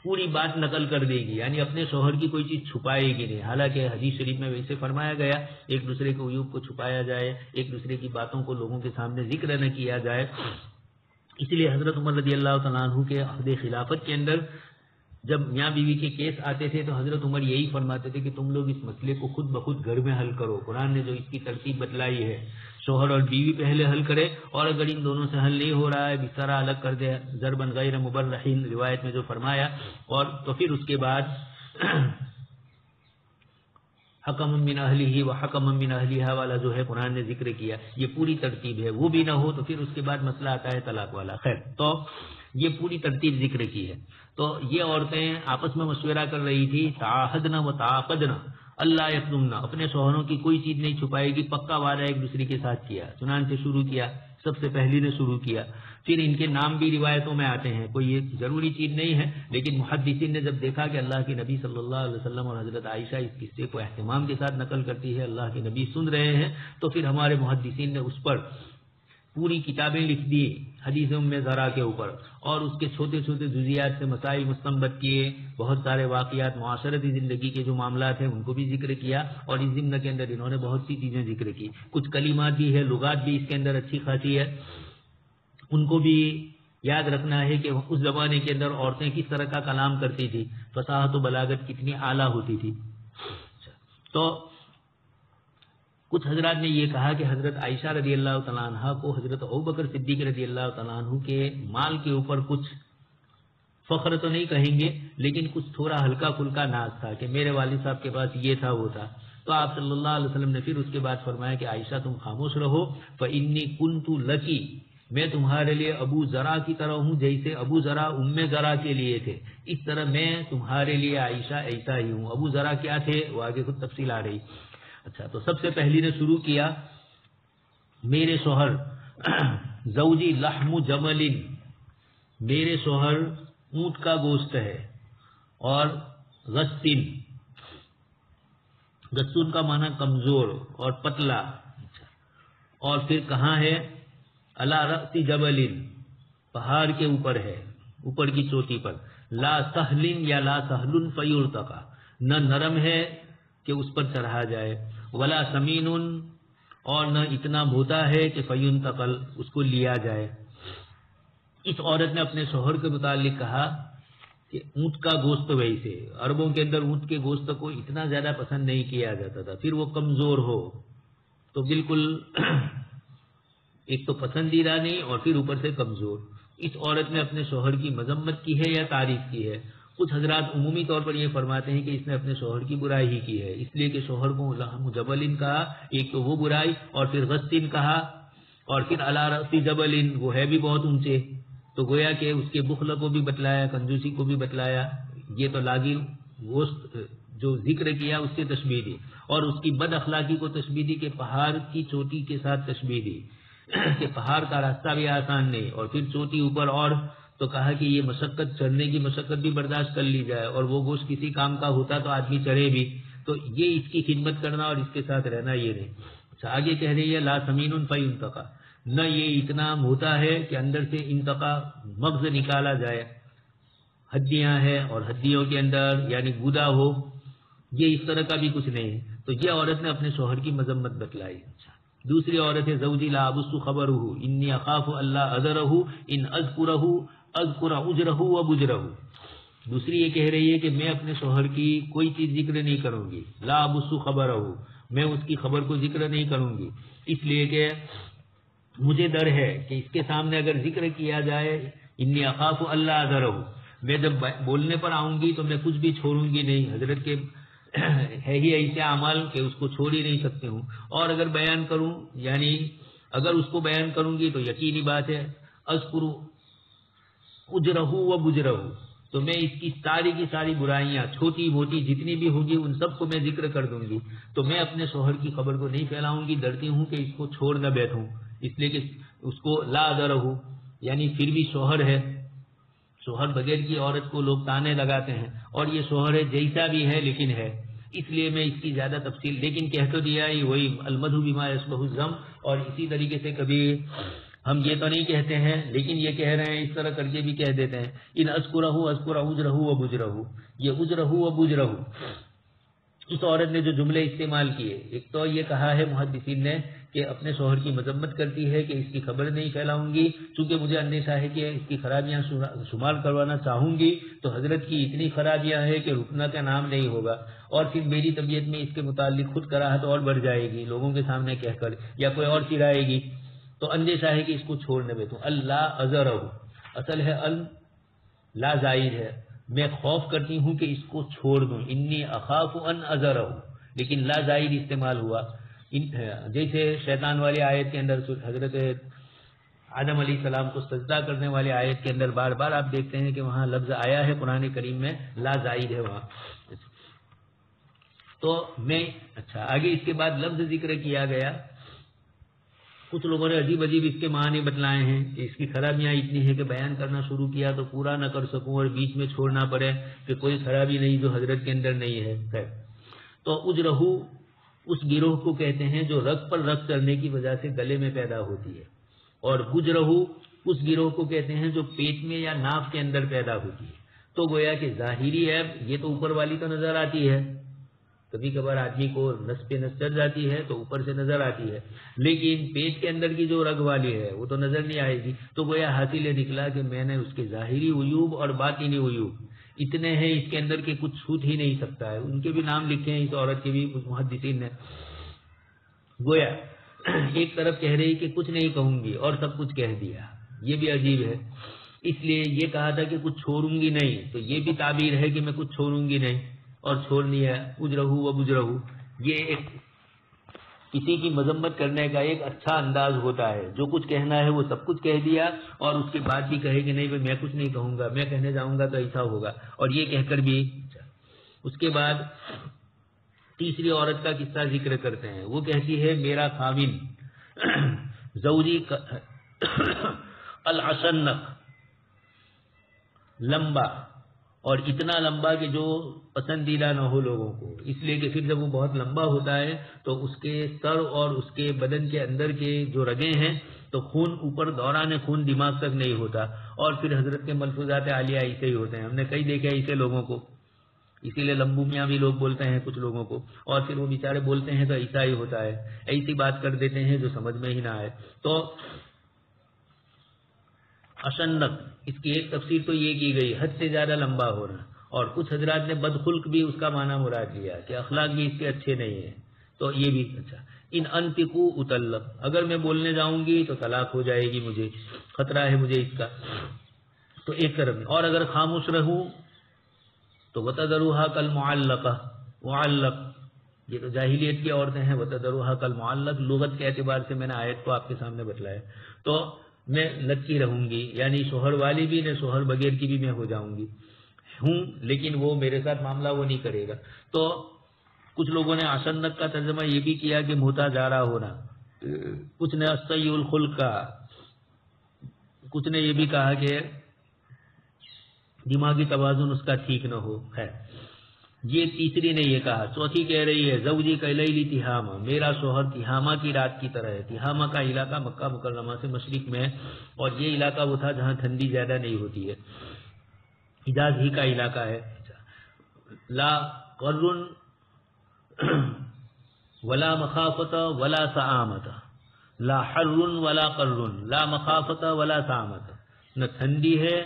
پوری بات نقل کر دے گی، یعنی اپنے شوہر کی کوئی چیز چھپائے گی نہیں، حالانکہ حدیث شریف میں ویسے فرمایا گیا ایک دوسرے کے عیوب کو چھپایا جائے، ایک دوسرے کی باتوں کو لوگوں کے سامنے ذکر نہ کیا جائے۔ اس لیے حضرت عمر رضی اللہ تعالیٰ عنہ کے عہد خلافت کے اندر جب میاں بیوی کے کیس آتے تھے تو حضرت عمر یہی فرماتے تھے کہ تم لوگ اس مسئلے کو خود بخود گھر میں حل کرو، قرآن نے جو اس کی ترتیب بتلائی ہے، شوہر اور بیوی پہلے حل کرے، اور اگر ان دونوں سے حل نہیں ہو رہا ہے، بسترا الگ کر دے، ضربن غیر مبرحین روایت میں جو فرمایا، اور تو پھر اس کے بعد حکم من اہلہ و حکم من اہلہا والا جو ہے قرآن نے ذکر کیا، یہ پوری ترتیب ہے، وہ بھی نہ ہو تو پھر اس کے بعد مسئلہ آتا ہے طلاق والا۔ خیر، تو یہ پوری ترتیب ذکر کی ہے۔ تو یہ عورتیں آپس میں مشورہ کر رہی تھی، تعاہدنا و تعاقدنا اللہ یکتمنا، اپنے شوہروں کی کوئی چیز نہیں چھپائے گی، پکا وعدہ ایک دوسرے کے ساتھ کیا۔ چنانچہ شروع کیا، سب سے پہلی نے شروع کیا، پھر ان کے نام بھی روایتوں میں آتے ہیں، کوئی یہ ضروری چیز نہیں ہے، لیکن محدثین نے جب دیکھا کہ اللہ کے نبی صلی اللہ علیہ وسلم اور حضرت عائشہ اس قصے کو اہتمام کے ساتھ نقل کرتی ہے، اللہ کے نبی سن رہے ہیں، تو پھر ہمارے محدثین نے اس پر پوری کتابیں لکھ دی حدیث ام زرا کے اوپر، اور اس کے چھوٹے چھوٹے جزیات سے مسائل مستنبط کیے، بہت سارے واقعات معاشرتی زندگی کے جو معاملات ہیں ان کو بھی ذکر کیا، اور اس ضمن کے اندر انہوں نے بہت سی چیزیں ذکر کی، کچھ کلمات بھی ہے، لغات بھی اس کے اندر اچھی خاصی ہے، ان کو بھی یاد رکھنا ہے کہ اس زمانے کے اندر عورتیں کس طرح کا کلام کرتی تھی، فصاحت و بلاغت کتنی اعلیٰ ہوتی تھی۔ تو کچھ حضرات نے یہ کہا کہ حضرت عائشہ رضی اللہ تعالیٰ عنہ کو حضرت ابوبکر صدیق رضی اللہ تعالیٰ عنہ کے مال کے اوپر کچھ فخر تو نہیں کہیں گے، لیکن کچھ تھوڑا ہلکا پھلکا ناز تھا کہ میرے والد صاحب کے پاس یہ تھا وہ تھا۔ تو آپ صلی اللہ علیہ وسلم نے پھر اس کے بعد فرمایا کہ عائشہ تم خاموش رہو، فإنی کنت لکی، میں تمہارے لیے ابو ذرا کی طرح ہوں، جیسے ابو ذرا ام ذرا کے لیے تھے، اس طرح میں تمہارے لیے عائشہ ایسا ہی ہوں۔ ابو ذرا کیا تھے وہ آگے خود تفصیل آ رہی۔ اچھا، تو سب سے پہلی نے شروع کیا، میرے شوہر زوجی لحم جمل، میرے شوہر اونٹ کا گوشت ہے، اور غسن، غسن کا معنی کمزور اور پتلا، اور پھر کہاں ہے، علی رأس جبل، پہاڑ کے اوپر ہے، اوپر کی چوٹی پر، لا سہل یا لا سہل فیرتقى، نہ نرم ہے کہ اس پر چڑھا جائے، ولا سمین، اور نہ اتنا بھوتا ہے کہ فینتقل، اس کو لیا جائے۔ اس عورت نے اپنے شوہر کے متعلق کہا کہ اونٹ کا گوشت، ویسے عربوں کے اندر اونٹ کے گوشت کو اتنا زیادہ پسند نہیں کیا جاتا تھا، پھر وہ کمزور ہو تو بالکل ایک تو پسندیدہ نہیں اور پھر اوپر سے کمزور۔ اس عورت نے اپنے شوہر کی مذمت کی ہے یا تعریف کی ہے؟ کچھ حضرات عمومی طور پر یہ فرماتے ہیں کہ اس نے اپنے شوہر کی برائی ہی کی ہے، اس لیے کہ شوہر کو لحم جبل کہا، ایک تو وہ برائی، اور پھر غصن کہا، اور پھر علی رأس جبل، وہ ہے بھی بہت اونچے، تو گویا کہ اس کے بخل کو بھی بتلایا، کنجوسی کو بھی بتلایا، یہ تو لاگی گوشت جو ذکر کیا اس سے تشبیہ دی، اور اس کی بد اخلاقی کو تشبیہ دی کہ پہاڑ کی چوٹی کے ساتھ تشبیہ دی کہ پہاڑ کا راستہ بھی آسان نہیں، اور پھر چوٹی اوپر، اور تو کہا کہ یہ مشقت، چڑھنے کی مشقت بھی برداشت کر لی جائے، اور وہ گوشت کسی کام کا ہوتا تو آدمی چڑھے بھی، تو یہ اس کی خدمت کرنا اور اس کے ساتھ رہنا یہ نہیں۔ اچھا آگے کہہ رہی ہے لا سمین فینتقا، نہ یہ اتنا ہوتا ہے کہ اندر سے انتقا مغز نکالا جائے، ہڈیاں ہیں اور ہڈیوں کے اندر یعنی گودا ہو، یہ اس طرح کا بھی کچھ نہیں ہے۔ تو یہ عورت نے اپنے شوہر کی مذمت بتلائی۔ دوسری عورت ہے زوجی لا ابث خبرہ انی اخاف اللہ اذرہ ان اذکرہ اذکر اجرہ و بجرہ، دوسری یہ کہہ رہی ہے کہ میں اپنے شوہر کی کوئی چیز ذکر نہیں کروں گی، لا ابث خبرہ، میں اس کی خبر کو ذکر نہیں کروں گی، اس لیے کہ مجھے ڈر ہے کہ اس کے سامنے اگر ذکر کیا جائے انی اخاف اللہ اذرہ، میں جب بولنے پر آؤں گی تو میں کچھ بھی چھوڑوں گی نہیں، حضرت کے ہے ہی ایسے اعمال کہ اس کو چھوڑ ہی نہیں سکتے ہوں، اور اگر بیان کروں یعنی اگر اس کو بیان کروں گی تو یقینی بات ہے اذکر اجرہ و بجرہ، تو میں اس کی ساری برائیاں چھوٹی موٹی جتنی بھی ہوگی ان سب کو میں ذکر کر دوں گی، تو میں اپنے شوہر کی خبر کو نہیں پھیلاؤں گی، ڈرتی ہوں کہ اس کو چھوڑ نہ بیٹھوں، اس لیے کہ اس کو لا اذرہ یعنی پھر بھی شوہر ہے، شوہر بغیر کی عورت کو لوگ تانے لگاتے ہیں، اور یہ شوہر ہے جیسا بھی ہے لیکن ہے، اس لیے میں اس کی زیادہ تفصیل، لیکن کہہ تو دیا ہی وہی المدح بما یشبہ الذم، اور اسی طریقے سے کبھی ہم یہ تو نہیں کہتے ہیں لیکن یہ کہہ رہے ہیں اس طرح کر کے بھی کہہ دیتے ہیں ان اذکرہ اذکر اجرہ و بجرہ، یہ اجرہ و بجرہ، اس عورت نے جو جملے استعمال کیے، ایک تو یہ کہا ہے محدثین نے کہ اپنے شوہر کی مذمت کرتی ہے کہ اس کی خبر نہیں پھیلاؤں گی چونکہ مجھے اندیشہ ہے کہ اس کی خرابیاں شمار کروانا چاہوں گی تو حضرت کی اتنی خرابیاں ہیں کہ رکنا کا نام نہیں ہوگا، اور پھر میری طبیعت میں اس کے متعلق خود کراہت اور بڑھ جائے گی لوگوں کے سامنے کہہ کر، یا کوئی اور چڑھائے گی، تو اندیشہ ہے کہ اس کو چھوڑنے بیٹھوں۔ اللہ اذرہ اصل ہے لا زائد ہے، میں خوف کرتی ہوں کہ اس کو چھوڑ دوں، انی اخاف ان اذرہ، لیکن لا زائد استعمال ہوا، جیسے شیطان والی آیت کے اندر حضرت آدم علیہ السلام کو سجدہ کرنے والے آیت کے اندر بار بار آپ دیکھتے ہیں کہ وہاں لفظ آیا ہے قرآن کریم میں لا زائد ہے وہاں، تو میں اچھا آگے اس کے بعد لفظ ذکر کیا گیا، کچھ لوگوں نے عجیب اس کے معنی بتلائے ہیں کہ اس کی خرابیاں اتنی ہیں کہ بیان کرنا شروع کیا تو پورا نہ کر سکوں اور بیچ میں چھوڑنا پڑے کہ کوئی خرابی نہیں جو حضرت کے اندر نہیں ہے، خیر تو اجرہ اس گروہ کو کہتے ہیں جو رگ پر رگ چڑھنے کی وجہ سے گلے میں پیدا ہوتی ہے، اور بجرہ اس گروہ کو کہتے ہیں جو پیٹ میں یا ناف کے اندر پیدا ہوتی ہے، تو گویا کہ ظاہری ہے یہ تو اوپر والی تو نظر آتی ہے، کبھی کبھار آدمی کو نس پہ نس چڑھ جاتی ہے تو اوپر سے نظر آتی ہے، لیکن پیٹ کے اندر کی جو رگ والی ہے وہ تو نظر نہیں آئے گی، تو گویا حاصل یہ نکلا کہ میں نے اس کے ظاہری عیوب اور باطنی عیوب اتنے ہیں اس کے اندر کے کچھ چھوٹ ہی نہیں سکتا ہے، ان کے بھی نام لکھے ہیں اس عورت کے بھی محدثین نے، گویا ایک طرف کہہ رہی کہ کچھ نہیں کہوں گی اور سب کچھ کہہ دیا، یہ بھی عجیب ہے، اس لیے یہ کہا تھا کہ کچھ چھوڑوں گی نہیں، تو یہ بھی تعبیر ہے کہ میں کچھ چھوڑوں گی نہیں اور چھوڑنی ہے، اجرہ و بجرہ، یہ ایک کسی کی مذمت کرنے کا ایک اچھا انداز ہوتا ہے، جو کچھ کہنا ہے وہ سب کچھ کہہ دیا اور اس کے بعد بھی کہے کہ نہیں بھائی میں کچھ نہیں کہوں گا، میں کہنے جاؤں گا تو ایسا ہوگا، اور یہ کہہ کر بھی اس کے بعد تیسری عورت کا قصہ ذکر کرتے ہیں، وہ کہتی ہے میرا خاوند زوجی العشنق، لمبا اور اتنا لمبا کہ جو پسندیدہ نہ ہو لوگوں کو، اس لیے کہ پھر جب وہ بہت لمبا ہوتا ہے تو اس کے سر اور اس کے بدن کے اندر کے جو رگیں ہیں تو خون اوپر دوران خون دماغ تک نہیں ہوتا، اور پھر حضرت کے ملفوظات عالیہ ایسے ہی ہوتے ہیں، ہم نے کئی دیکھے ایسے لوگوں کو، اسی لیے لمبو میاں بھی لوگ بولتے ہیں کچھ لوگوں کو، اور پھر وہ بیچارے بولتے ہیں تو ایسا ہی ہوتا ہے، ایسی بات کر دیتے ہیں جو سمجھ میں ہی نہ آئے۔ تو اشنق، اس کی ایک تفسیر تو یہ کی گئی حد سے زیادہ لمبا ہونا، اور کچھ حضرات نے بدخلق بھی اس کا معنی مراد لیا کہ اخلاق بھی اس کے اچھے نہیں ہیں، تو یہ بھی اچھا۔ ان انتقو اطلق، اگر میں بولنے جاؤں گی تو طلاق ہو جائے گی، مجھے خطرہ ہے مجھے اس کا، تو ایک طرف، اور اگر خاموش رہوں تو وتذروھا کالمعلقہ، معلق یہ تو جاہلیت کی عورتیں ہیں، وتذروھا کالمعلق لغت کے اعتبار سے میں نے آیت کو آپ کے سامنے بتلایا، تو میں لچی رہوں گی، یعنی شوہر والی بھی نہ شوہر بغیر کی بھی میں ہو جاؤں گی ہوں، لیکن وہ میرے ساتھ معاملہ وہ نہیں کرے گا۔ تو کچھ لوگوں نے اشنق کا ترجمہ یہ بھی کیا کہ محتاج آرا ہونا، کچھ نے السیء الخلق کا، کچھ نے یہ بھی کہا کہ دماغی توازن اس کا ٹھیک نہ ہو ہے، یہ تیسری نے یہ کہا۔ چوتھی کہہ رہی ہے زوجی کلیلی تہامہ، میرا شوہر تہامہ کی رات کی طرح ہے۔ تہامہ کا علاقہ مکہ مکرمہ سے مشرق میں ہے، اور یہ علاقہ وہ تھا جہاں ٹھنڈی زیادہ نہیں ہوتی ہے، حجاز ہی کا علاقہ ہے۔ لا قرن ولا مخافت ولا سآمت، لا حر ولا قرن، لا مخافت ولا سآمت، نہ ٹھنڈی ہے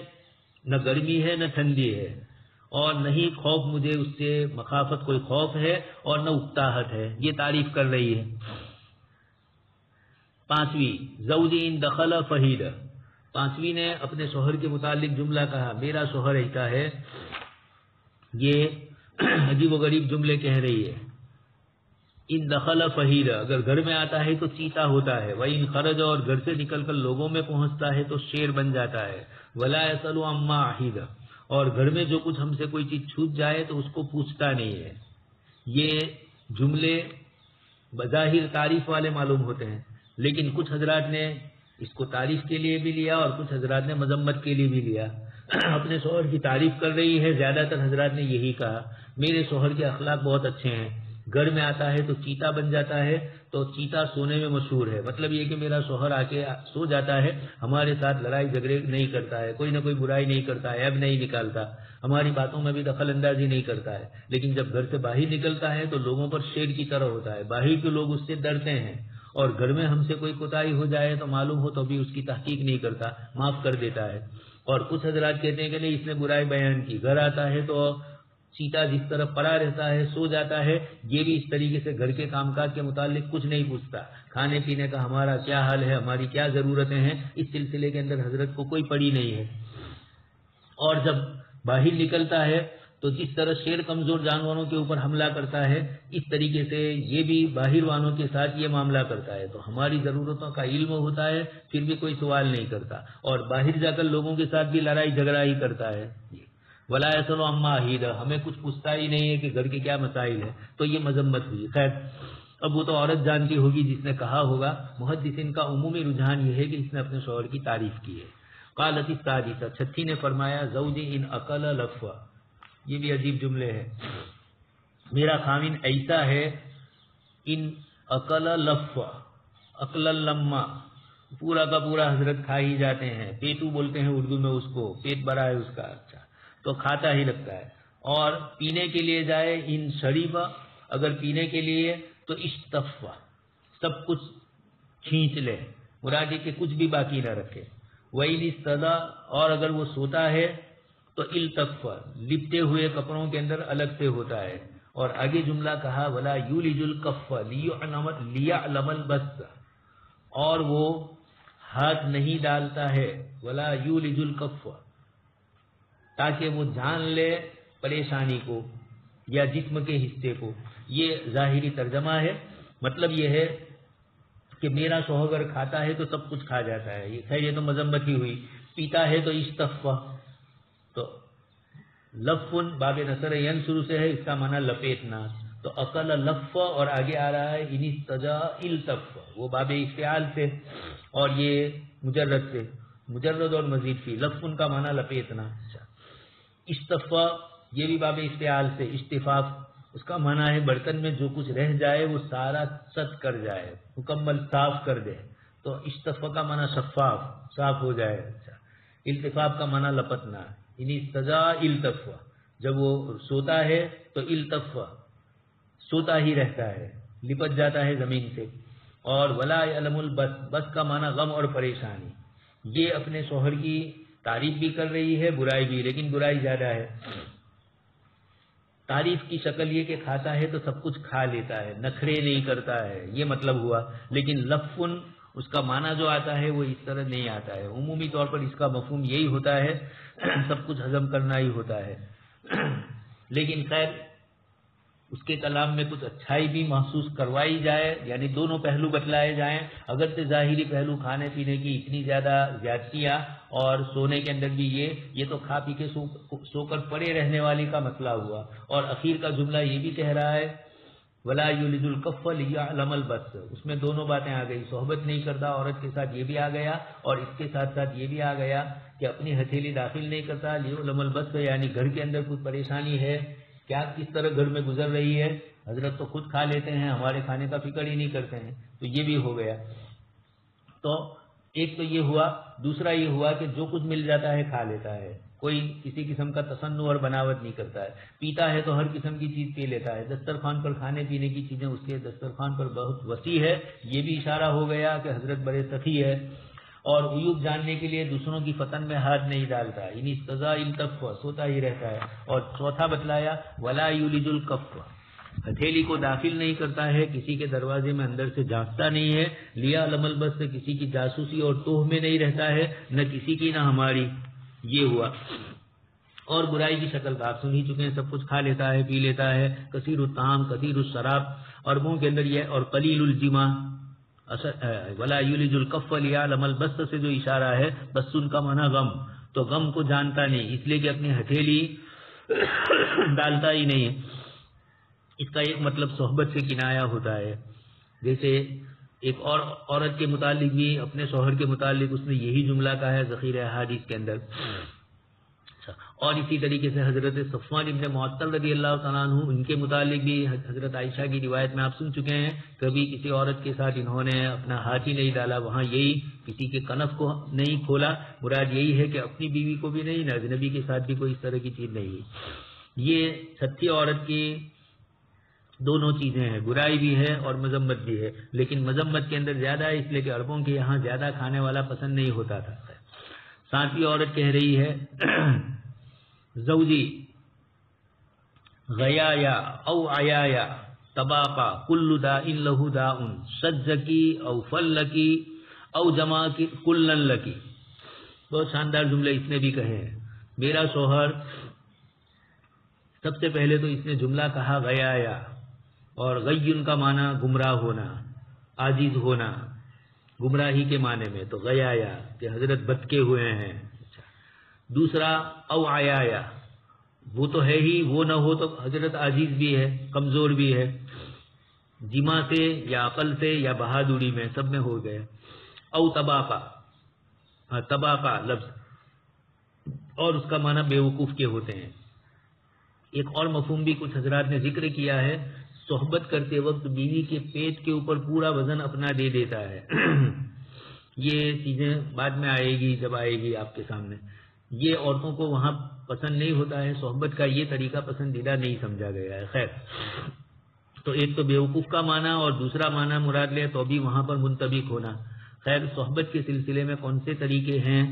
نہ گرمی ہے نہ ٹھنڈی ہے، اور نہیں خوف مجھے اس سے، مخافت کوئی خوف ہے اور نہ اکتاہٹ ہے، یہ تعریف کر رہی ہے۔ پانچویں زوجی ان دخل فہید، پانچویں نے اپنے شوہر کے متعلق جملہ کہا میرا شوہر ایسا ہے، یہ عجیب و غریب جملے کہہ رہی ہے۔ ان دخل فہید، اگر گھر میں آتا ہے تو چیتا ہوتا ہے، وَإِنْ خرج، اور گھر سے نکل کر لوگوں میں پہنچتا ہے تو شیر بن جاتا ہے، وَلَا يَسْأَلُ عَمَّا عَهِدَ، اور گھر میں جو کچھ ہم سے کوئی چیز چھوٹ جائے تو اس کو پوچھتا نہیں ہے۔ یہ جملے بظاہر تعریف والے معلوم ہوتے ہیں، لیکن کچھ حضرات نے اس کو تعریف کے لیے بھی لیا اور کچھ حضرات نے مذمت کے لیے بھی لیا۔ اپنے شوہر کی تعریف کر رہی ہے، زیادہ تر حضرات نے یہی کہا میرے شوہر کے اخلاق بہت اچھے ہیں، گھر میں آتا ہے تو چیتا بن جاتا ہے، تو چیتا سونے میں مشہور ہے، مطلب یہ کہ میرا شوہر آ کے سو جاتا ہے، ہمارے ساتھ لڑائی جھگڑے نہیں کرتا ہے، کوئی نہ کوئی برائی نہیں کرتا ہے، عیب نہیں نکالتا، ہماری باتوں میں بھی دخل اندازی نہیں کرتا ہے، لیکن جب گھر سے باہر نکلتا ہے تو لوگوں پر شیر کی طرح ہوتا ہے، باہر کے لوگ اس سے ڈرتے ہیں، اور گھر میں ہم سے کوئی کوتاہی ہو جائے تو معلوم ہو تو بھی اس کی تحقیق نہیں کرتا، معاف کر دیتا ہے۔ اور کچھ حضرات کہتے ہیں کہ نہیں اس نے برائی بیان کی، گھر آتا ہے تو چیتا جس طرح پڑا رہتا ہے، سو جاتا ہے، یہ بھی اس طریقے سے گھر کے کام کاج کے متعلق کچھ نہیں پوچھتا، کھانے پینے کا ہمارا کیا حال ہے، ہماری کیا ضرورتیں ہیں، اس سلسلے کے اندر حضرت کو کوئی پڑی نہیں ہے۔ اور جب باہر نکلتا ہے تو جس طرح شیر کمزور جانوروں کے اوپر حملہ کرتا ہے، اس طریقے سے یہ بھی باہر والوں کے ساتھ یہ معاملہ کرتا ہے، تو ہماری ضرورتوں کا علم ہوتا ہے پھر بھی کوئی سوال نہیں کرتا، اور باہر جا کر لوگوں کے ساتھ بھی لڑائی جھگڑا ہی کرتا ہے۔ ولا يسأل عما عهد، ہمیں کچھ پوچھتا ہی نہیں ہے کہ گھر کے کیا مسائل ہیں، تو یہ مذمت ہوئی۔ خیر اب وہ تو عورت جانتی ہوگی جس نے کہا ہوگا، محدثین کا عمومی رجحان یہ ہے کہ اس نے اپنے شوہر کی تعریف کی ہے۔ قالت السادسہ، چھٹی نے فرمایا زوجی ان اکل لفا، یہ بھی عجیب جملے ہیں، میرا خاوند ایسا ہے، ان اکل لفا، اکل لما، پورا کا پورا حضرت کھا ہی جاتے ہیں، پیٹو بولتے ہیں اردو میں اس کو، پیٹ بھرا ہے اس کا، اچھا تو کھاتا ہی لگتا ہے۔ اور پینے کے لیے جائے ان شریبہ، اگر پینے کے لیے تو اشتفا، سب کچھ کھینچ لے، مراد یہ کہ کچھ بھی باقی نہ رکھے۔ وَإِنِ اسْتَدَا، اور اگر وہ سوتا ہے تو التفا، لپٹے ہوئے کپڑوں کے اندر الگ سے ہوتا ہے۔ اور آگے جملہ کہا وَلَا يُولِجُ الْكَفَّ لِيَعْلَمَ الْبَثَّ، اور وہ ہاتھ نہیں ڈالتا ہے، وَلَا يُولِجُ الْكَفَّ، تاکہ وہ جان لے پریشانی کو یا جسم کے حصے کو۔ یہ ظاہری ترجمہ ہے، مطلب یہ ہے کہ میرا شوہر اگر کھاتا ہے تو سب کچھ کھا جاتا ہے، یہ خیر یہ تو مذمت ہی ہوئی، پیتا ہے تو اشتفا، تو لفن باب نصر ینصر سے ہے، اس کا معنی لپیٹنا، تو اقل لف، اور آگے آ رہا ہے ان استجا التف، وہ باب افتعال سے، اور یہ مجرد سے، مجرد اور مزید فی، لفن کا معنی لپیٹنا۔ استفا یہ بھی باب استعال سے، استفاف اس کا معنی ہے برتن میں جو کچھ رہ جائے وہ سارا ست کر جائے، مکمل صاف کر دے، تو استفا کا معنی شفاف، صاف ہو جائے۔ التفاف کا معنی لپٹنا، ان استجا التفا، جب وہ سوتا ہے تو التف، سوتا ہی رہتا ہے، لپٹ جاتا ہے زمین سے. اور ولا یعلم البس، بس کا معنی غم اور پریشانی. یہ اپنے شوہر کی تعریف بھی کر رہی ہے، برائی بھی، لیکن برائی زیادہ ہے. تعریف کی شکل یہ کہ کھاتا ہے تو سب کچھ کھا لیتا ہے، نخرے نہیں کرتا ہے، یہ مطلب ہوا. لیکن لفن اس کا معنی جو آتا ہے وہ اس طرح نہیں آتا ہے. عمومی طور پر اس کا مفہوم یہی ہوتا ہے سب کچھ ہضم کرنا ہی ہوتا ہے. لیکن خیر اس کے کلام میں کچھ اچھائی بھی محسوس کروائی جائے، یعنی دونوں پہلو بتلائے جائیں. اگرچہ ظاہری پہلو کھانے پینے کی اتنی زیادہ زیادتیاں اور سونے کے اندر بھی یہ تو کھا پی کے سو کر پڑے رہنے والی کا مسئلہ ہوا. اور اخیر کا جملہ یہ بھی کہہ رہا ہے ولا یولج الکف لیعلم البس، اس میں دونوں باتیں آ گئی. صحبت نہیں کرتا عورت کے ساتھ یہ بھی آ گیا، اور اس کے ساتھ ساتھ یہ بھی آ گیا کہ اپنی ہتھیلی داخل نہیں کرتا. لیعلم البس یعنی گھر کے اندر کچھ پریشانی ہے، کیا کس طرح گھر میں گزر رہی ہے. حضرت تو خود کھا لیتے ہیں، ہمارے کھانے کا فکر ہی نہیں کرتے ہیں. تو یہ بھی ہو گیا. تو ایک تو یہ ہوا، دوسرا یہ ہوا کہ جو کچھ مل جاتا ہے کھا لیتا ہے، کوئی کسی قسم کا تصنع اور بناوٹ نہیں کرتا ہے. پیتا ہے تو ہر قسم کی چیز پی لیتا ہے. دسترخوان پر کھانے پینے کی چیزیں اس کے دسترخوان پر بہت وسیع ہے. یہ بھی اشارہ ہو گیا کہ حضرت بڑے سخی ہے. اور عیوب جاننے کے لیے دوسروں کی فتن میں ہاتھ نہیں ڈالتا، یعنی استضاء التف، سوتا ہی رہتا ہے. اور چوتھا بتلایا ولا یولج الکف، ہتھیلی کو داخل نہیں کرتا ہے، کسی کے دروازے میں اندر سے جھانکتا نہیں ہے. لیعلم البس سے کسی کی جاسوسی اور توہ میں نہیں رہتا ہے، نہ کسی کی نہ ہماری. یہ ہوا. اور برائی کی شکل آپ سن ہی چکے ہیں، سب کچھ کھا لیتا ہے، پی لیتا ہے. کثیر الطعام کثیر الشراب، عربوں کے اندر یہ. اور قلیل الجماع. ولا یولج الکف لیعلم البس سے جو اشارہ ہے، بس ان کا معنی غم، تو غم کو جانتا نہیں، اس لیے کہ اپنی ہتھیلی ڈالتا ہی نہیں ہے. اس کا ایک مطلب صحبت سے کنایا ہوتا ہے. جیسے ایک اور عورت کے متعلق بھی اپنے شوہر کے متعلق اس نے یہی جملہ کہا ہے ذخیرہ احادیث کے اندر. اور اسی طریقے سے حضرت صفوان ابن معطل رضی اللہ تعالیٰ عنہ، ان کے متعلق بھی حضرت عائشہ کی روایت میں آپ سن چکے ہیں، کبھی کسی عورت کے ساتھ انہوں نے اپنا ہاتھ ہی نہیں ڈالا، وہاں یہی کسی کے کنف کو نہیں کھولا. مراد یہی ہے کہ اپنی بیوی کو بھی نہیں، اجنبی کے ساتھ بھی کوئی اس طرح کی چیز نہیں ہوئی. یہ سچی عورت کی دونوں چیزیں ہیں، برائی بھی ہے اور مذمت بھی ہے. لیکن مذمت کے اندر زیادہ ہے، اس لیے کہ عربوں کے یہاں زیادہ کھانے والا پسند نہیں ہوتا تھا. ساتویں عورت کہہ رہی ہے زوجی غیایا او عیایا طباقا کل داء له داء شجکی او فلکی او جمع کلن لکی. بہت شاندار جملے اس نے بھی کہے ہیں. میرا شوہر، سب سے پہلے تو اس نے جملہ کہا غیایا، اور غیّن کا معنی گمراہ ہونا، عاجز ہونا، گمراہی کے معنی میں. تو غیایا کہ حضرت بتکے ہوئے ہیں. دوسرا او عیایا، وہ تو ہے ہی، وہ نہ ہو تو حضرت عاجز بھی ہے، کمزور بھی ہے. جمع سے یا عقل سے یا بہادری میں، سب میں ہو گئے. او طباقہ، طباقہ لفظ، اور اس کا معنی بے وقوف کے ہوتے ہیں. ایک اور مفہوم بھی کچھ حضرات نے ذکر کیا ہے، صحبت کرتے وقت بیوی کے پیٹ کے اوپر پورا وزن اپنا دے دیتا ہے. یہ چیزیں بعد میں آئے گی، جب آئے گی آپ کے سامنے. یہ عورتوں کو وہاں پسند نہیں ہوتا ہے، صحبت کا یہ طریقہ پسندیدہ نہیں سمجھا گیا ہے. خیر، تو ایک تو بیوقوف کا معنی اور دوسرا معنی مراد لے تو بھی وہاں پر منطبق ہونا. خیر، صحبت کے سلسلے میں کون سے طریقے ہیں؟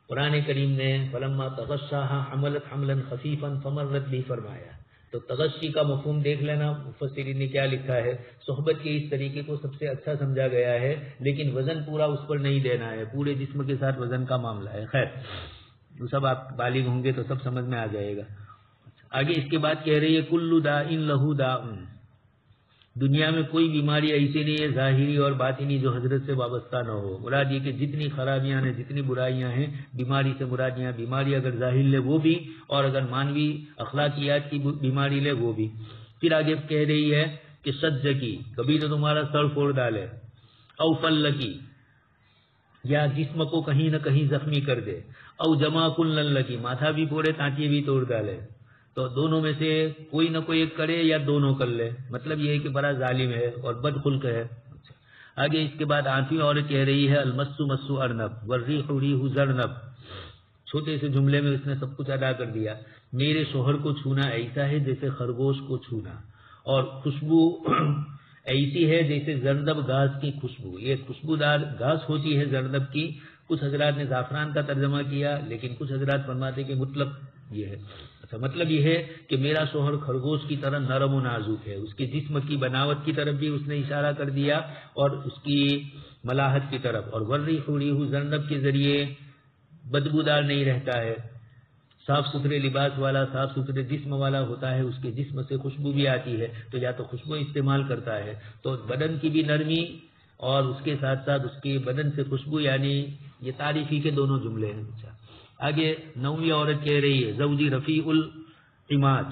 قرآن کریم نے فلما تغشاها حملت حملا خفیفا فمرت به فرمایا. تو تغشی کا مفہوم دیکھ لینا، مفسرین نے کیا لکھا ہے. صحبت کے اس طریقے کو سب سے اچھا سمجھا گیا ہے، لیکن وزن پورا اس پر نہیں دینا ہے، پورے جسم کے ساتھ وزن کا معاملہ ہے. خیر، وہ سب آپ بالغ ہوں گے تو سب سمجھ میں آ جائے گا. آگے اس کے بعد کہہ رہی ہے کل داء لہ داء. دنیا میں کوئی بیماری ایسی نہیں ہے ظاہری اور باطنی جو حضرت سے وابستہ نہ ہو. مراد یہ کہ جتنی خرابیاں ہیں، جتنی برائیاں ہیں، بیماری سے مراد یہاں بیماری اگر ظاہر لے وہ بھی، اور اگر مانوی اخلاقیات کی بیماری لے وہ بھی. پھر آگے کہہ رہی ہے کہ شج کی، کبھی تو تمہارا سر پھوڑ ڈالے. او فل کی، یا جسم کو کہیں نہ کہیں زخمی کر دے. او جمع کلن لکی، ماتھا بھی پھوڑے، تانچے بھی توڑ ڈالے. تو دونوں میں سے کوئی نہ کوئی ایک کرے یا دونوں کر لے. مطلب یہ ہے کہ بڑا ظالم ہے اور بد خلق ہے. آگے اس کے بعد 8ویں عورت کہہ رہی ہے المس مس ارنب والریح ریح زرنب. چھوٹے سے جملے میں اس نے سب کچھ ادا کر دیا. میرے شوہر کو چھونا ایسا ہے جیسے خرگوش کو چھونا, اور خوشبو ایسی ہے جیسے زردب گھاس کی خوشبو. یہ خوشبودار گھاس ہوتی ہے زردب کی. کچھ حضرات نے زعفران کا ترجمہ کیا, لیکن کچھ حضرات فرماتے کہ مطلب یہ ہے. اچھا, مطلب یہ ہے کہ میرا شوہر خرگوش کی طرح نرم و نازک ہے. اس کے جسم کی بناوٹ کی طرف بھی اس نے اشارہ کر دیا اور اس کی ملاحت کی طرف. اور والریح ریح زردب کے ذریعے بدبودار نہیں رہتا ہے, صاف ستھرے لباس والا, صاف ستھرے جسم والا ہوتا ہے, اس کے جسم سے خوشبو بھی آتی ہے. تو یا تو خوشبو استعمال کرتا ہے, تو بدن کی بھی نرمی اور اس کے ساتھ ساتھ اس کے بدن سے خوشبو, یعنی یہ تعریفی کے دونوں جملے ہیں. اچھا, آگے 9ویں عورت کہہ رہی ہے زوجی رفیع العماد,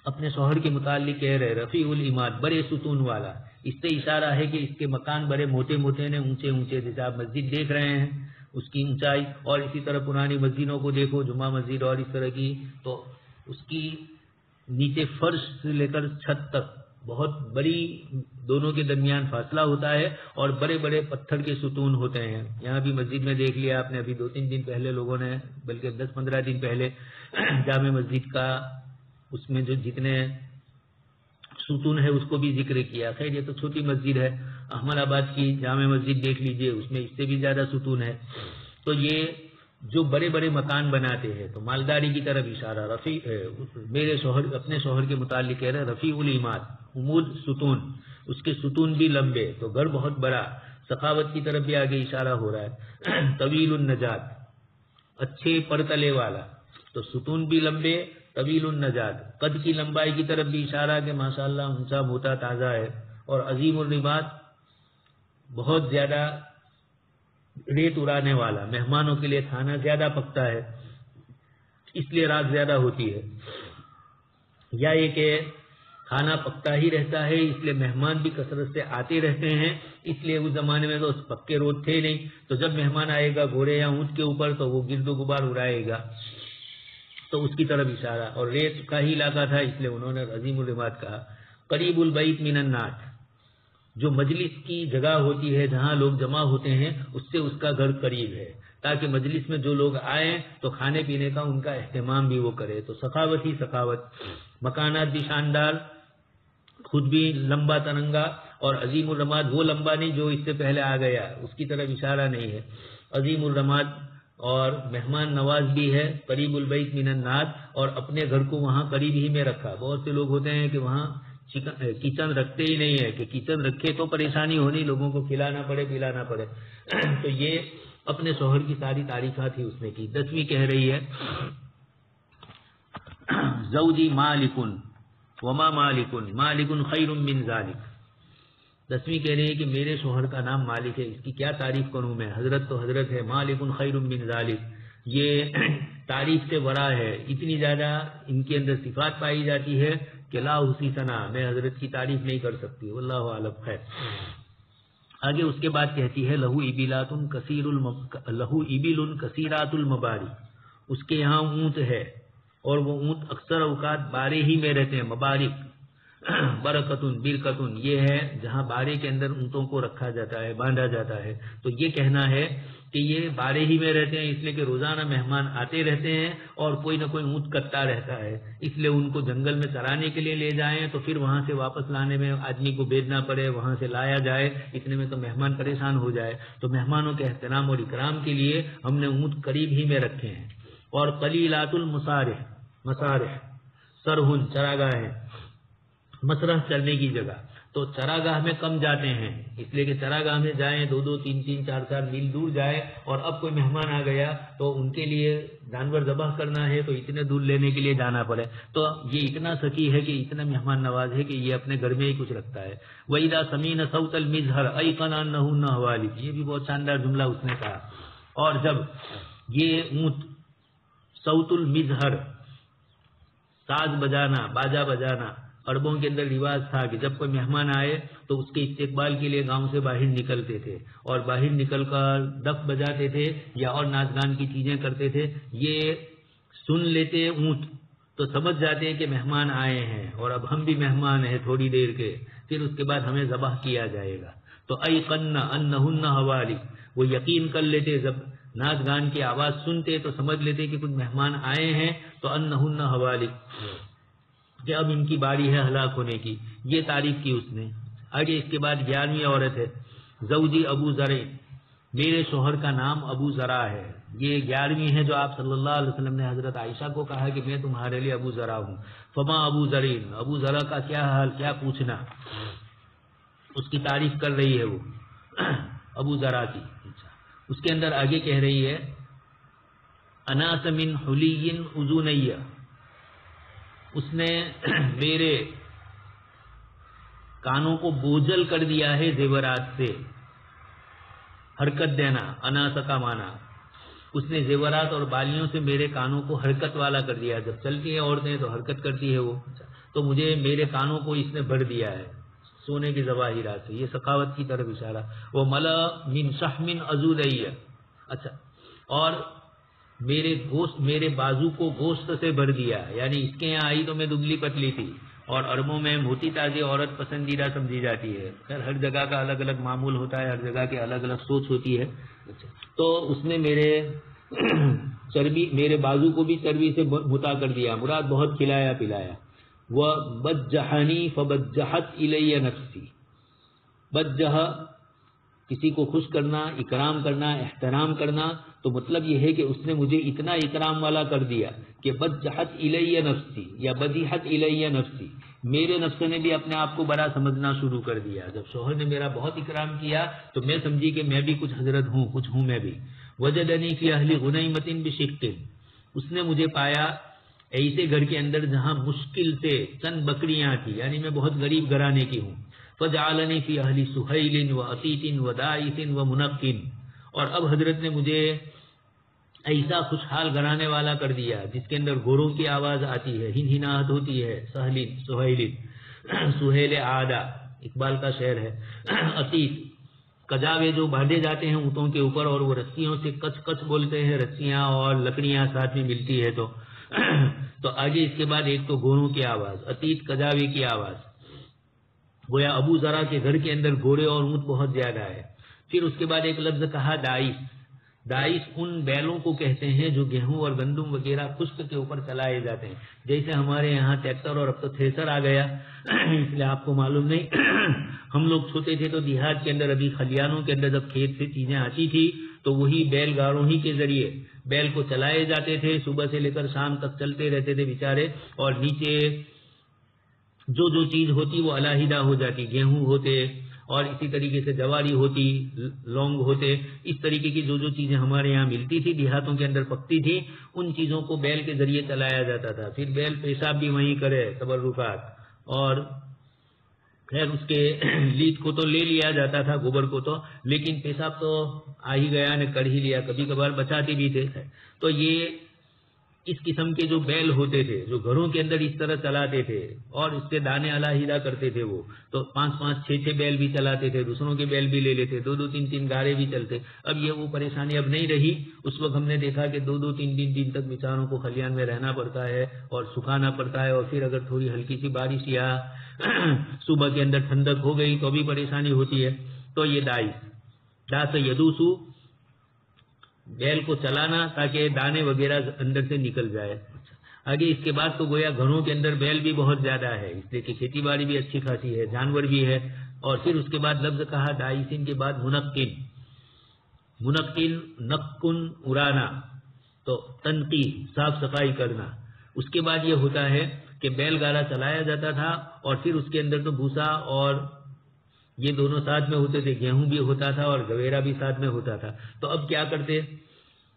اپنے شوہر کے متعلق کہہ رہے رفیع العماد, بڑے ستون والا. اس سے اشارہ ہے کہ اس کے مکان بڑے موٹے موٹے نے, اونچے اونچے. جیسے آپ مسجد دیکھ رہے ہیں اس کی اونچائی, اور اسی طرح پرانی مسجدوں کو دیکھو, جمعہ مسجد اور اس طرح کی, تو اس کی نیچے فرش سے لے کر چھت تک بہت بڑی دونوں کے درمیان فاصلہ ہوتا ہے, اور بڑے بڑے پتھر کے ستون ہوتے ہیں. یہاں بھی مسجد میں دیکھ لیا آپ نے, ابھی 2-3 دن پہلے لوگوں نے, بلکہ 10-15 دن پہلے جامع مسجد کا اس میں جو جتنے ستون ہے اس کو بھی ذکر کیا. خیر یہ تو چھوٹی مسجد ہے, احمد آباد کی جامع مسجد دیکھ لیجئے, اس میں اس سے بھی زیادہ ستون ہے. تو یہ جو بڑے بڑے مکان بناتے ہیں تو مالداری کی طرف اشارہ. رفیع میرے شوہر اپنے شوہر کے متعلق کہہ رہے رفیع العماد, عمود ستون, اس کے ستون بھی لمبے, تو گھر بہت بڑا. سخاوت کی طرف بھی آگے اشارہ ہو رہا ہے. طویل النجات, اچھے پرتلے والا, تو ستون بھی لمبے, طویل النجات, قد کی لمبائی کی طرف بھی اشارہ کہ ماشاءاللہ اونچا موٹا تازہ ہے. اور عظیم الرباط, بہت زیادہ ریت اڑانے والا, مہمانوں کے لیے کھانا زیادہ پکتا ہے اس لیے رات زیادہ ہوتی ہے, یا یہ کہ کھانا پکتا ہی رہتا ہے اس لیے مہمان بھی کثرت سے آتے رہتے ہیں. اس لیے اس زمانے میں تو پکے روڈ تھے نہیں, تو جب مہمان آئے گا گھوڑے یا اونٹ کے اوپر تو وہ گرد و غبار اڑائے گا, تو اس کی طرف اشارہ. اور ریت کا ہی علاقہ تھا اس لیے انہوں نے عظیم الرباط کہا. قریب البیت من الناٹ, جو مجلس کی جگہ ہوتی ہے جہاں لوگ جمع ہوتے ہیں اس سے اس کا گھر قریب ہے, تاکہ مجلس میں جو لوگ آئیں تو کھانے پینے کا ان کا اہتمام بھی وہ کرے. تو سخاوت ہی سخاوت. مکانات بھی شاندار, خود بھی لمبا ترنگا, اور عظیم الرماد وہ لمبا نہیں جو اس سے پہلے آ گیا, اس کی طرف اشارہ نہیں ہے. عظیم الرماد اور مہمان نواز بھی ہے. قریب البیت من الناد, اور اپنے گھر کو وہاں قریب ہی میں رکھا. بہت سے لوگ ہوتے ہیں کہ وہاں کچن رکھتے ہی نہیں ہے, کہ کچن رکھے تو پریشانی ہونی, لوگوں کو کھلانا پڑے پلانا پڑے. تو یہ اپنے شوہر کی ساری تعریفات ہی اس نے کی. 10ویں کہہ رہی ہے زوجی مالکن وما مالکن مالکن خیر من ذالک. 10ویں کہہ رہی ہے کہ میرے شوہر کا نام مالک ہے, اس کی کیا تعریف کروں میں, حضرت تو حضرت ہے, مالکن خیر من ذالک یہ تعریف سے ورا ہے. اتنی زیادہ ان کے اندر صفات پائی جاتی ہے کہ لا اسی ثنا, میں حضرت کی تعریف نہیں کر سکتی. واللہ اعلم. خیر آگے اس کے بعد کہتی ہے لہو ابل کثیرات المباری, اس کے یہاں اونٹ ہے اور وہ اونٹ اکثر اوقات بارے ہی میں رہتے ہیں. مبارک برکتن برکتن, یہ ہے جہاں بارے کے اندر اونٹوں کو رکھا جاتا ہے, باندھا جاتا ہے. تو یہ کہنا ہے کہ یہ بارے ہی میں رہتے ہیں اس لیے کہ روزانہ مہمان آتے رہتے ہیں اور کوئی نہ کوئی اونٹ کٹتا رہتا ہے, اس لیے ان کو جنگل میں چرانے کے لیے لے جائیں تو پھر وہاں سے واپس لانے میں آدمی کو بھیجنا پڑے, وہاں سے لایا جائے, اتنے میں تو مہمان پریشان ہو جائے. تو مہمانوں کے احترام اور اکرام کے لیے ہم نے اونٹ قریب ہی میں رکھے ہیں. اور قلیلات المصارح, مسارح سرہن چراگاہ ہے, مسرح چلنے کی جگہ. تو چراگاہ میں کم جاتے ہیں اس لیے کہ چراگاہ میں جائیں 2-2, 3-3, 4-4 میل دور جائے, اور اب کوئی مہمان آ گیا تو ان کے لیے جانور ذبح کرنا ہے تو اتنے دور لینے کے لیے جانا پڑے. تو یہ اتنا سکی ہے کہ اتنا مہمان نواز ہے کہ یہ اپنے گھر میں ہی کچھ رکھتا ہے. وَإِذَا سَمِعْنَ صَوْتَ الْمِزْهَرِ أَيْقَنَ أَنَّهُنَّ حَوَالِقٌ, یہ بھی بہت شاندار جملہ اس نے کہا. اور جب یہ اونٹ صوت المزہر, ساز بجانا, باجا بجانا, عربوں کے اندر رواج تھا کہ جب کوئی مہمان آئے تو اس کے استقبال کے لیے گاؤں سے باہر نکلتے تھے اور باہر نکل کر ڈف بجاتے تھے یا اور ناچ گان کی چیزیں کرتے تھے. یہ سن لیتے اونٹ تو سمجھ جاتے ہیں کہ مہمان آئے ہیں اور اب ہم بھی مہمان ہیں تھوڑی دیر کے, پھر اس کے بعد ہمیں ذبح کیا جائے گا. تو ایقن انہن حوالق, وہ یقین کر لیتے ناچ گان کی آواز سنتے تو سمجھ لیتے کہ کچھ مہمان آئے ہیں، تو انہن حوالک، کہ اب ان کی باری ہے ہلاک ہونے کی. یہ تعریف کی اس نے. آگے اس کے بعد 11ویں عورت ہے، زوجی ابو ذر، میرے شوہر کا نام ابو ذرا ہے. یہ 11ویں ہے جو آپ صلی اللہ علیہ وسلم نے حضرت عائشہ کو کہا کہ میں تمہارے لیے ابو ذرا ہوں. فما ابو ذرین، ابو ذرا کا کیا حال، کیا پوچھنا. اس کی تعریف کر رہی ہے وہ ابو ذرا کی. اس کے اندر آگے کہہ رہی ہے اناس من حلی اذنیہ، اس نے میرے کانوں کو بوجھل کر دیا ہے زیورات سے. حرکت دینا، اناس کا مانا، اس نے زیورات اور بالیوں سے میرے کانوں کو حرکت والا کر دیا. جب چلتی ہیں عورتیں تو حرکت کرتی ہے وہ، تو مجھے میرے کانوں کو اس نے بھر دیا ہے سونے کی ظواہرات سے. یہ سخاوت کی طرف اشارہ. وہ ملا من شحم ازودیہ، اچھا، اور میرے گوشت، میرے بازو کو گوشت سے بھر دیا. یعنی اس کے یہاں آئی تو میں دبلی پتلی تھی، اور عربوں میں موٹی تازی عورت پسندیدہ سمجھی جاتی ہے. خیر ہر جگہ کا الگ الگ معمول ہوتا ہے، ہر جگہ کی الگ الگ سوچ ہوتی ہے. تو اس نے میرے چربی، میرے بازو کو بھی چربی سے متا کر دیا، مراد بہت کھلایا پلایا. وہ بجہانی فبجہت الی نفسی، بجہ کسی کو خوش کرنا، اکرام کرنا، احترام کرنا. تو مطلب یہ ہے کہ اس نے مجھے اتنا اکرام والا کر دیا کہ بجحت الی نفسی یا بدیحت الی نفسی، میرے نفس نے بھی اپنے آپ کو بڑا سمجھنا شروع کر دیا. جب شوہر نے میرا بہت اکرام کیا تو میں سمجھی کہ میں بھی کچھ حضرت ہوں، کچھ ہوں میں بھی. وجدنی فی اہل غنیمۃ بشق، اس نے مجھے پایا ایسے گھر کے اندر جہاں مشکل سے چند بکریاں تھی، یعنی میں بہت غریب گھرانے کی ہوں. فجعلنی فی اہل سہیل و عتیق و دائس و منقن، اور اب حضرت نے مجھے ایسا خوشحال گھرانے والا کر دیا جس کے اندر گھوڑوں کی آواز آتی ہے، ہنہناہٹ ہوتی ہے. سہیل عادہ اقبال کا شعر ہے. عتیق کجاوے جو باندھے جاتے ہیں اونٹوں کے اوپر، اور وہ رسیوں سے کچ کچ بولتے ہیں، رسیاں اور لکڑیاں ساتھ میں ملتی ہے تو آگے اس کے بعد ایک تو گھوڑوں کی آواز، عتیق کجاوے کی آواز. گویا ابو ذرا کے گھر کے اندر گھوڑے اور اونٹ بہت زیادہ ہے. پھر اس کے بعد ایک لفظ کہا دائس. دائس ان بیلوں کو کہتے ہیں جو گیہوں اور گندم وغیرہ خشک کے اوپر چلائے جاتے ہیں. جیسے ہمارے یہاں ٹریکٹر اور اب تو تھریسر آ گیا، اس لیے آپ کو معلوم نہیں. ہم لوگ چھوٹے تھے تو دیہات کے اندر، ابھی خلیانوں کے اندر جب کھیت سے چیزیں آتی تھی تو وہی بیل گاڑوں ہی کے ذریعے بیل کو چلائے جاتے تھے. صبح سے لے کر شام تک چلتے رہتے تھے بیچارے، اور نیچے جو چیز ہوتی وہ علیحدہ ہو جاتی. گیہوں ہوتے اور اسی طریقے سے جواری ہوتی، لونگ ہوتے، اس طریقے کی جو چیزیں ہمارے یہاں ملتی تھی دیہاتوں کے اندر پکتی تھی، ان چیزوں کو بیل کے ذریعے چلایا جاتا تھا. پھر بیل پیشاب بھی وہیں کرے، تبرکات، اور خیر اس کے لیٹ کو تو لے لیا جاتا تھا، گوبر کو تو، لیکن پیشاب تو آ ہی گیا نے کر ہی لیا، کبھی کبھار بچاتے بھی تھے. تو یہ اس قسم کے جو بیل ہوتے تھے جو گھروں کے اندر اس طرح چلاتے تھے، اور اس کے دانے علیحدہ کرتے تھے. وہ تو 5-5 6-6 بیل بھی چلاتے تھے، دوسروں کے بیل بھی لے لیتے، 2-2 3-3 گارے بھی چلتے. اب یہ وہ پریشانی اب نہیں رہی. اس وقت ہم نے دیکھا کہ 2-2 3 دن تک بیچاروں کو خلیان میں رہنا پڑتا ہے اور سکھانا پڑتا ہے، اور پھر اگر تھوڑی ہلکی سی بارش یا صبح کے اندر ٹھنڈک ہو گئی تو بھی پریشانی ہوتی ہے. تو یہ داس یدوسو، بیل کو چلانا تاکہ دانے وغیرہ اندر سے نکل جائے. آگے اس کے بعد تو گویا گھروں کے اندر بیل بھی بہت زیادہ ہے، اس لیے کہ کھیتی باڑی بھی اچھی خاصی ہے، جانور بھی ہے. اور پھر اس کے بعد لفظ کہا دائسین کے بعد منقن. منقن نقن اڑانا، تو تنقی صاف صفائی کرنا. اس کے بعد یہ ہوتا ہے کہ بیل گاڑا چلایا جاتا تھا، اور پھر اس کے اندر تو بھوسا اور یہ دونوں ساتھ میں ہوتے تھے، گیہوں بھی ہوتا تھا اور گویرا بھی ساتھ میں ہوتا تھا. تو اب کیا کرتے،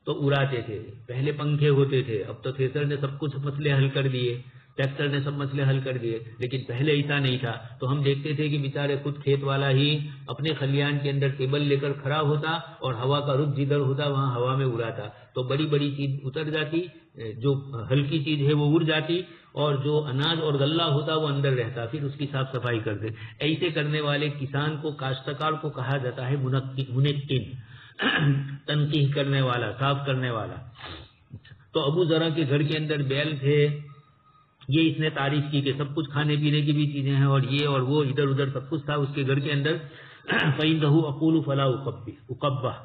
تو اڑاتے تھے. پہلے پنکھے ہوتے تھے، اب تو تھریسر نے سب کچھ مسئلے حل کر دیے، ٹریکٹر نے سب مسئلے حل کر دیے، لیکن پہلے ایسا نہیں تھا. تو ہم دیکھتے تھے کہ بیچارے خود کھیت والا ہی اپنے خلیان کے اندر ٹیبل لے کر کھڑا ہوتا، اور ہوا کا رخ جدھر ہوتا وہاں ہوا میں اڑاتا. تو بڑی بڑی چیز اتر جاتی، جو ہلکی چیز ہے وہ اڑ جاتی، اور جو اناج اور غلہ ہوتا وہ اندر رہتا. پھر اس کی صاف صفائی کرتے. ایسے کرنے والے کسان کو، کاشتکار کو کہا جاتا ہے منقن، تنقیح کرنے والا، صاف کرنے والا. تو ابو ذرا کے گھر کے اندر بیل تھے. یہ اس نے تعریف کی کہ سب کچھ کھانے پینے کی بھی چیزیں ہیں، اور یہ اور وہ ادھر ادھر سب کچھ تھا اس کے گھر کے اندر. فَإِنَّهُ أَقُولُ فَلَا أُقَبَّحُ،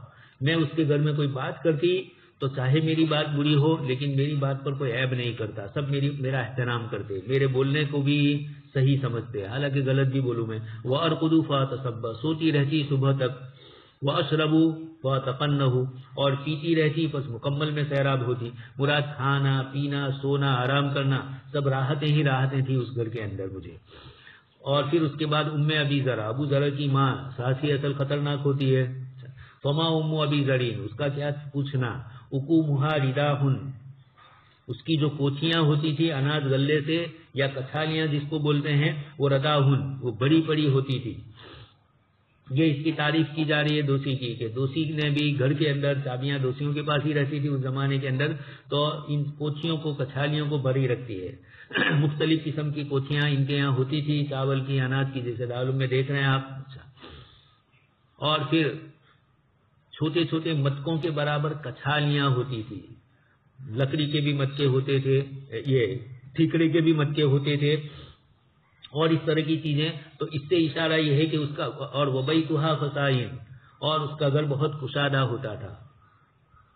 میں اس کے گھر میں کوئی بات کرتی تو چاہے میری بات بری ہو لیکن میری بات پر کوئی عیب نہیں کرتا, سب میرا احترام کرتے, میرے بولنے کو بھی صحیح سمجھتے, حالانکہ غلط بھی بولوں میں. وَأَرْقُدُ فَأَتَصَبَّحُ, سوتی رہتی صبح تک. وَأَشْرَبُ فَأَتَقَنَّهُ, اور پیتی رہتی پس مکمل میں سیراب ہوتی. مراد کھانا پینا سونا آرام کرنا سب راحتیں ہی راحتیں تھی اس گھر کے اندر مجھے. اور پھر اس کے بعد ابی ذرا, ابو ذرا کی ماں سانسی اصل خطرناک ہوتی ہے. فما ابی ذرین, اس کا کیا پوچھنا. اکومھا رداہن, اس کی جو کوچیاں ہوتی تھی اناج غلے سے یا کچھالیاں جس کو بولتے ہیں, وہ رداہن, وہ بڑی بڑی ہوتی تھی. یہ اس کی تعریف کی جا رہی ہے دوسی کی, کہ دوسی نے بھی گھر کے اندر چابیاں دوسیوں کے پاس ہی رہتی تھی اس زمانے کے اندر, تو ان کوچیوں کو کچھالیوں کو بھری رکھتی ہے. مختلف قسم کی کوچیاں ان کے یہاں ہوتی تھی, چاول کی اناج کی, جیسے دارالعلوم میں دیکھ رہے ہیں آپ. اور پھر چھوٹے چھوٹے مٹکوں کے برابر کچھالیاں ہوتی تھی. لکڑی کے بھی مٹکے ہوتے تھے, یہ ٹھیکڑے کے بھی مٹکے ہوتے تھے, اور اس طرح کی چیزیں. تو اس سے اشارہ یہ ہے کہ اس کا, اور وبیتھا فسائن, اور اس کا گھر بہت کشادہ ہوتا تھا.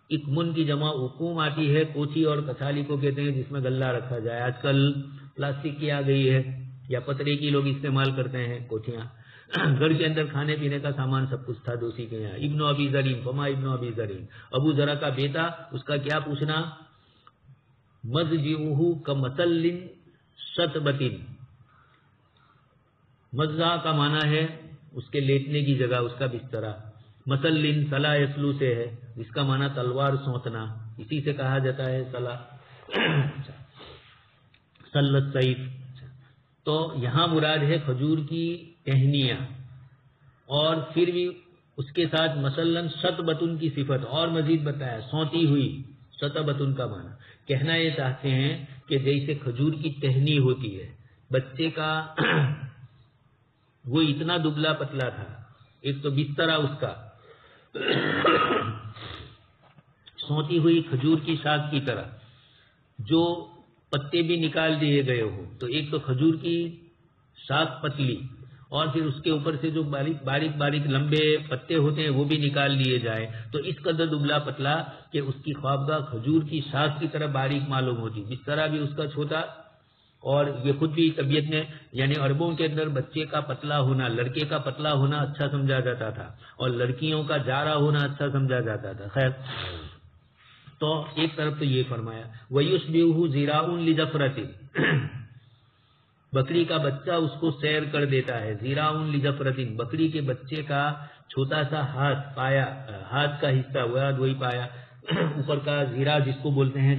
اکمن کی جمع اکوم آتی ہے, کوچی اور کچھالی کو کہتے ہیں جس میں غلہ رکھا جائے. آج کل پلاسٹک کی آ گئی ہے یا پترے کی لوگ استعمال کرتے ہیں کوٹیاں. گھر کے اندر کھانے پینے کا سامان سب کچھ تھا دوسی کے یہاں. ابن ابی ذرین, فما ابن ابی ذرین, ابو ذرا کا بیٹا, اس کا کیا پوچھنا. مضجعہ کمثل شطبۃ, مضجع کا معنی ہے اس کے لیٹنے کی جگہ, اس کا بستر. مثل صلا یسلو سے ہے, جس کا معنی تلوار سونتنا, اسی سے کہا جاتا ہے صلا. سلت سیف. تو یہاں مراد ہے کھجور کی ٹہنیاں, اور پھر بھی اس کے ساتھ مثلاً شطبۃ کی صفت اور مزید بتایا, سونتی ہوئی. شطبۃ کا معنی کہنا یہ چاہتے ہیں کہ جیسے کھجور کی ٹہنی ہوتی ہے بچے کا, وہ اتنا دبلا پتلا تھا, ایک تو بسترا اس کا سونتی ہوئی کھجور کی شاخ کی طرح, جو پتے بھی نکال دیے گئے ہو. تو ایک تو کھجور کی شاخ پتلی, اور پھر اس کے اوپر سے جو باریک باریک لمبے پتے ہوتے ہیں وہ بھی نکال لیے جائیں, تو اس قدر دبلا پتلا کہ اس کی خوابگاہ کھجور کی شاخ کی طرح باریک معلوم ہوتی. بسترا بھی اس کا چھوٹا, اور یہ خود بھی طبیعت میں, یعنی عربوں کے اندر بچے کا پتلا ہونا, لڑکے کا پتلا ہونا اچھا سمجھا جاتا تھا, اور لڑکیوں کا جارا ہونا اچھا سمجھا جاتا تھا. خیر, تو ایک طرف تو یہ فرمایا. وَيُشْبِهُ ذِرَاءٌ لِجَفْرَةٍ, بکری کا بچہ اس کو سیر کر دیتا ہے. ذِرَاءٌ لِجَفْرَةٍ, بکری کے بچے کا چھوٹا سا ہاتھ, پایا, ہاتھ کا حصہ, وہی پایا, اوپر کا زیرا جس کو بولتے ہیں.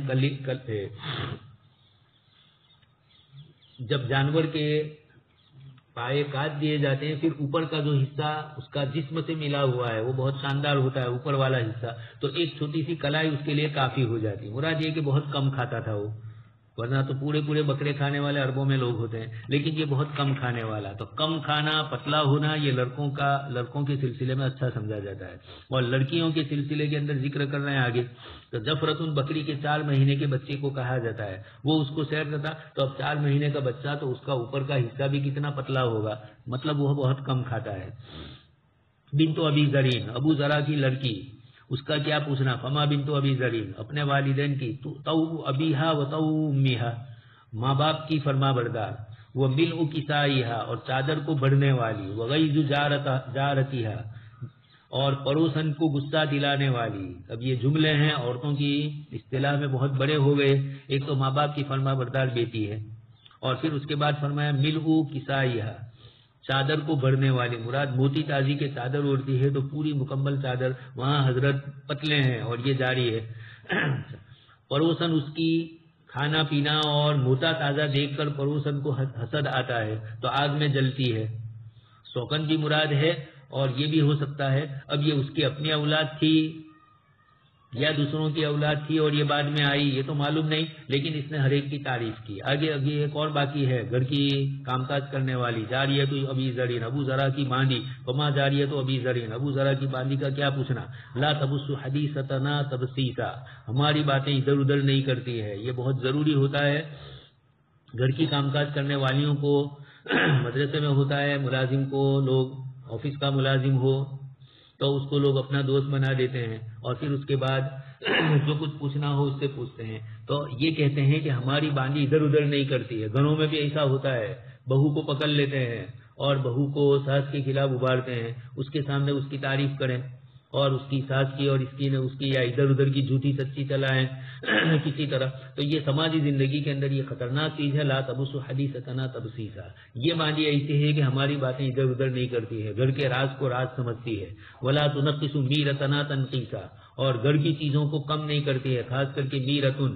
جب جانور کے پائے کاٹ دیے جاتے ہیں, پھر اوپر کا جو حصہ اس کا جسم سے ملا ہوا ہے وہ بہت شاندار ہوتا ہے, اوپر والا حصہ. تو ایک چھوٹی سی کلائی اس کے لیے کافی ہو جاتی. مراد یہ کہ بہت کم کھاتا تھا وہ, ورنہ تو پورے بکرے کھانے والے عربوں میں لوگ ہوتے ہیں, لیکن یہ بہت کم کھانے والا. تو کم کھانا, پتلا ہونا, یہ لڑکوں کے سلسلے میں اچھا سمجھا جاتا ہے. اور لڑکیوں کے سلسلے کے اندر ذکر کر رہے ہیں آگے. تو جفرتن, بکری کے 4 مہینے کے بچے کو کہا جاتا ہے, وہ اس کو سیر کرتا. تو اب 4 مہینے کا بچہ, تو اس کا اوپر کا حصہ بھی کتنا پتلا ہوگا, مطلب وہ بہت کم کھاتا ہے. بنت ابی ذرین, ابو ذرا کی لڑکی, اس کا کیا پوچھنا. فما بنت ابی ذرین, اپنے والدین کی. تو ابیہا و تو امیہا, ماں باپ کی فرما بردار. وہ ملء کسائیہا, اور چادر کو بھرنے والی. وغیظ جارتیہا, اور پڑوسن کو غصہ دلانے والی. اب یہ جملے ہیں عورتوں کی اصطلاح میں بہت بڑے ہو گئے. ایک تو ماں باپ کی فرما بردار بیٹی ہے, اور پھر اس کے بعد فرمایا ملء کسائیہا, چادر کو بھرنے والی. مراد موتی تازی کے چادر اڑتی ہے تو پوری مکمل چادر, وہاں حضرت پتلے ہیں اور یہ جاری ہے. پڑوسن اس کی کھانا پینا اور موتا تازہ دیکھ کر پڑوسن کو حسد آتا ہے تو آگ میں جلتی ہے. سوکن بھی مراد ہے, اور یہ بھی ہو سکتا ہے اب یہ اس کی اپنی اولاد تھی یا دوسروں کی اولاد تھی اور یہ بعد میں آئی, یہ تو معلوم نہیں, لیکن اس نے ہر ایک کی تعریف کی. آگے ایک اور باقی ہے, گھر کی کام کاج کرنے والی. جاریہ تو ابی ذرین, ابو ذرا کی باندی. وما جاریہ تو ابی ذرین, ابو ذرا کی باندی کا کیا پوچھنا. لا تبث حدیثتنا تبثیثا, ہماری باتیں ادھر ادھر نہیں کرتی ہے. یہ بہت ضروری ہوتا ہے گھر کی کام کاج کرنے والیوں کو. مدرسے میں ہوتا ہے, ملازم کو, لوگ آفس کا ملازم ہو تو اس کو لوگ اپنا دوست بنا دیتے ہیں اور پھر اس کے بعد جو کچھ پوچھنا ہو اس سے پوچھتے ہیں. تو یہ کہتے ہیں کہ ہماری باندھی ادھر ادھر نہیں کرتی ہے. گھروں میں بھی ایسا ہوتا ہے, بہو کو پکڑ لیتے ہیں اور بہو کو ساس کے خلاف ابھارتے ہیں, اس کے سامنے اس کی تعریف کریں اور اس کی ساس کی اور اس کی یا ادھر ادھر کی جھوٹی سچی چلائیں کسی طرح. تو یہ سماجی زندگی کے اندر یہ خطرناک چیز ہے. لا تبص حدیثنا تبصیصا, یہ باندھی ایسی ہے کہ ہماری باتیں ادھر ادھر نہیں کرتی ہے, گھر کے راز کو راز سمجھتی ہے. ولا تنقص میرتنا تنقیصا, اور گھر کی چیزوں کو کم نہیں کرتی ہے, خاص کر کے میرتن,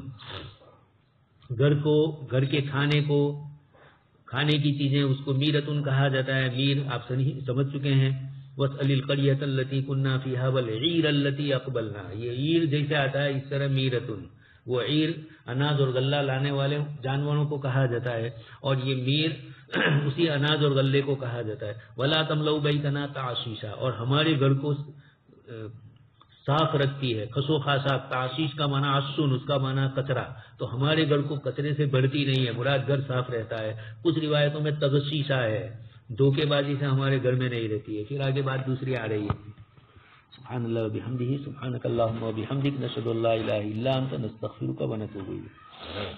گھر کے کھانے کی چیزیں اس کو میرتن کہا جاتا ہے. میر آپ سمجھ چکے ہیں. وَاسْأَلِ الْقَرْيَةَ الَّتِي كُنَّا فِيهَا وَالْعِيرَ الَّتِي أَقْبَلْنَا, یہ عیر جیسے آتا ہے اس طرح میرتن, وہ عیر اناج اور غلہ لانے والے جانوروں کو کہا جاتا ہے, اور یہ میر اسی اناج اور غلے کو کہا جاتا ہے. وَلَا تَمْلَوْا بَيْتَنَا تَعْشِيشًا, اور ہمارے گھر کو صاف رکھتی ہے. خسو خاصا, تعشیش کا معنی عسن, اس کا معنی کچرا, تو ہمارے گھر کو کچرے سے بھرتی نہیں ہے, مراد گھر صاف رہتا ہے. کچھ روایتوں میں تغشیشہ ہے, دھوکے بازی سے ہمارے گھر میں نہیں رہتی ہے. پھر آگے بات دوسری آ رہی ہے. سبحان اللہ و بحمدہ, سبحانک اللہم و بحمدک, نشہد ان لا الہ الا انت, نستغفرک و نتوب الیک.